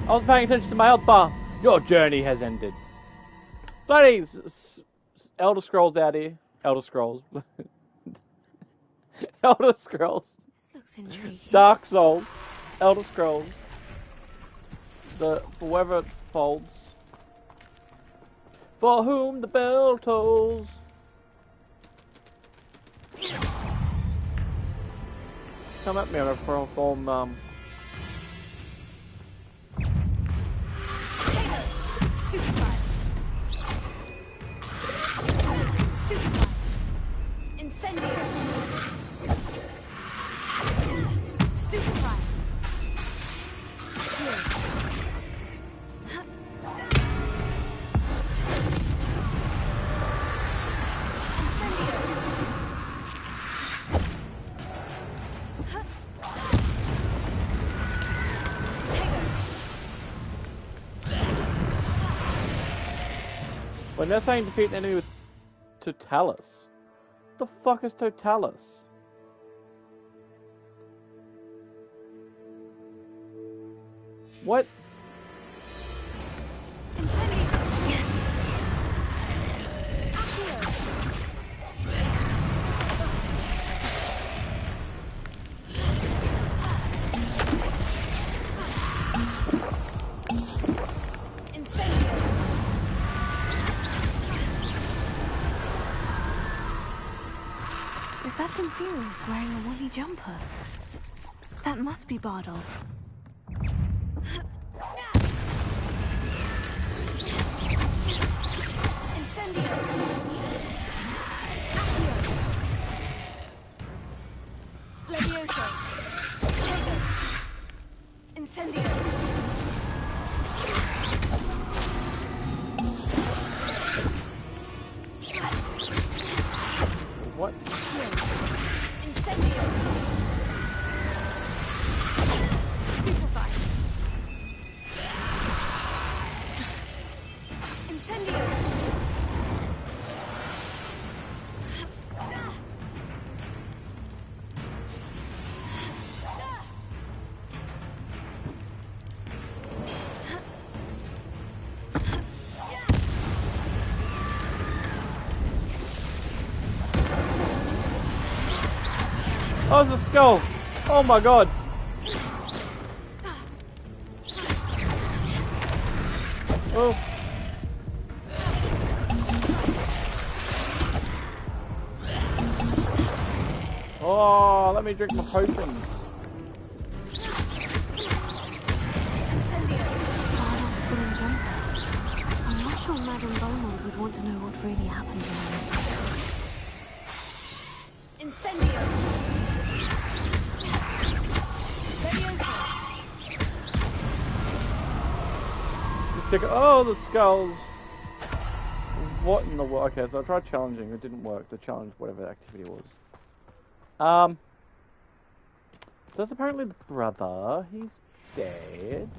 I was paying attention to my health bar. Your journey has ended. Bloody Elder Scrolls out here. Elder Scrolls. Elder Scrolls. This looks intriguing. Dark Souls. Elder Scrolls. The forever folds. For whom the bell tolls. Come at me on a form, Stupefy. Stupefy. Incendio. Stupefy. When they're saying defeat an enemy with Totalis. What the fuck is Totalis? What? Is that Inferius wearing a woolly jumper? That must be Bardolph. Incendio. Levioso. Incendio. Oh, it's a skull! Oh my god! Oh. Oh, let me drink my potions. I'm not sure Madame Beaumont would want to know what really happened to him. Incendio! Oh, the skulls! What in the world? Okay, so I tried challenging, it didn't work. The challenge, whatever the activity was. So that's apparently the brother. He's dead.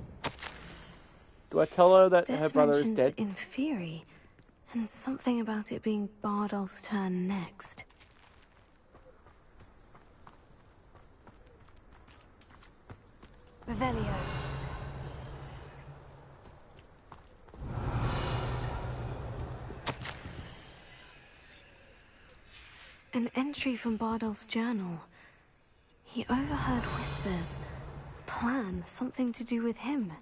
Do I tell her that her brother is dead? In Fury, and something about it being Bardolph's turn next. Revelio. An entry from Bardolph's journal. He overheard whispers. Plan, something to do with him.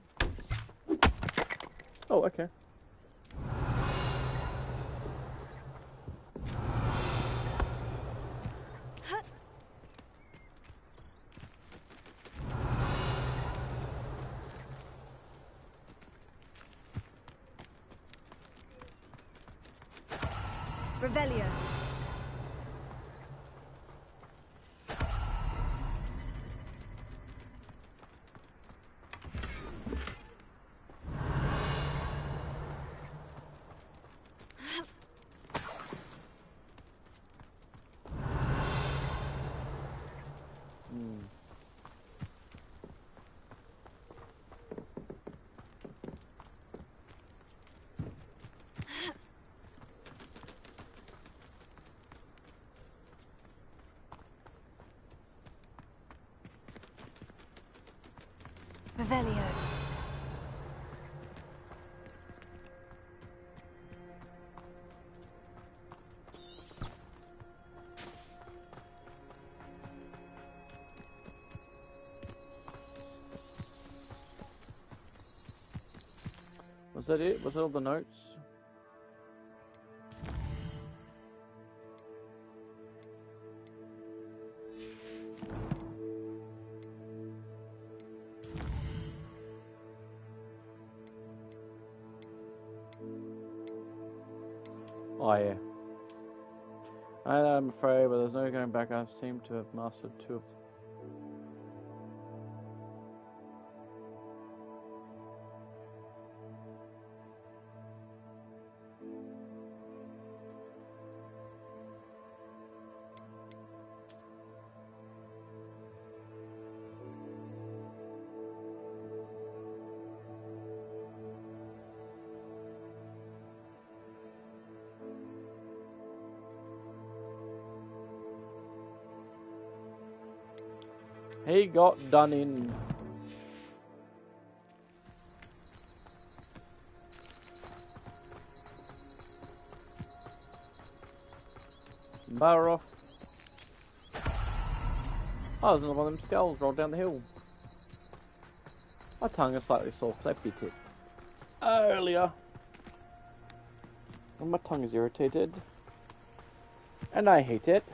Oh, okay. Revelio. Revelio. Was that it? Was that all the notes? Oh yeah. I'm afraid, but there's no going back. I seem to have mastered 2 of them. He got done in. Bar off. Oh, there's another one of them skulls rolled down the hill. My tongue is slightly sore because I bit it earlier. And my tongue is irritated. And I hate it.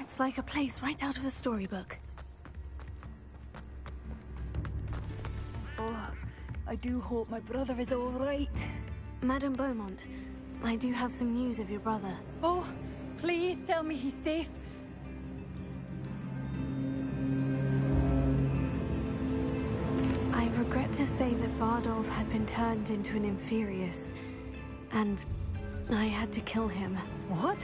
It's like a place right out of a storybook. Oh, I do hope my brother is all right. Madame Beaumont, I do have some news of your brother. Oh, please tell me he's safe. had to say that Bardolph had been turned into an Inferius, and I had to kill him. What?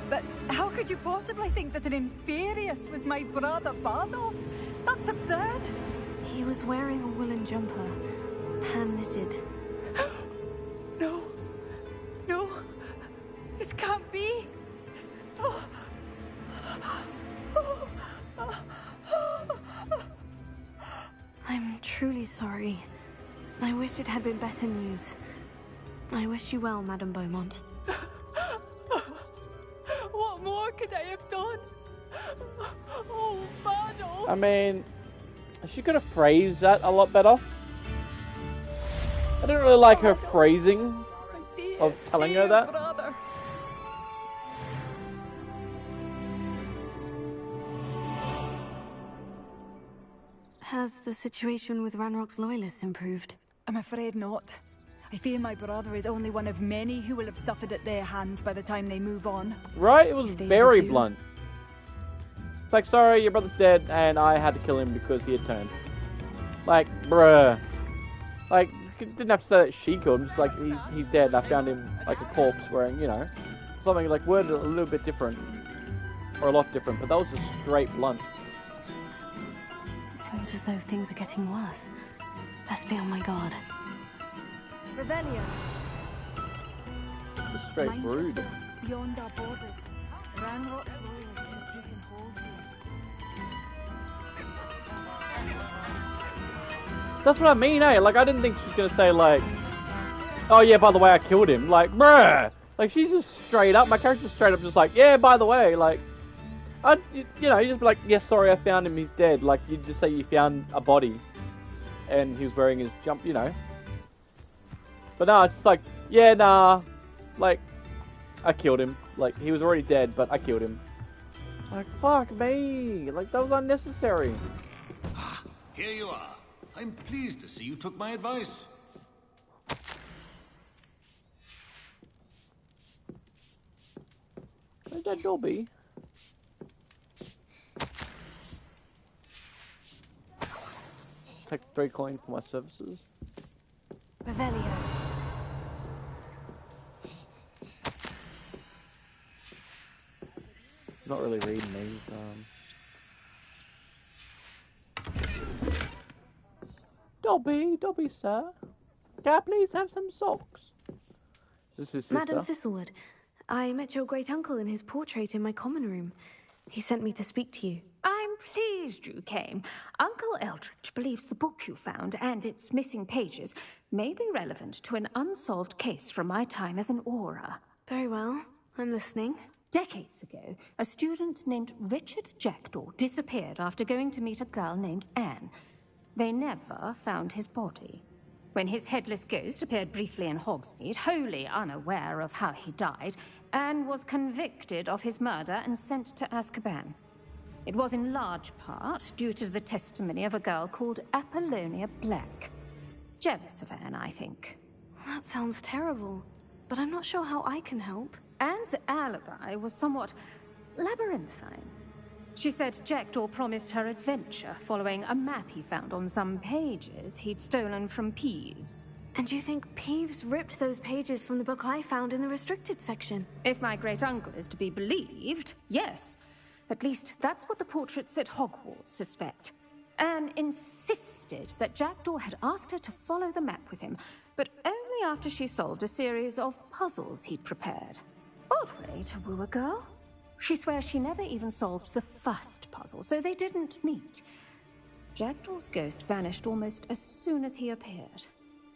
But how could you possibly think that an Inferius was my brother Bardolph? That's absurd! He was wearing a woolen jumper, hand-knitted. No. No. This can't be. Oh. I'm truly sorry. I wish it had been better news. I wish you well, Madame Beaumont. What more could I have done? Oh, Bardolph! I mean, she could have phrased that a lot better. I didn't really like her phrasing of telling her that. Brother. Has the situation with Ranrock's loyalists improved? I'm afraid not. I fear my brother is only one of many who will have suffered at their hands by the time they move on. Right? It was very blunt. It's like, sorry, your brother's dead, and I had to kill him because he had turned. Like, bruh. Like, you didn't have to say that she killed him, just like, he's dead, I found him like a corpse wearing, you know, something like worded a little bit different. Or a lot different, but that was just straight blunt. It seems as though things are getting worse. Best be on my guard. Revelio. Just straight rude. Beyond our borders, Ranrock's loyalists have taken hold here. That's what I mean, eh? Like, I didn't think she was gonna say, like, oh yeah, by the way, I killed him. Like, bruh! Like, she's just straight up, my character's straight up just like, yeah, by the way, like, you know, you just be like, yes, sorry, I found him, he's dead. Like, you just say you found a body, and he was wearing his jump, you know. But no, it's just like, yeah, nah, like, I killed him. Like, he was already dead, but I killed him. Like, fuck me. Like, that was unnecessary. Here you are. I'm pleased to see you took my advice. Where's that door be? Take 3 coins for my services. Revelio. Not really reading these. Dobby, sir. Can I please have some socks? This is his sister. Madam Thistlewood, I met your great-uncle in his portrait in my common room. He sent me to speak to you. I'm pleased you came. Uncle Eldridge believes the book you found and its missing pages may be relevant to an unsolved case from my time as an Auror. Very well. I'm listening. Decades ago, a student named Richard Jackdaw disappeared after going to meet a girl named Anne. They never found his body. When his headless ghost appeared briefly in Hogsmeade, wholly unaware of how he died, Anne was convicted of his murder and sent to Azkaban. It was in large part due to the testimony of a girl called Apollonia Black. Jealous of Anne, I think. That sounds terrible, but I'm not sure how I can help. Anne's alibi was somewhat labyrinthine. She said Jackdaw promised her adventure following a map he found on some pages he'd stolen from Peeves. And you think Peeves ripped those pages from the book I found in the restricted section? If my great-uncle is to be believed, yes. At least that's what the portraits at Hogwarts suspect. Anne insisted that Jackdaw had asked her to follow the map with him, but only after she solved a series of puzzles he'd prepared. Odd way to woo a girl. She swears she never even solved the first puzzle, so they didn't meet. Jackdaw's ghost vanished almost as soon as he appeared.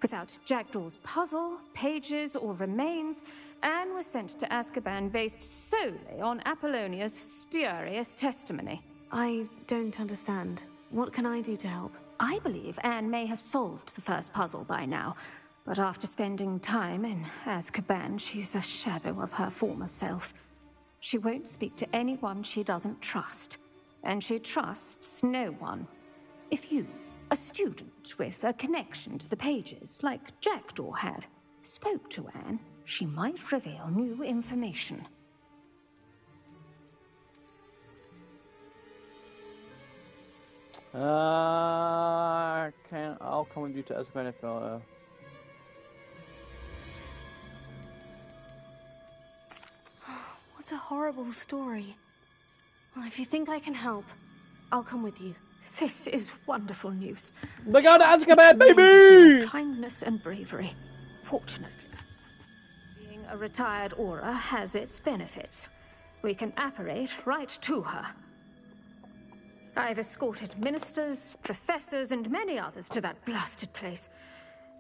Without Jackdaw's puzzle, pages, or remains, Anne was sent to Azkaban based solely on Apollonia's spurious testimony. I don't understand. What can I do to help? I believe Anne may have solved the first puzzle by now, but after spending time in Azkaban, she's a shadow of her former self. She won't speak to anyone she doesn't trust, and she trusts no one. If you, a student with a connection to the pages, like Jackdaw had, spoke to Anne, she might reveal new information. I'll come with you to Azkaban if What a horrible story. Well, if you think I can help, I'll come with you. This is wonderful news. They got Azkaban, For baby! your kindness and bravery. Fortunately, being a retired Auror has its benefits. We can apparate right to her. I've escorted ministers, professors, and many others to that blasted place.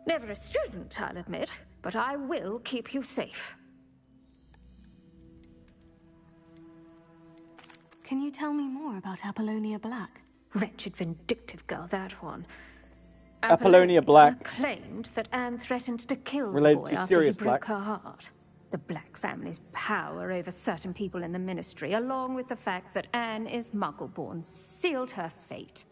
Never a student, I'll admit, but I will keep you safe. Can you tell me more about Apollonia Black? Wretched, vindictive girl, that one. Apollonia Black claimed that Anne threatened to kill the related boy to after he Sirius broke Black. her heart. The Black family's power over certain people in the Ministry, along with the fact that Anne is Muggle-born, sealed her fate.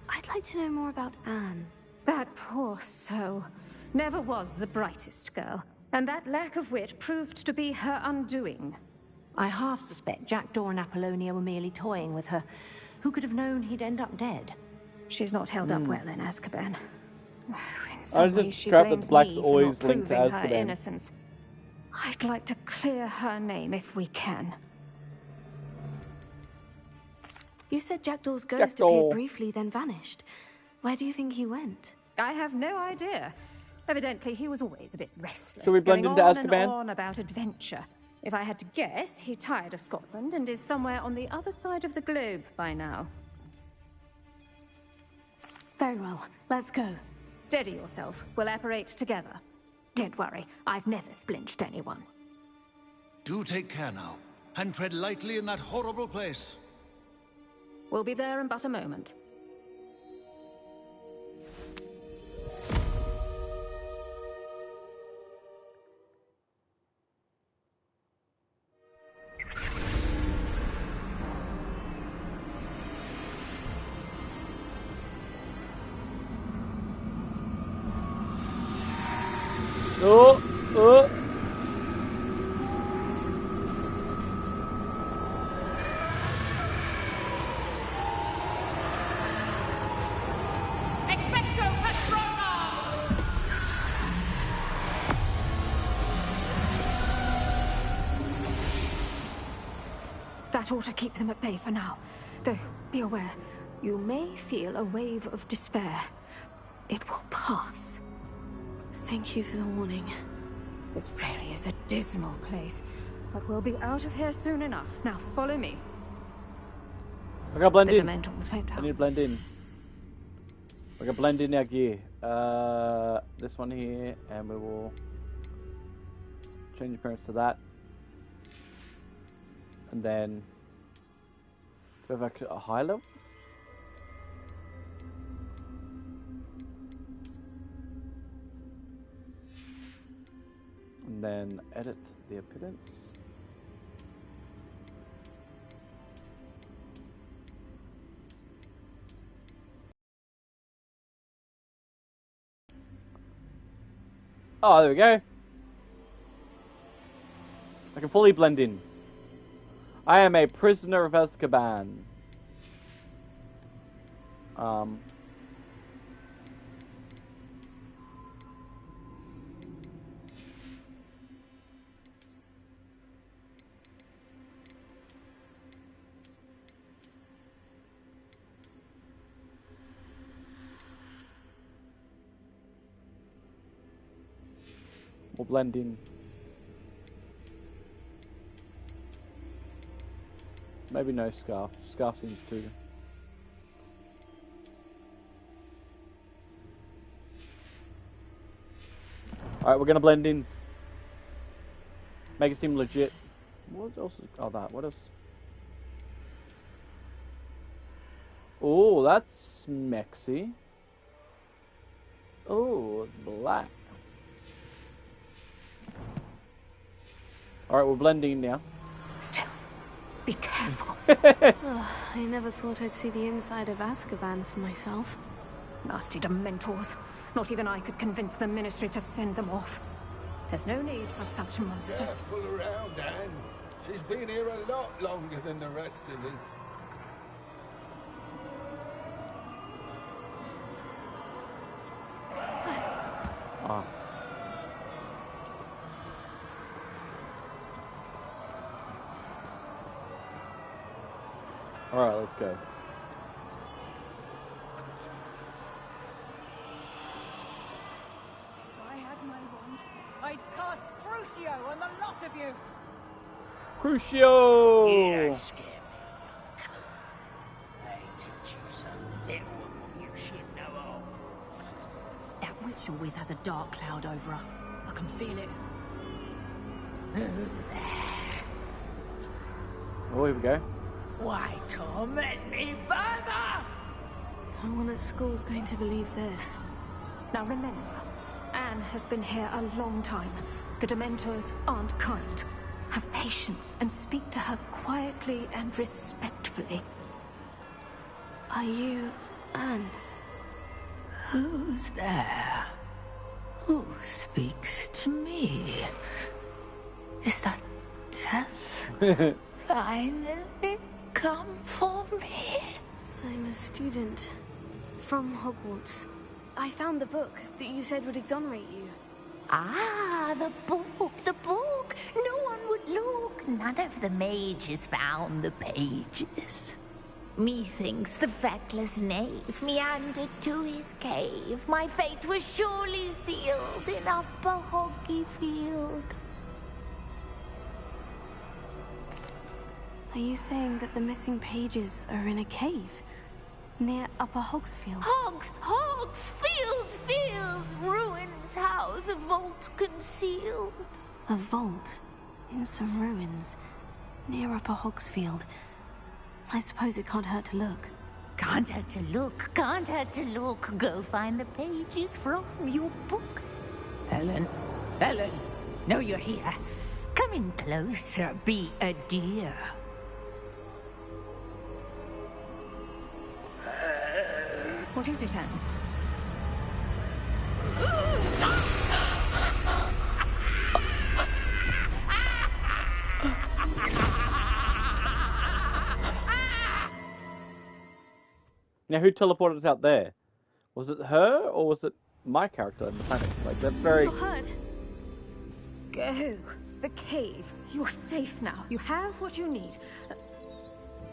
I'd like to know more about Anne. That poor soul never was the brightest girl, and that lack of wit proved to be her undoing. I half suspect Jackdaw and Apollonia were merely toying with her. Who could have known he'd end up dead? She's not held up well in Azkaban. I just crap that Black's always linked to her Azkaban. innocence. I'd like to clear her name if we can. You said Jackdaw's ghost appeared briefly, then vanished. Where do you think he went? I have no idea. Evidently, he was always a bit restless. Should we blend going into on Azkaban? And on about adventure. If I had to guess, he tired of Scotland and is somewhere on the other side of the globe by now. Very well. Let's go. Steady yourself. We'll apparate together. Don't worry. I've never splinched anyone. Do take care now, and tread lightly in that horrible place. We'll be there in but a moment. That ought to keep them at bay for now. Though, be aware, you may feel a wave of despair. It will pass. Thank you for the warning. This really is a dismal place, but we'll be out of here soon enough. Now, follow me. I gotta blend the in. Dementors won't help. I need to blend in. I gotta blend in our gear. This one here, and we will change appearance to that. And then go back to a high level. And then edit the appearance. Oh, there we go. I can fully blend in. I am a prisoner of Azkaban. We'll blend in. Maybe no scarf. Scarf seems too. Alright, we're gonna blend in. Make it seem legit. What else is that? What else? Oh, that's mexy. Oh, it's black. Alright, we're blending in now. Still, be careful. I never thought I'd see the inside of Azkaban for myself. Nasty Dementors. Not even I could convince the Ministry to send them off. There's no need for such monsters. Careful around, Anne. She's been here a lot longer than the rest of us. Alright, let's go. If I had my wand, I'd cast Crucio on the lot of you! Crucio! You don't scare me. They teach you so little of what you should know of. That witch you're with has a dark cloud over her. I can feel it. Who's there? Oh, here we go. Why torment me further? No one at school's going to believe this. Now remember, Anne has been here a long time. The Dementors aren't kind. Have patience and speak to her quietly and respectfully. Are you Anne? Who's there? Who speaks to me? Is that death finally come for me? I'm a student from Hogwarts. I found the book that you said would exonerate you. Ah, the book, the book. No one would look. None of the mages found the pages. Methinks the feckless knave meandered to his cave. My fate was surely sealed in Upper Hoggyfield. Are you saying that the missing pages are in a cave? Near Upper Hogsfield? Field! Ruins house, a vault concealed. A vault? In some ruins? Near Upper Hogsfield? I suppose it can't hurt to look. Can't hurt to look, can't hurt to look. Go find the pages from your book. Ellen, know you're here. Come in closer, be a dear. What is it, Anne? Now, who teleported us out there? Was it her, or was it my character in the panic? Like, that's very... You're hurt. Go. The cave. You're safe now. You have what you need.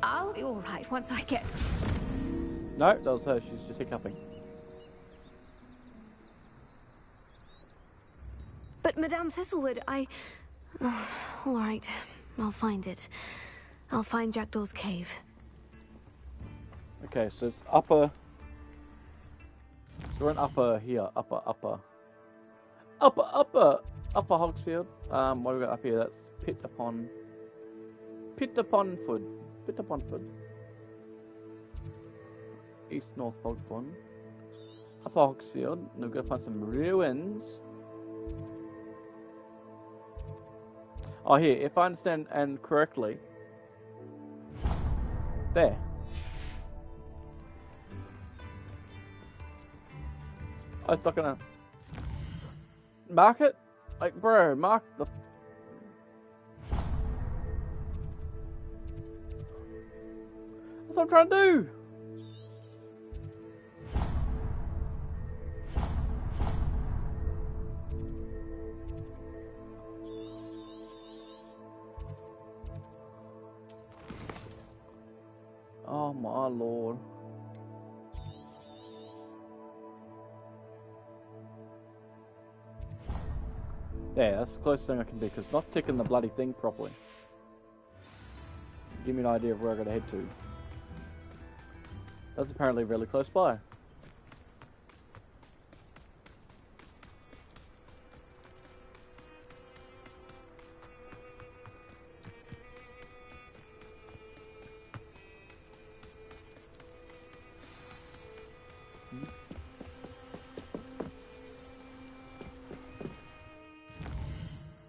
I'll be all right once I get... No, that was her. She's just hiccuping. But Madame Thistlewood, all right. I'll find it. I'll find Jackdaw's cave. Okay, so it's upper... We're in upper here. Upper Hogsfield. What do we got up here? That's Pit upon Foot. East North Hogford. Upper Hogsfield. And we've got to find some ruins. Oh, here. If I understand and correctly. There. Oh, it's not gonna mark it? Like, bro, mark the... That's what I'm trying to do! Oh my lord. There, that's the closest thing I can do, because it's not ticking the bloody thing properly. Give me an idea of where I gotta head to. That's apparently really close by.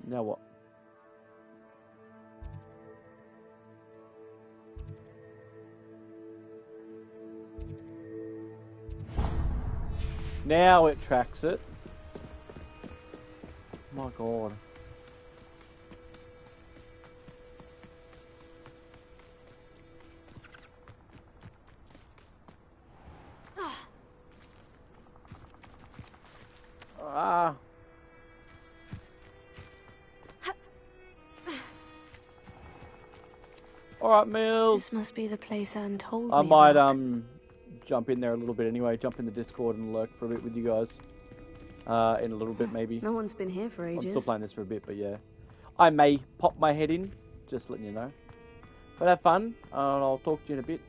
Now what? Now it tracks it. My god. Ah. Alright, Mills. This must be the place Anne told me I might about. jump in there a little bit anyway. Jump in the Discord and lurk for a bit with you guys. In a little bit maybe. No one's been here for ages. I'm still playing this for a bit, but yeah. I may pop my head in, just letting you know. But have fun, and I'll talk to you in a bit.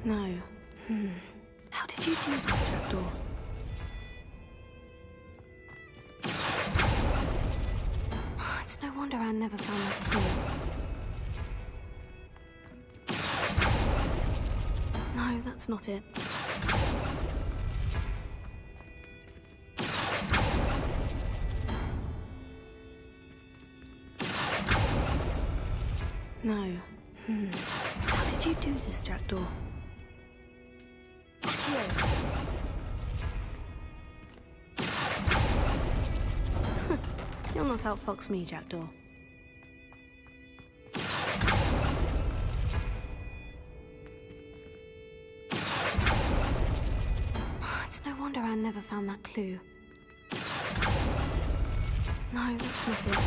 No. How did you do this, trapdoor? It's no wonder Anne never found that clue. No, that's not it. No. How did you do this, Jackdaw? You'll not outfox me, Jackdaw. It's no wonder Anne never found that clue. No, that's not it.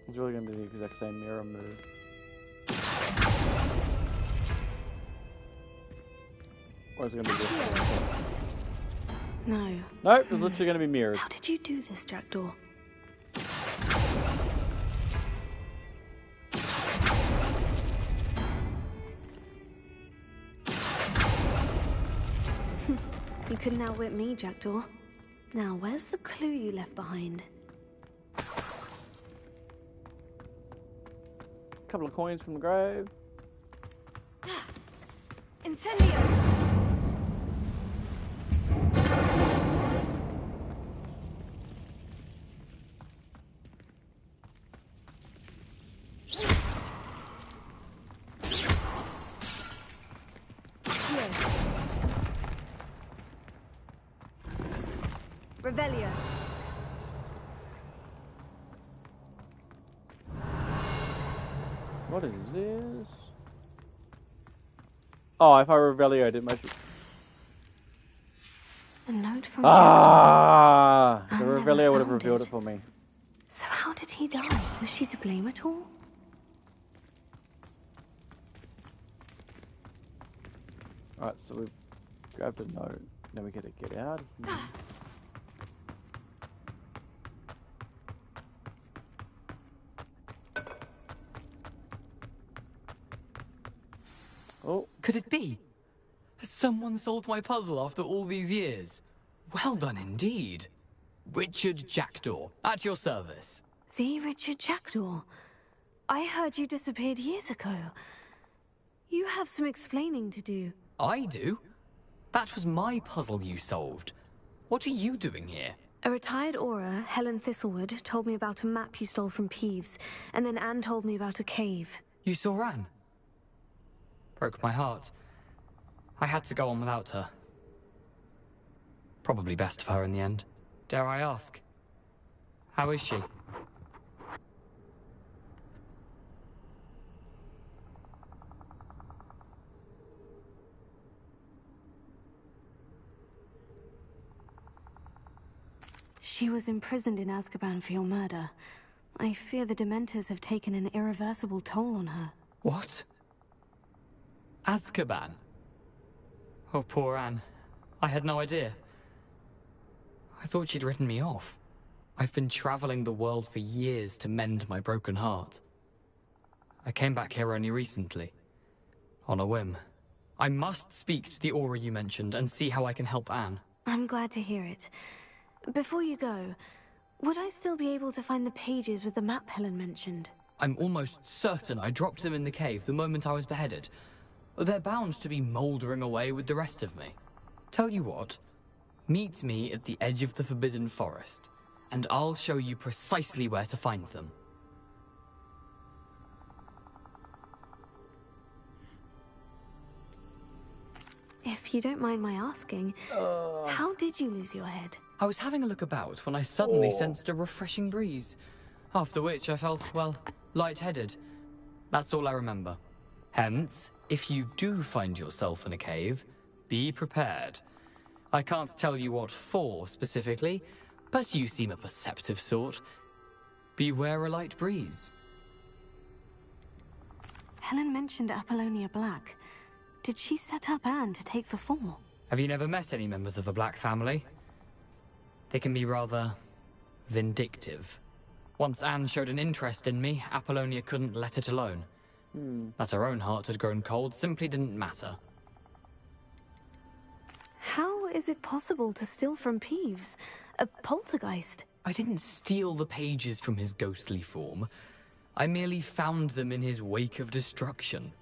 It's really going to be the exact same mirror move. Or is it going to be this? No. Nope, it's literally going to be mirrored. How did you do this, Jackdaw? You couldn't outwit me, Jackdaw. Now, where's the clue you left behind? Couple of coins from the grave. Incendio! Revelio. What is this? Oh, if I Revelio'd it, most. A note from Ah! The Jackdaw. Revelio would have revealed it for me. So how did he die? Was she to blame at all? Alright, so we've grabbed a note. Now we gotta get out of here. Oh. Could it be? Has someone solved my puzzle after all these years? Well done indeed. Richard Jackdaw, at your service. The Richard Jackdaw? I heard you disappeared years ago. You have some explaining to do. I do? That was my puzzle you solved. What are you doing here? A retired Aura, Helen Thistlewood, told me about a map you stole from Peeves, and then Anne told me about a cave. You saw Anne? Broke my heart. I had to go on without her. Probably best of her in the end. Dare I ask? How is she? She was imprisoned in Azkaban for your murder. I fear the Dementors have taken an irreversible toll on her. What? Azkaban? Oh, poor Anne. I had no idea. I thought she'd written me off. I've been traveling the world for years to mend my broken heart. I came back here only recently. On a whim. I must speak to the Aura you mentioned and see how I can help Anne. I'm glad to hear it. Before you go, would I still be able to find the pages with the map Helen mentioned? I'm almost certain I dropped them in the cave the moment I was beheaded. They're bound to be mouldering away with the rest of me. Tell you what, meet me at the edge of the Forbidden Forest, and I'll show you precisely where to find them. If you don't mind my asking, how did you lose your head? I was having a look about when I suddenly sensed a refreshing breeze, after which I felt, well, lightheaded. That's all I remember. Hence, if you do find yourself in a cave, be prepared. I can't tell you what for specifically, but you seem a perceptive sort. Beware a light breeze. Helen mentioned Apollonia Black. Did she set up Anne to take the fall? Have you never met any members of the Black family? They can be rather vindictive. Once Anne showed an interest in me, Apollonia couldn't let it alone. That her own heart had grown cold simply didn't matter. How is it possible to steal from Peeves? A poltergeist? I didn't steal the pages from his ghostly form. I merely found them in his wake of destruction.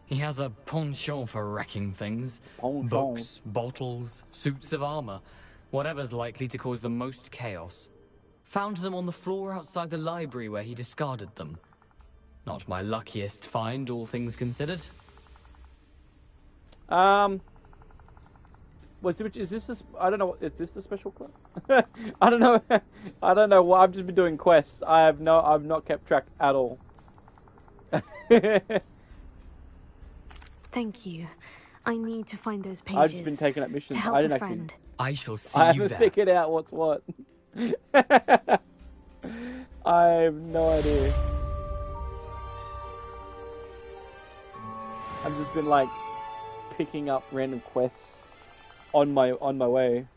He has a penchant for wrecking things. Books, bottles, suits of armor. Whatever's likely to cause the most chaos. Found them on the floor outside the library where he discarded them. Not my luckiest find, all things considered. Is this I don't know. Is this the special quest? I don't know. I don't know. Well, I've just been doing quests. I've not kept track at all. Thank you. I need to find those pages. I've just been taking up missions. To help I didn't a actually. friend. I shall see I you haven't there. figured out what's what. I have no idea. I've just been like picking up random quests on my way.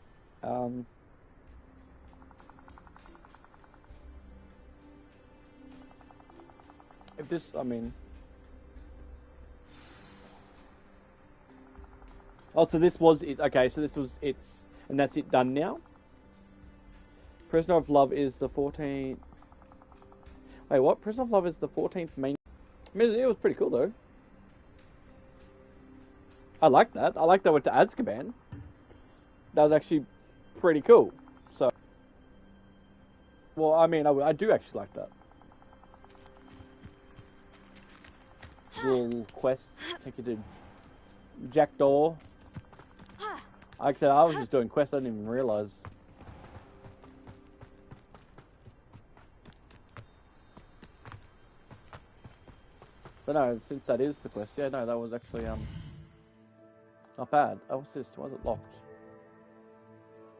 If this, I mean. Oh, so this was it. Okay, so this was it's, and that's it done now. Prisoner of Love is the 14th. Wait, what? Prisoner of Love is the 14th main. I mean, it was pretty cool though. I like that. I like that went to Azkaban. That was actually pretty cool. So, well, I mean, I do actually like that. Little quest. Take you to Jackdaw. Like I said, I was just doing quests. I didn't even realize. But no, since that is the quest, yeah, no, that was actually not bad. Oh, what's this? Why is it locked?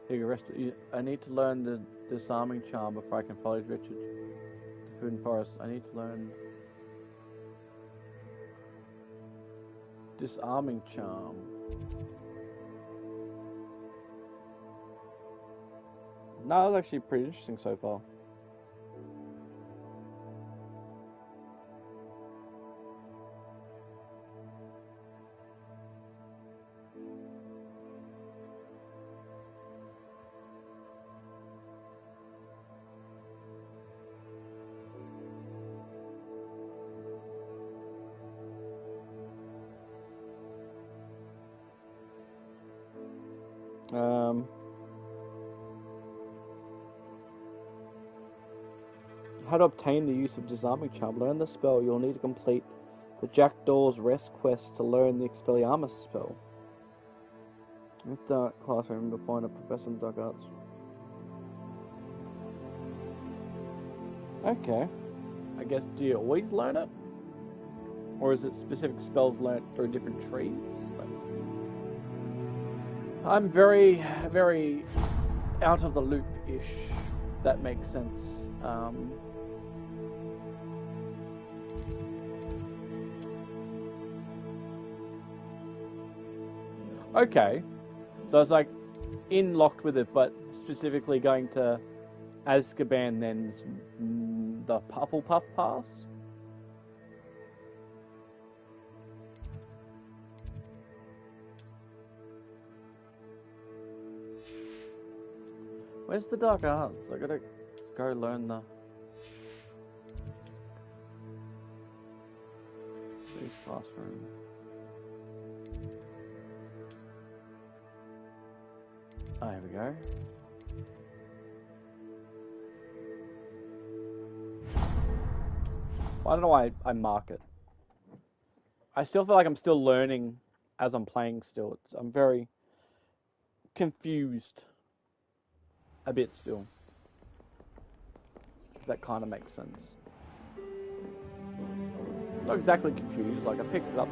Here you rest. I need to learn the disarming charm before I can follow Richard to Food Forest. I need to learn disarming charm. No, that was actually pretty interesting so far. How to obtain the use of Disarming Charm. Learn the spell. You'll need to complete the Jackdaw's Rest quest to learn the Expelliarmus spell. Enter classroom to find a professor in dark arts. Okay. I guess, do you always learn it? Or is it specific spells learnt through different trees? I'm very, very out of the loop-ish. That makes sense. Okay, so it's like locked with it, but specifically going to Azkaban, then the Pufflepuff Pass. Where's the dark arts? I gotta go learn the classroom. Oh, here we go. I don't know why I mark it. I still feel like I'm still learning as I'm playing still. I'm very confused a bit still. If that kind of makes sense. Not exactly confused, like I picked it up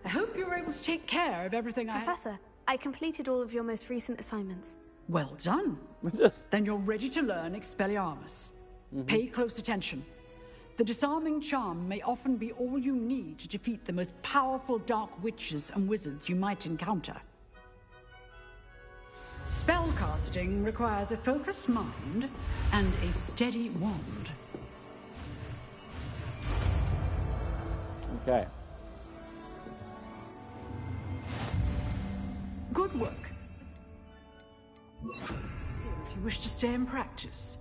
I hope you're able to take care of everything Professor, I completed all of your most recent assignments. Well done. Then you're ready to learn Expelliarmus. Pay close attention. The disarming charm may often be all you need to defeat the most powerful dark witches and wizards you might encounter. Spellcasting requires a focused mind and a steady wand. Okay. Good work. If you wish to stay in practice.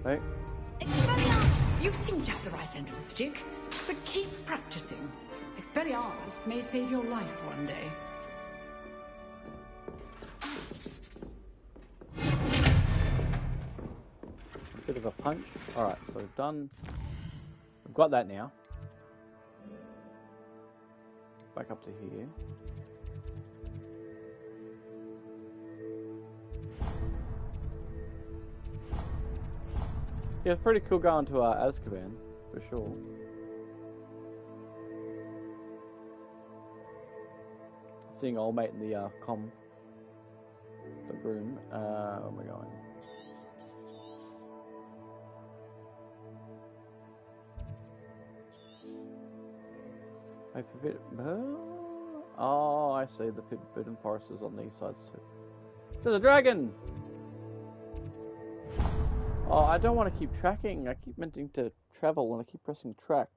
Right. You seem to have the right end of the stick, but keep practicing. Expelliarmus may save your life one day. Bit of a punch. Alright, so we've done... We've got that now. Back up to here. Yeah, it's pretty cool going to Azkaban, for sure. Seeing old mate in the the room. Where am I going? Oh, I see. The Forbidden Forest is on these sides too. There's a dragon! Oh, I don't want to keep tracking. I keep meaning to travel and I keep pressing track.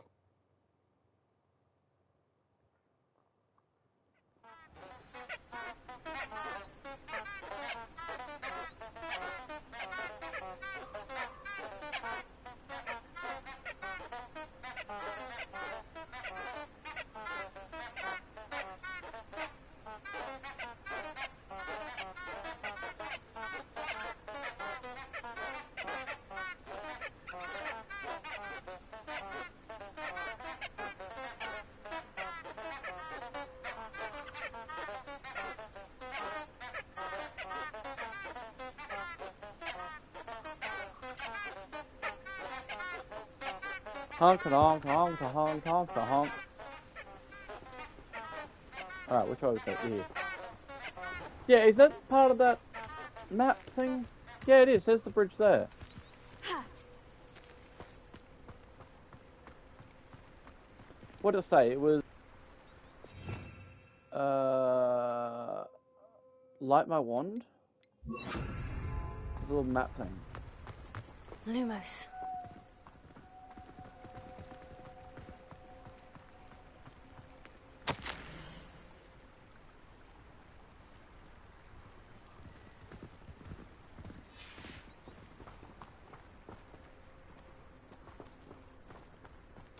Honk, honk, honk, honk, honk, honk. Alright, which way was that? Here. Yeah, is that part of that map thing? Yeah, it is. There's the bridge there. What did it say? It was... light my wand? It's a little map thing. Lumos.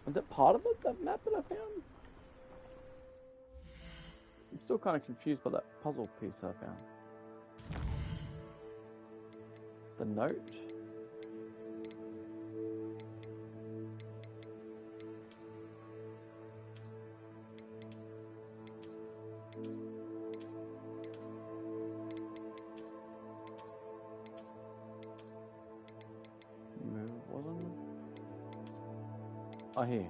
Is that part of it, that map that I found? I'm still kind of confused by that puzzle piece I found. The note? Oh, here.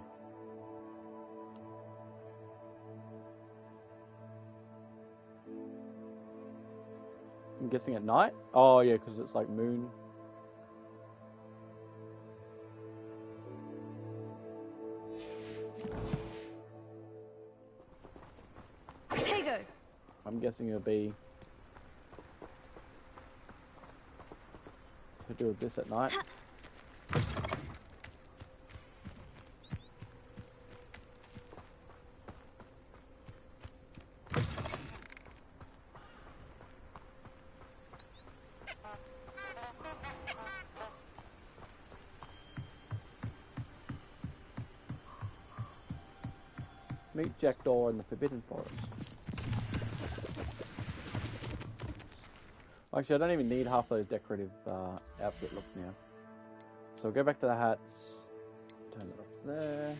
I'm guessing at night? Oh, yeah, because it's like moon. Tego. I'm guessing it'll be to do with this at night. Meet Jackdaw in the Forbidden Forest. Actually, I don't even need half those decorative outfit looks now. So go back to the hats. Turn it off there.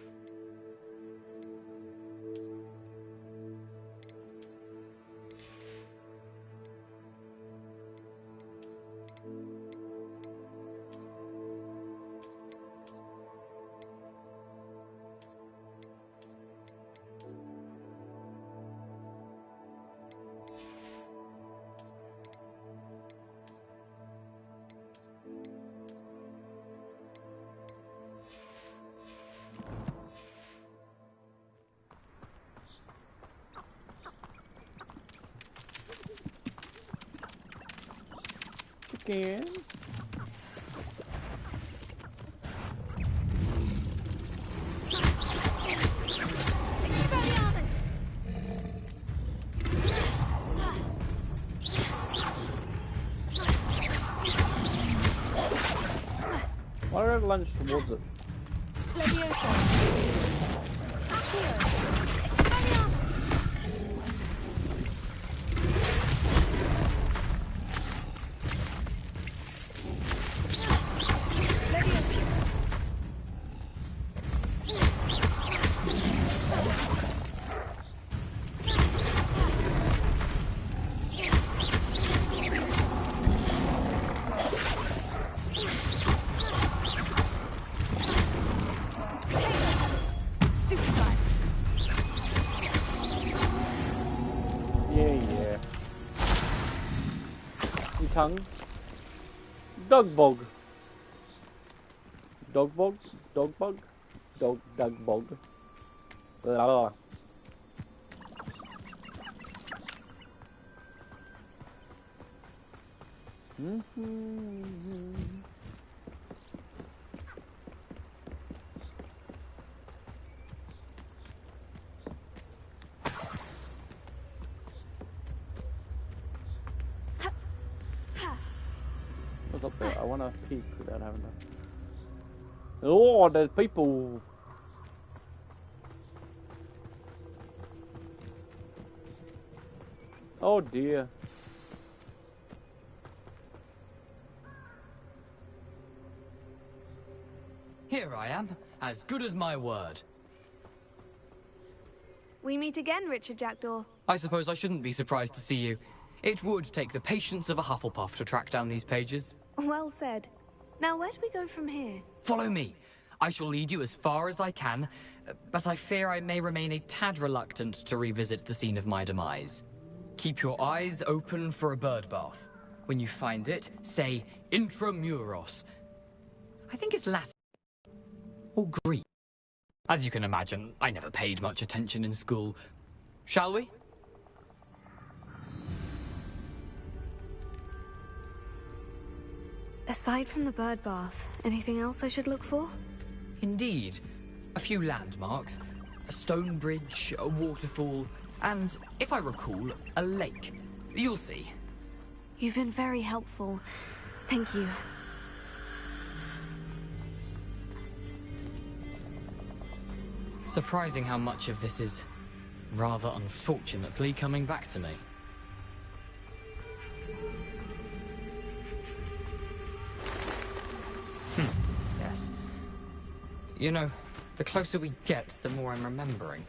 Again. Why don't I lunge towards it? Tongue. Dog bug. Dog bug. Dog bug. Dog bug. Blah. What's up there? I want to peek without having to. Oh, there's people. Oh dear. Here I am, as good as my word. We meet again, Richard Jackdaw. I suppose I shouldn't be surprised to see you. It would take the patience of a Hufflepuff to track down these pages. Well said. Now, where do we go from here? Follow me. I shall lead you as far as I can, but I fear I may remain a tad reluctant to revisit the scene of my demise. Keep your eyes open for a bird bath. When you find it, say Intramuros. I think it's Latin. Or Greek. As you can imagine, I never paid much attention in school. Shall we? Aside from the bird bath, anything else I should look for? Indeed. A few landmarks, a stone bridge, a waterfall, and, if I recall, a lake. You'll see. You've been very helpful. Thank you. Surprising how much of this is, rather unfortunately, coming back to me. Yes. You know, the closer we get, the more I'm remembering.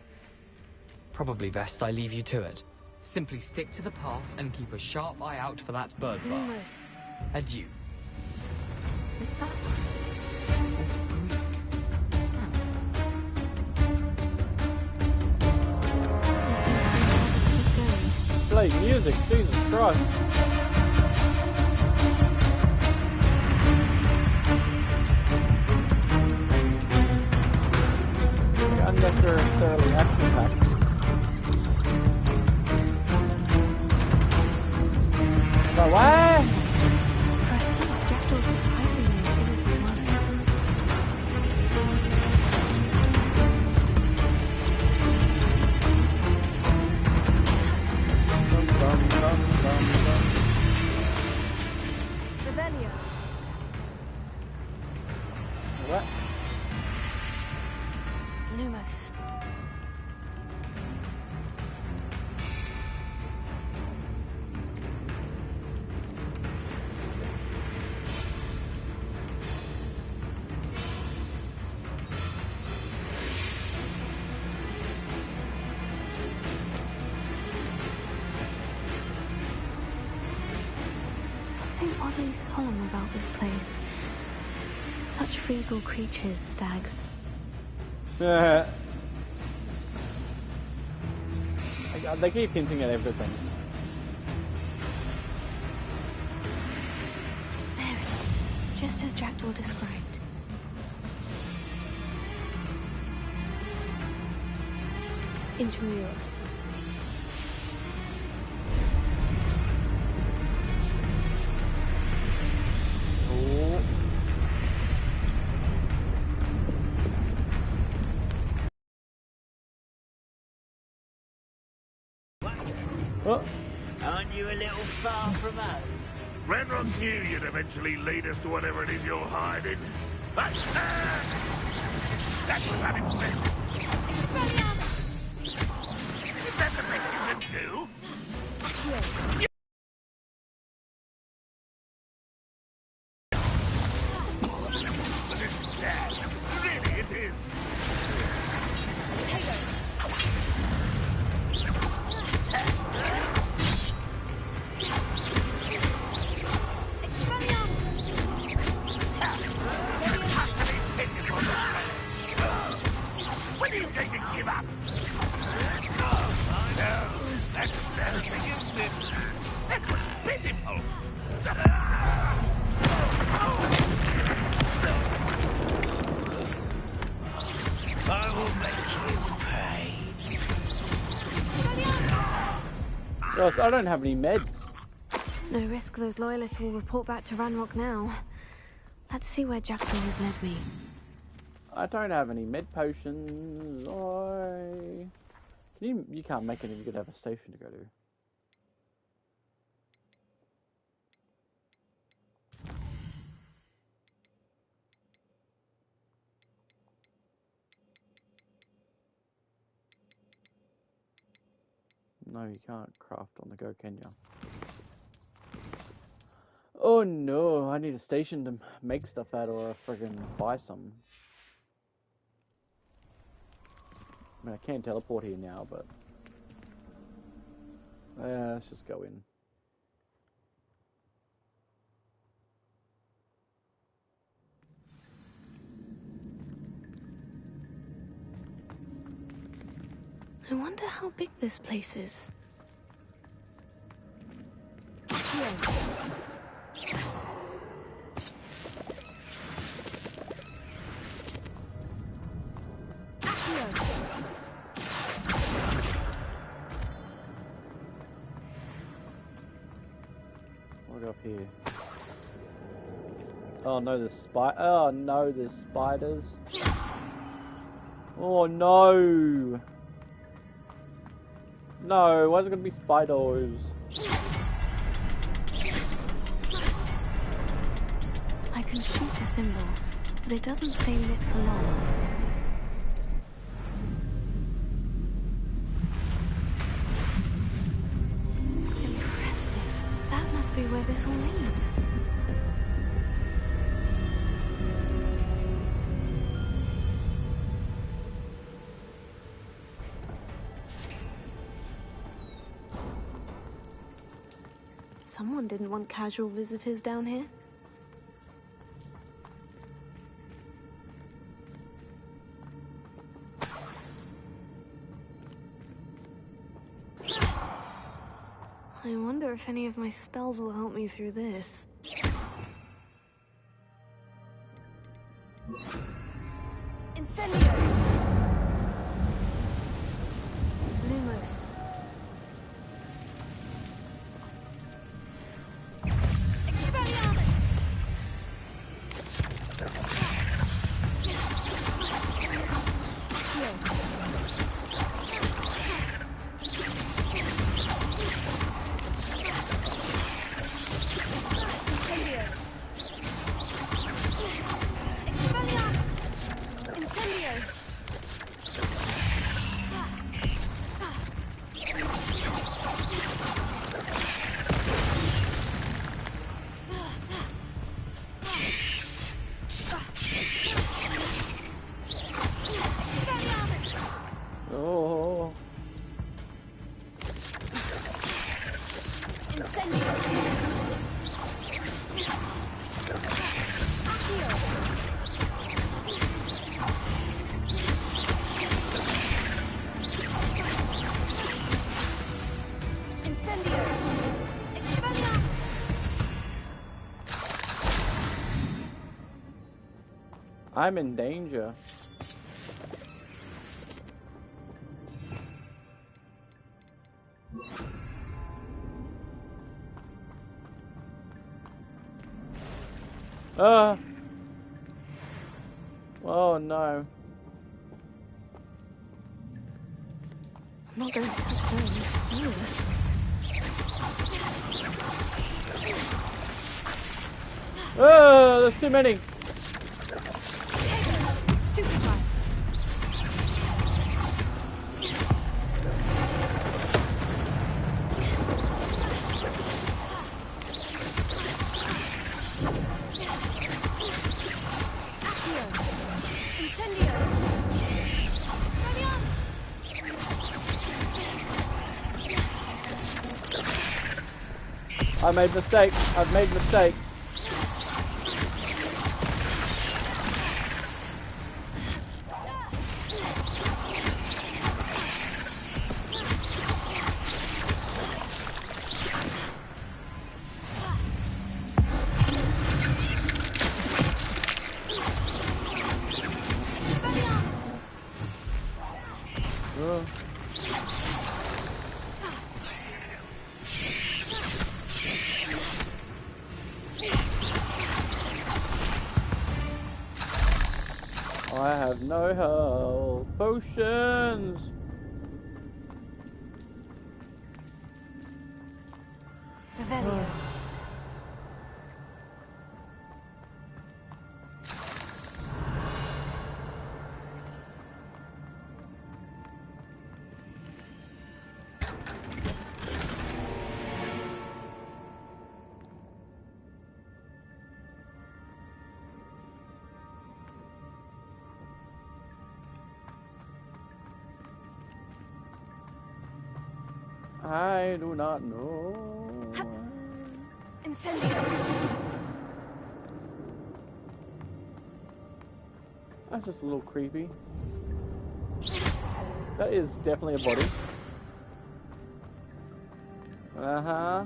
Probably best I leave you to it. Simply stick to the path and keep a sharp eye out for that bird bath. Lumos. Adieu. Is that... Play music, Jesus Christ. Unnecessarily action-packed. But what? Lumos. oddly solemn about this place. Such regal creatures, stags. They keep hinting at everything. There it is, just as Jackdaw described. Intramuros. Aren't you a little far from home? Ranrock knew you'd eventually lead us to whatever it is you're hiding. That's what I'm expecting. Is that the best you can do? But it's sad. Really, it is. When do you think you give up? No, that's embarrassing, isn't it? That was pitiful. I will make you pay. Well, I don't have any meds. No risk those loyalists will report back to Ranrock now. Let's see where Jackdaw has led me. I don't have any med potions. You can't make it if you could have a station to go to. No, you can't craft on the go, can you? Oh no, I need a station to make stuff at or friggin' buy some. I mean, I can teleport here now, but... let's just go in. I wonder how big this place is. What up here? Oh no, there's there's spiders. Oh no! No, why is it gonna be spiders? I can shoot the symbol, but it doesn't stay lit for long. Impressive. That must be where this all leads. Someone didn't want casual visitors down here. I wonder if any of my spells will help me through this. Incendio! Lumos. I'm in danger. Oh no. I'm not going to touch those either. Oh, there's too many. Stupid guy. I made mistakes. I've made mistakes. I have no health. Potions! Revelio. I do not know. Incendio. That's just a little creepy. That is definitely a body. Uh-huh.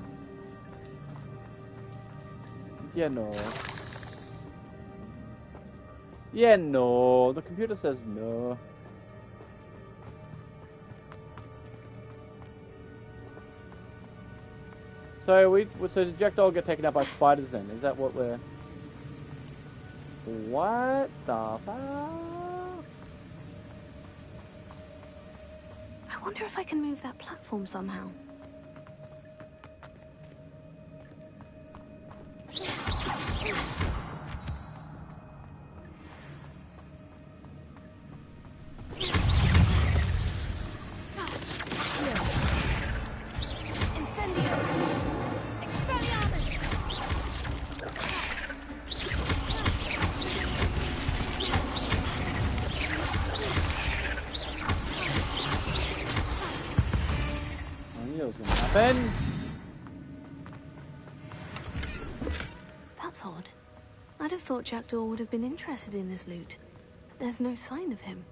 Yeah, no. Yeah, no. The computer says no. So did Jackdaw get taken out by spiders then? Is that what we're... What the fuck? I wonder if I can move that platform somehow. That's odd. I'd have thought Jackdaw would have been interested in this loot. There's no sign of him.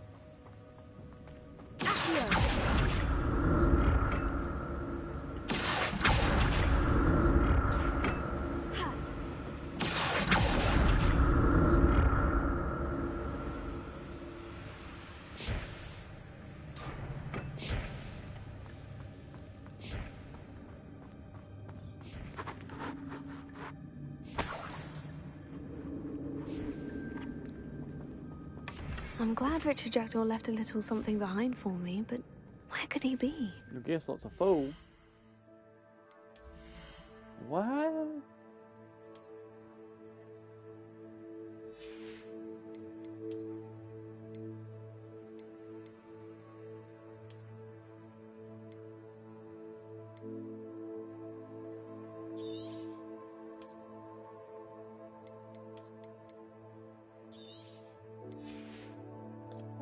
I'm glad Richard Jackdaw left a little something behind for me, but where could he be? I guess lots of fool. What?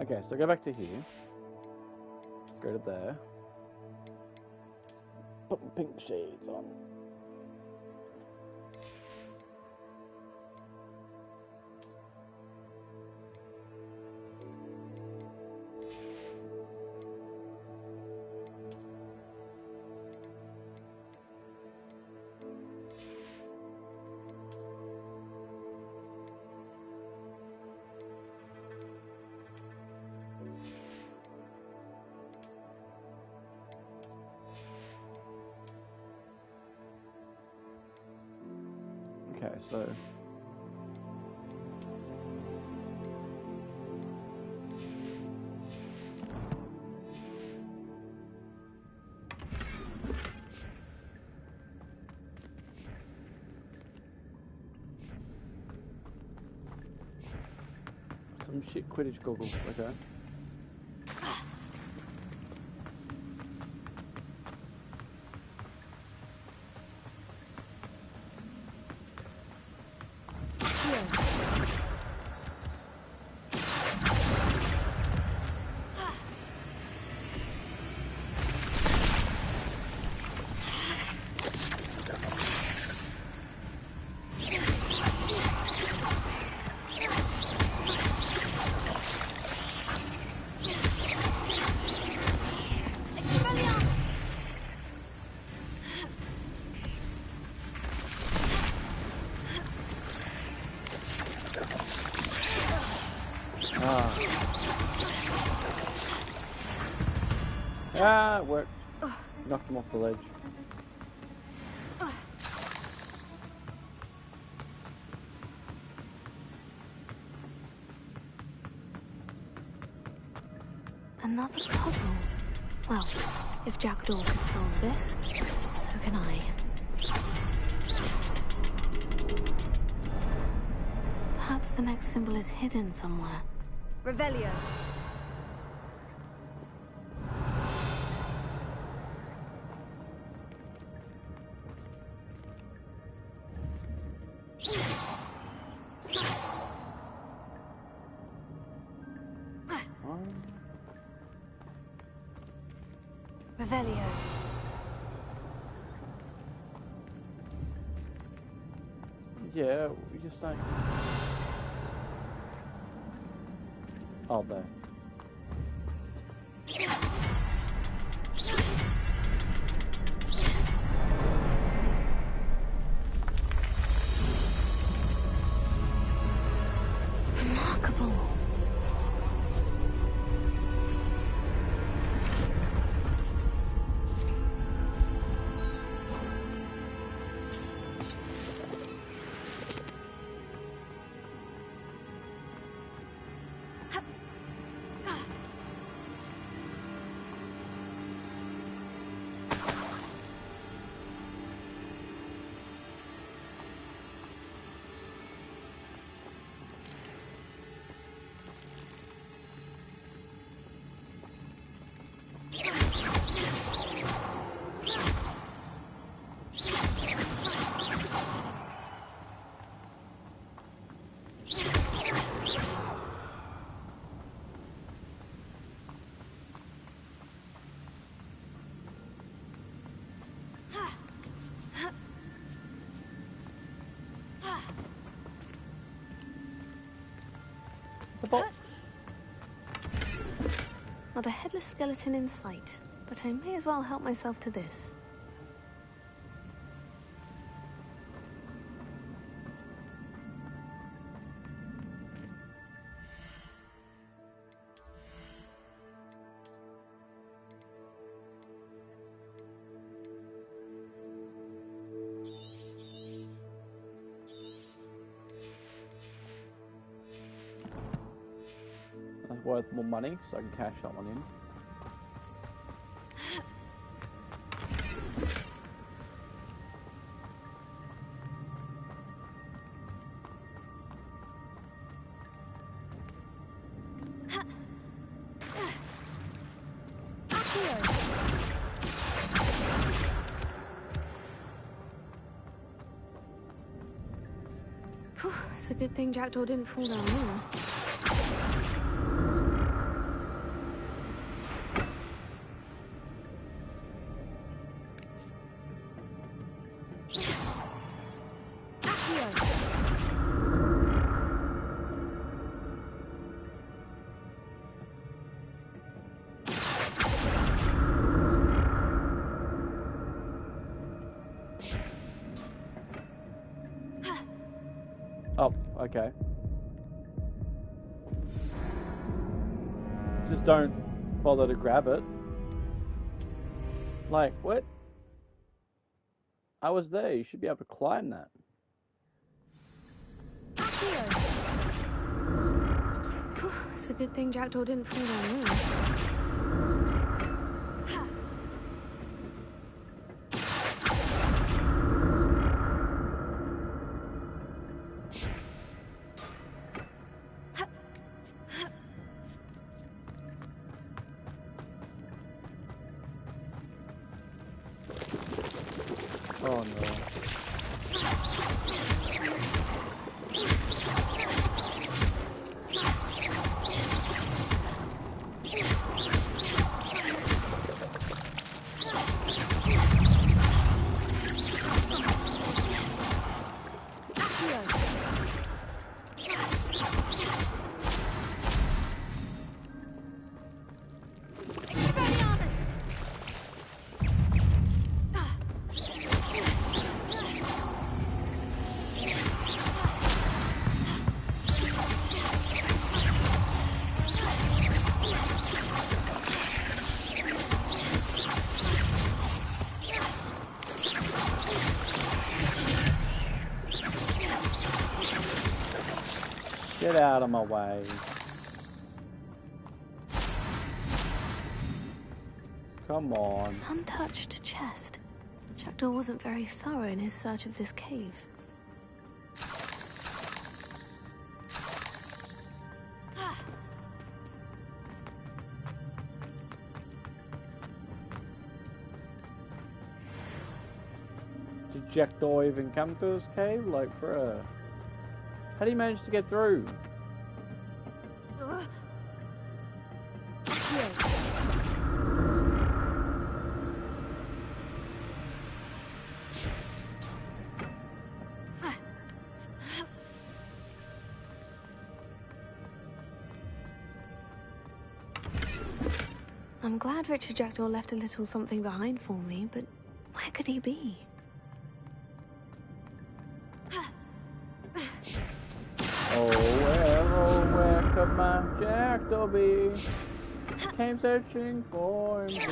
Okay, so go back to here. Go to there. Put my pink shades on. Okay, so... Some shit Quidditch goggles, okay. Ah, it worked. Knocked him off the ledge. Another puzzle. Well, if Jackdaw could solve this, so can I. Perhaps the next symbol is hidden somewhere. Revelio. Revelio. Yeah, we just like... Oh, there. Remarkable. Not a headless skeleton in sight, but I may as well help myself to this. That's worth more money, so I can cash that one in. It's a good thing Jackdaw didn't fall down there. Oh, okay. Just don't bother to grab it. Like, what? I was there. You should be able to climb that. Guess a good thing Jackdaw didn't fall down there. Oh no. Get out of my way. Come on. An untouched chest. Jackdaw wasn't very thorough in his search of this cave. Did Jackdaw even come to this cave? Like, bruh. How do you manage to get through? I'm glad Richard Jackdaw left a little something behind for me, but where could he be? Oh, where could my Jackdaw be? Came searching for him.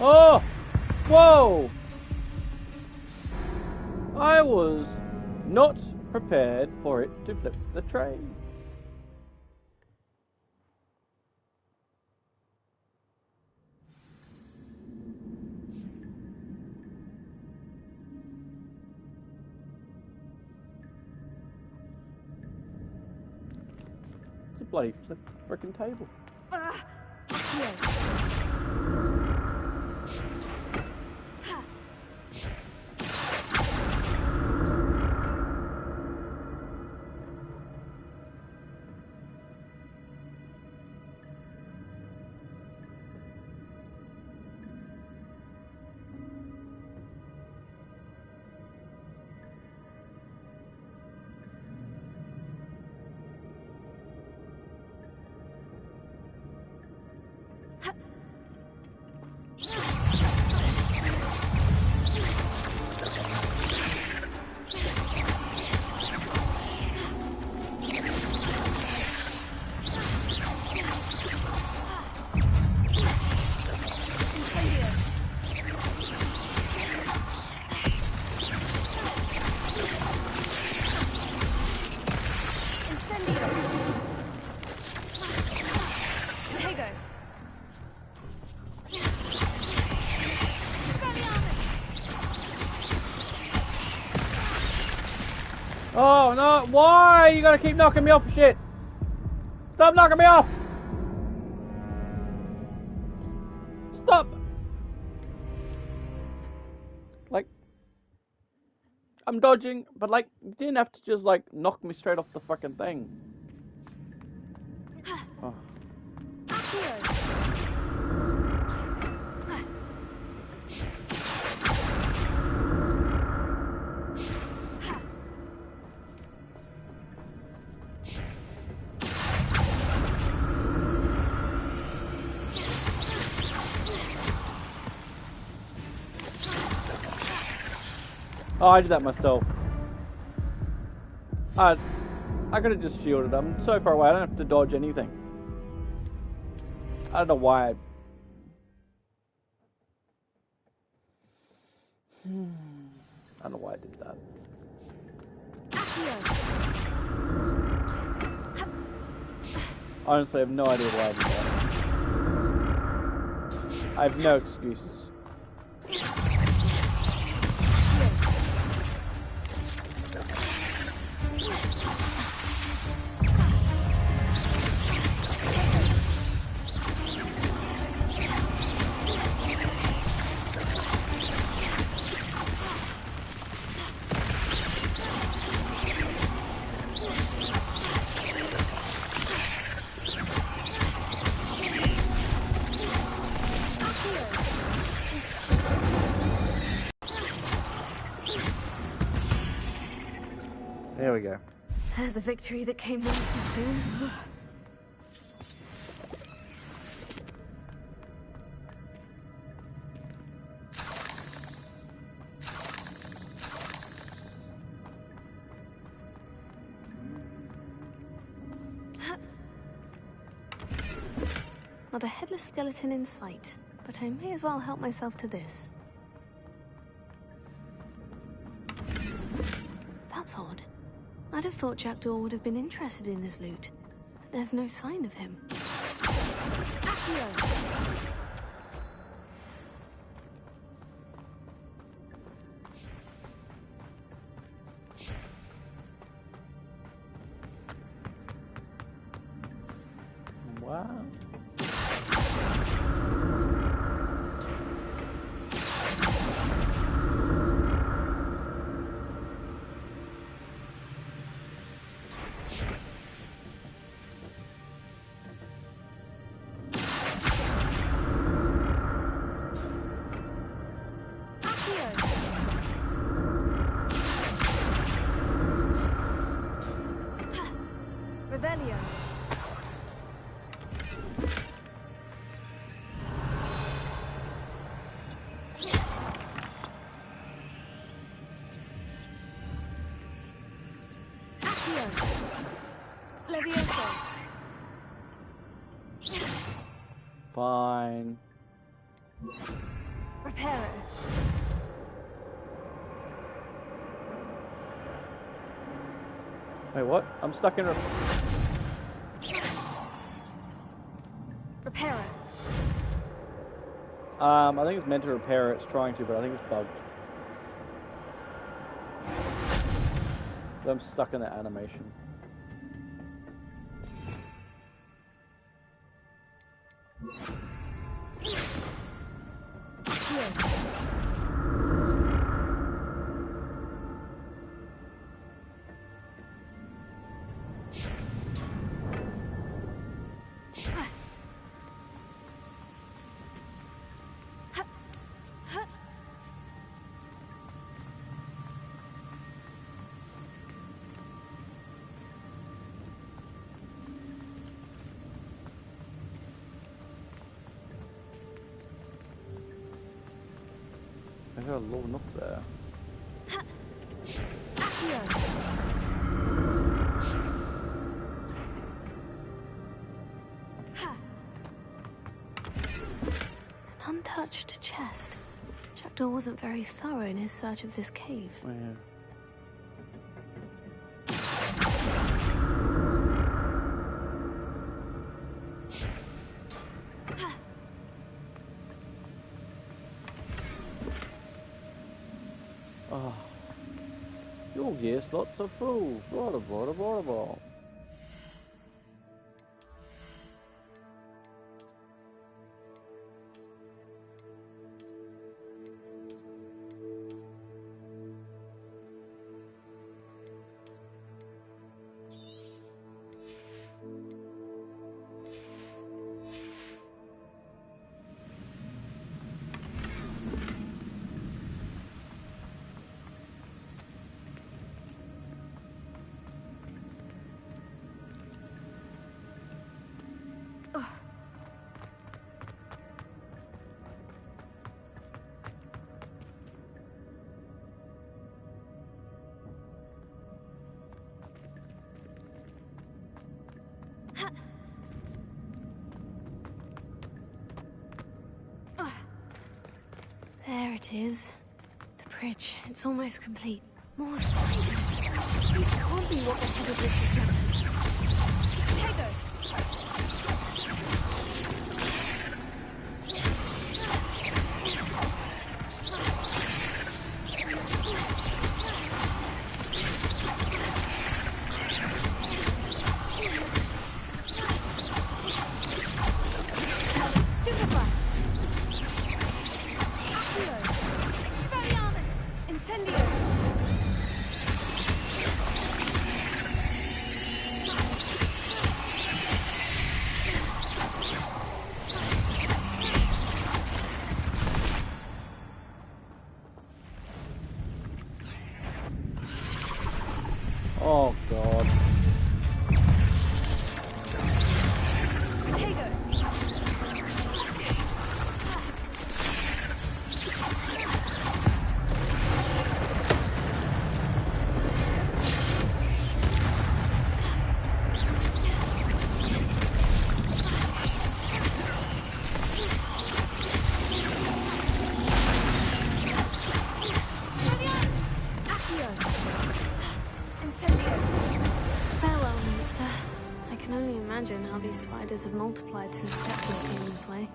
Oh! Whoa! I was not prepared for it to flip the train. It's a bloody flip frickin' table. Oh no, why? You gotta keep knocking me off of shit. Stop knocking me off. Stop. Like, I'm dodging, but like, you didn't have to just like knock me straight off the fucking thing. Oh. Oh, I did that myself. I could have just shielded. I'm so far away, I don't have to dodge anything. I don't know why. I don't know why I did that. Honestly, I have no idea why I did that. I have no excuses. There we go. There's a victory that came on too soon. Not a headless skeleton in sight, but I may as well help myself to this. That's odd. I'd have thought Jackdaw would have been interested in this loot, but there's no sign of him. Wow. Revelio. Levioso. Fine. Reparo. Wait, what? I'm stuck in a... Reparo. I think it's meant to repair it. It's trying to, but I think it's bugged. I'm stuck in that animation. I got a load up there. An untouched chest. Jackdaw wasn't very thorough in his search of this cave. Oh, yeah. Oh. You'll get lots of food. Blah, blah, blah, blah, blah. There it is. The bridge. It's almost complete. More spiders. These can't be what the head of Richard Jackson. Tego! Oh god. How these spiders have multiplied since Jackdaw came this way.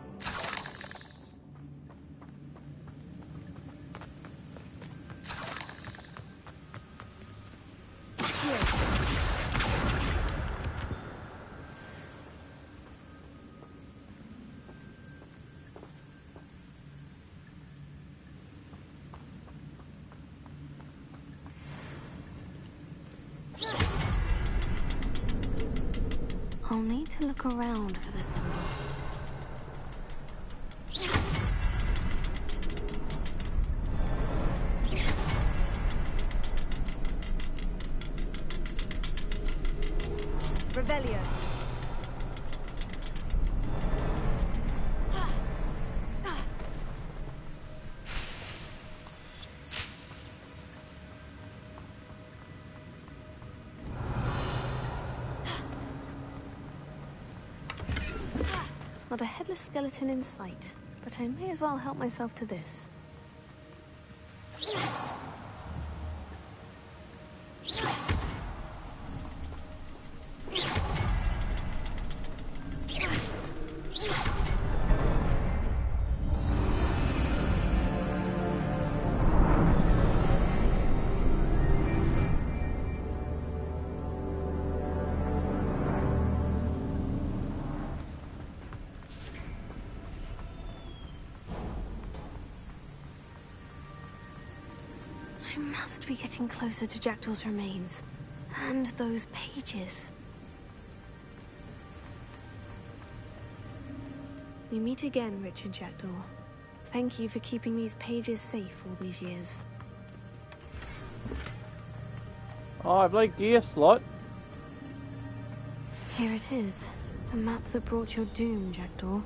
I'll need to look around for the symbol. Revelio. Not a headless skeleton in sight, but I may as well help myself to this. I must be getting closer to Jackdaw's remains. And those pages. We meet again, Richard Jackdaw. Thank you for keeping these pages safe all these years. Oh, I've like gear slot. Here it is. The map that brought your doom, Jackdaw.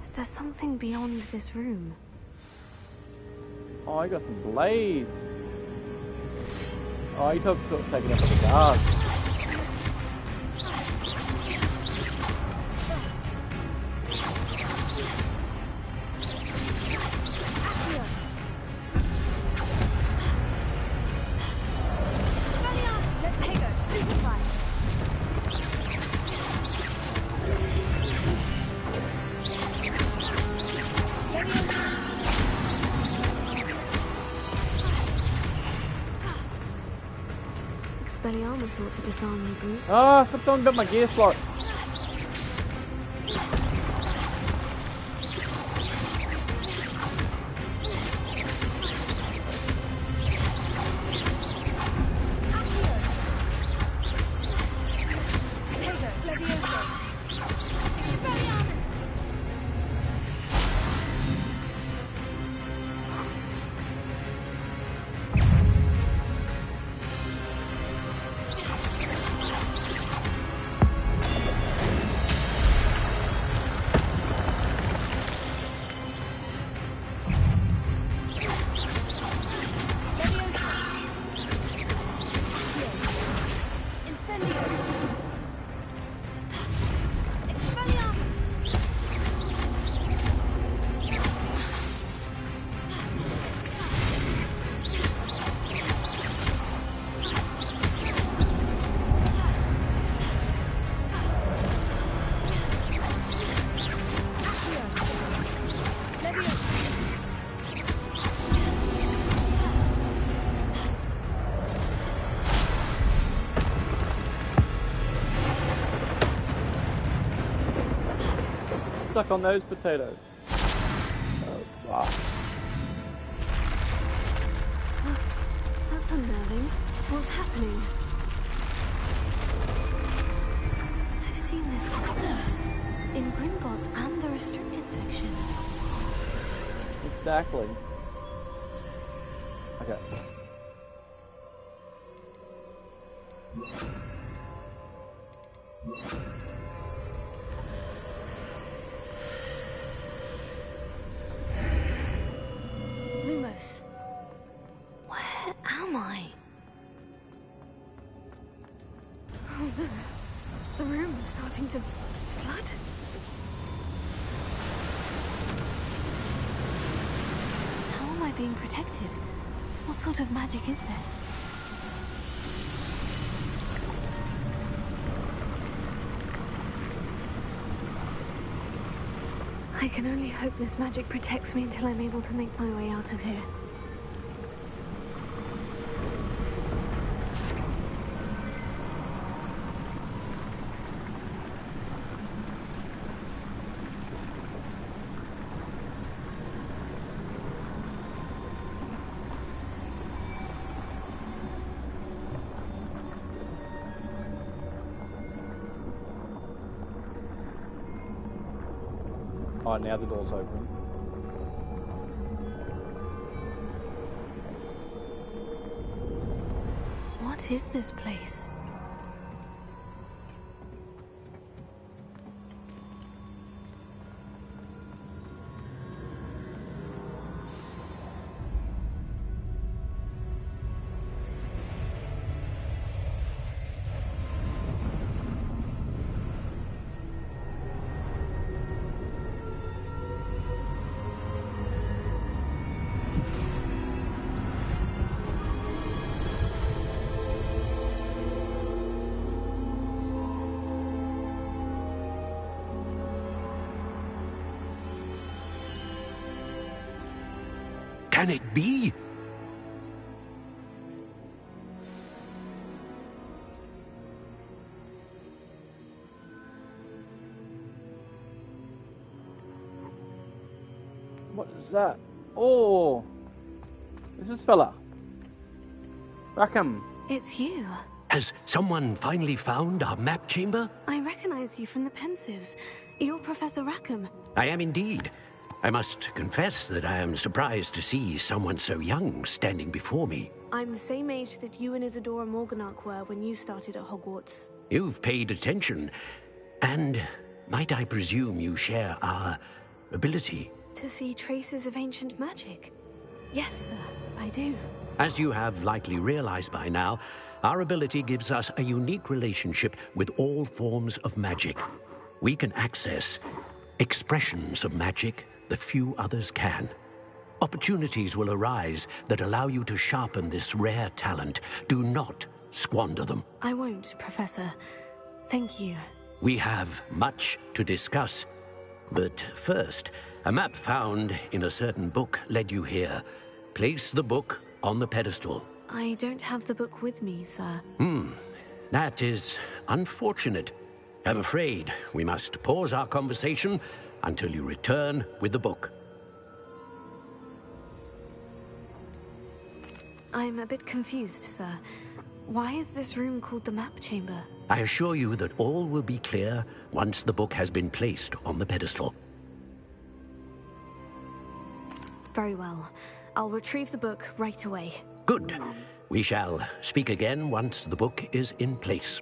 Is there something beyond this room? Oh, I got some blades. Oh, you took taking up the guard. Expelliarmus thought to disarm you, brutes. Ah, stop talking about my gear slot. Suck on those potatoes. Oh, wow. That's unnerving. What's happening? I've seen this before. In Gringotts and the restricted section. Exactly. Okay. Lumos. Where am I? Oh no. The room is starting to flood. How am I being protected? What sort of magic is this? I can only hope this magic protects me until I'm able to make my way out of here. Oh, now the door's open. What is this place? Can it be? What is that? Oh! This is fella. Rackham. It's you. Has someone finally found our map chamber? I recognize you from the Pensives. You're Professor Rackham. I am indeed. I must confess that I am surprised to see someone so young standing before me. I'm the same age that you and Isadora Morganach were when you started at Hogwarts. You've paid attention. And might I presume you share our ability? To see traces of ancient magic? Yes, sir, I do. As you have likely realized by now, our ability gives us a unique relationship with all forms of magic. We can access expressions of magic that few others can. Opportunities will arise that allow you to sharpen this rare talent. Do not squander them. I won't, Professor. Thank you. We have much to discuss. But first, a map found in a certain book led you here. Place the book on the pedestal. I don't have the book with me, sir. That is unfortunate. I'm afraid we must pause our conversation until you return with the book. I'm a bit confused, sir. Why is this room called the map chamber? I assure you that all will be clear once the book has been placed on the pedestal. Very well. I'll retrieve the book right away. Good. We shall speak again once the book is in place.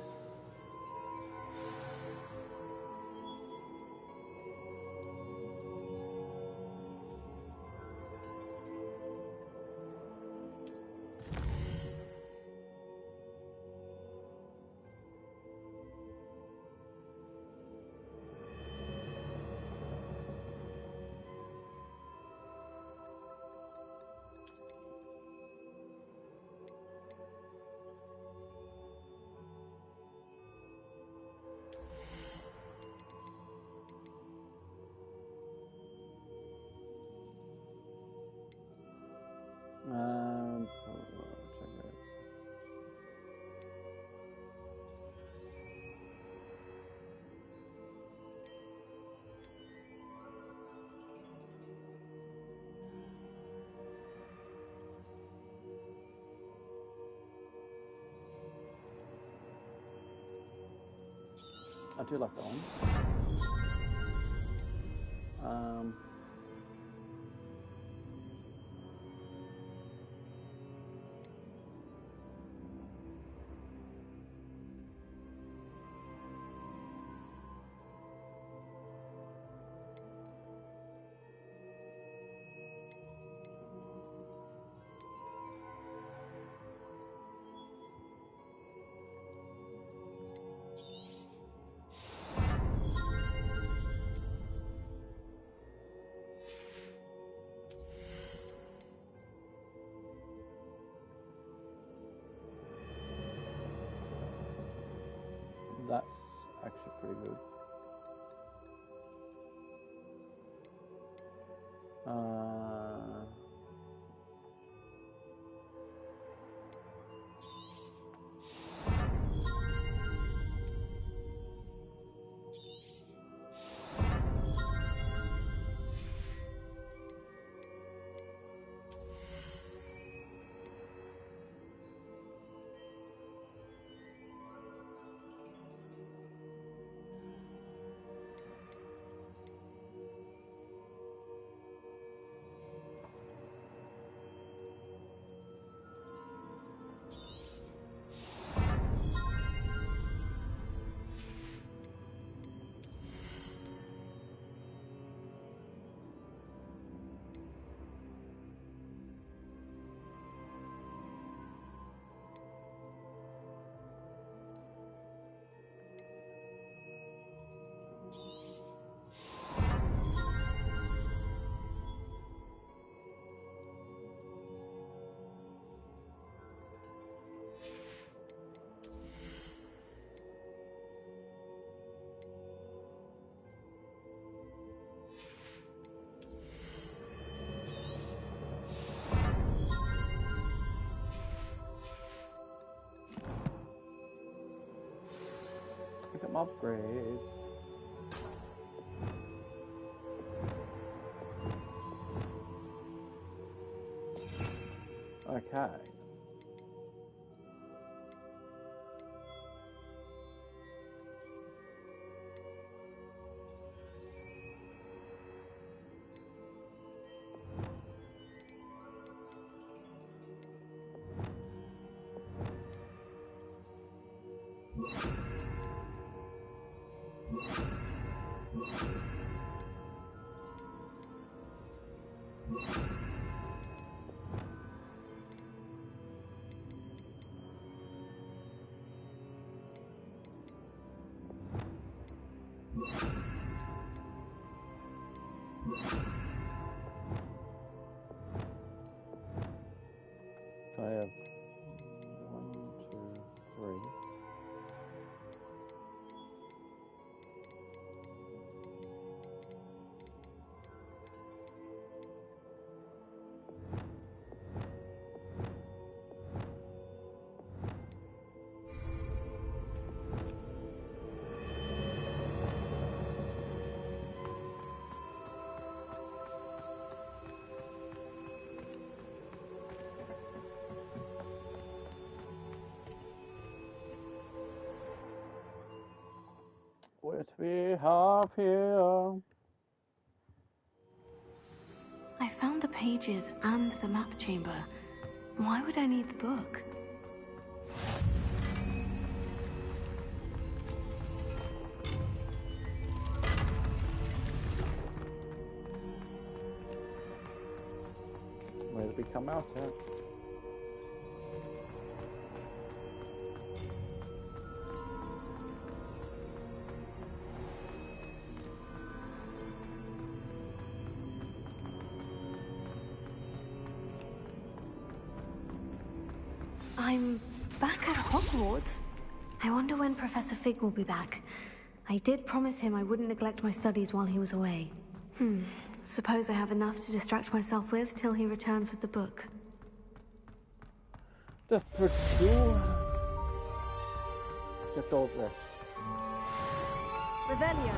I do like that one. That's actually pretty good. Pick up my upgrades. Okay. So I have 1, 2, 3. What we have here. I found the pages and the map chamber. Why would I need the book? Where did we come out at? I'm back at Hogwarts. I wonder when Professor Fig will be back. I did promise him I wouldn't neglect my studies while he was away. Suppose I have enough to distract myself with till he returns with the book. Just for sure. Just all rest. Revelia.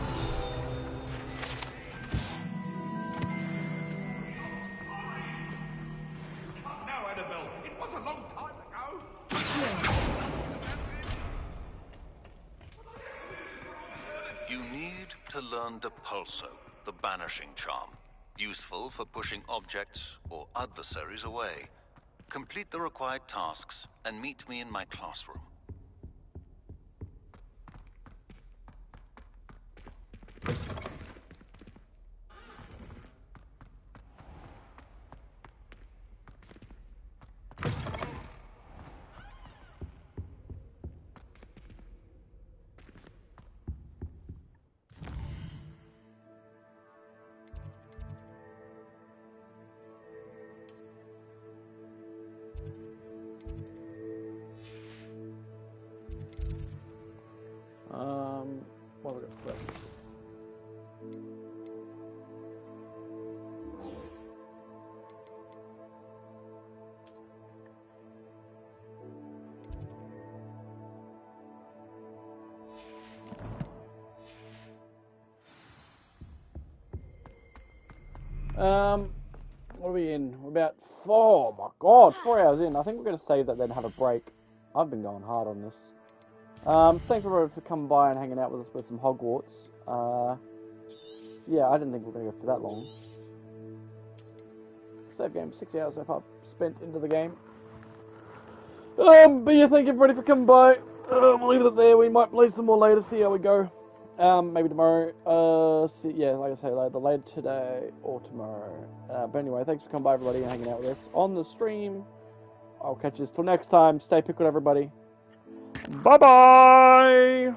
Now, Annabelle, it was a long time ago. to learn Depulso, the banishing charm, useful for pushing objects or adversaries away. Complete the required tasks and meet me in my classroom. What have we got first? What are we in? We're about, oh my god, 4 hours in. I think we're going to save that then have a break. I've been going hard on this. Thanks everyone for coming by and hanging out with us with some Hogwarts. Yeah, I didn't think we were going to go for that long. Save game, 6 hours so far spent into the game. But yeah, thank everybody for coming by. We'll leave it there. We might play some more later, see how we go. Maybe tomorrow. Yeah, like I say, later today or tomorrow. But anyway, thanks for coming by, everybody, and hanging out with us on the stream. I'll catch you till next time. Stay pickled, everybody. Bye-bye!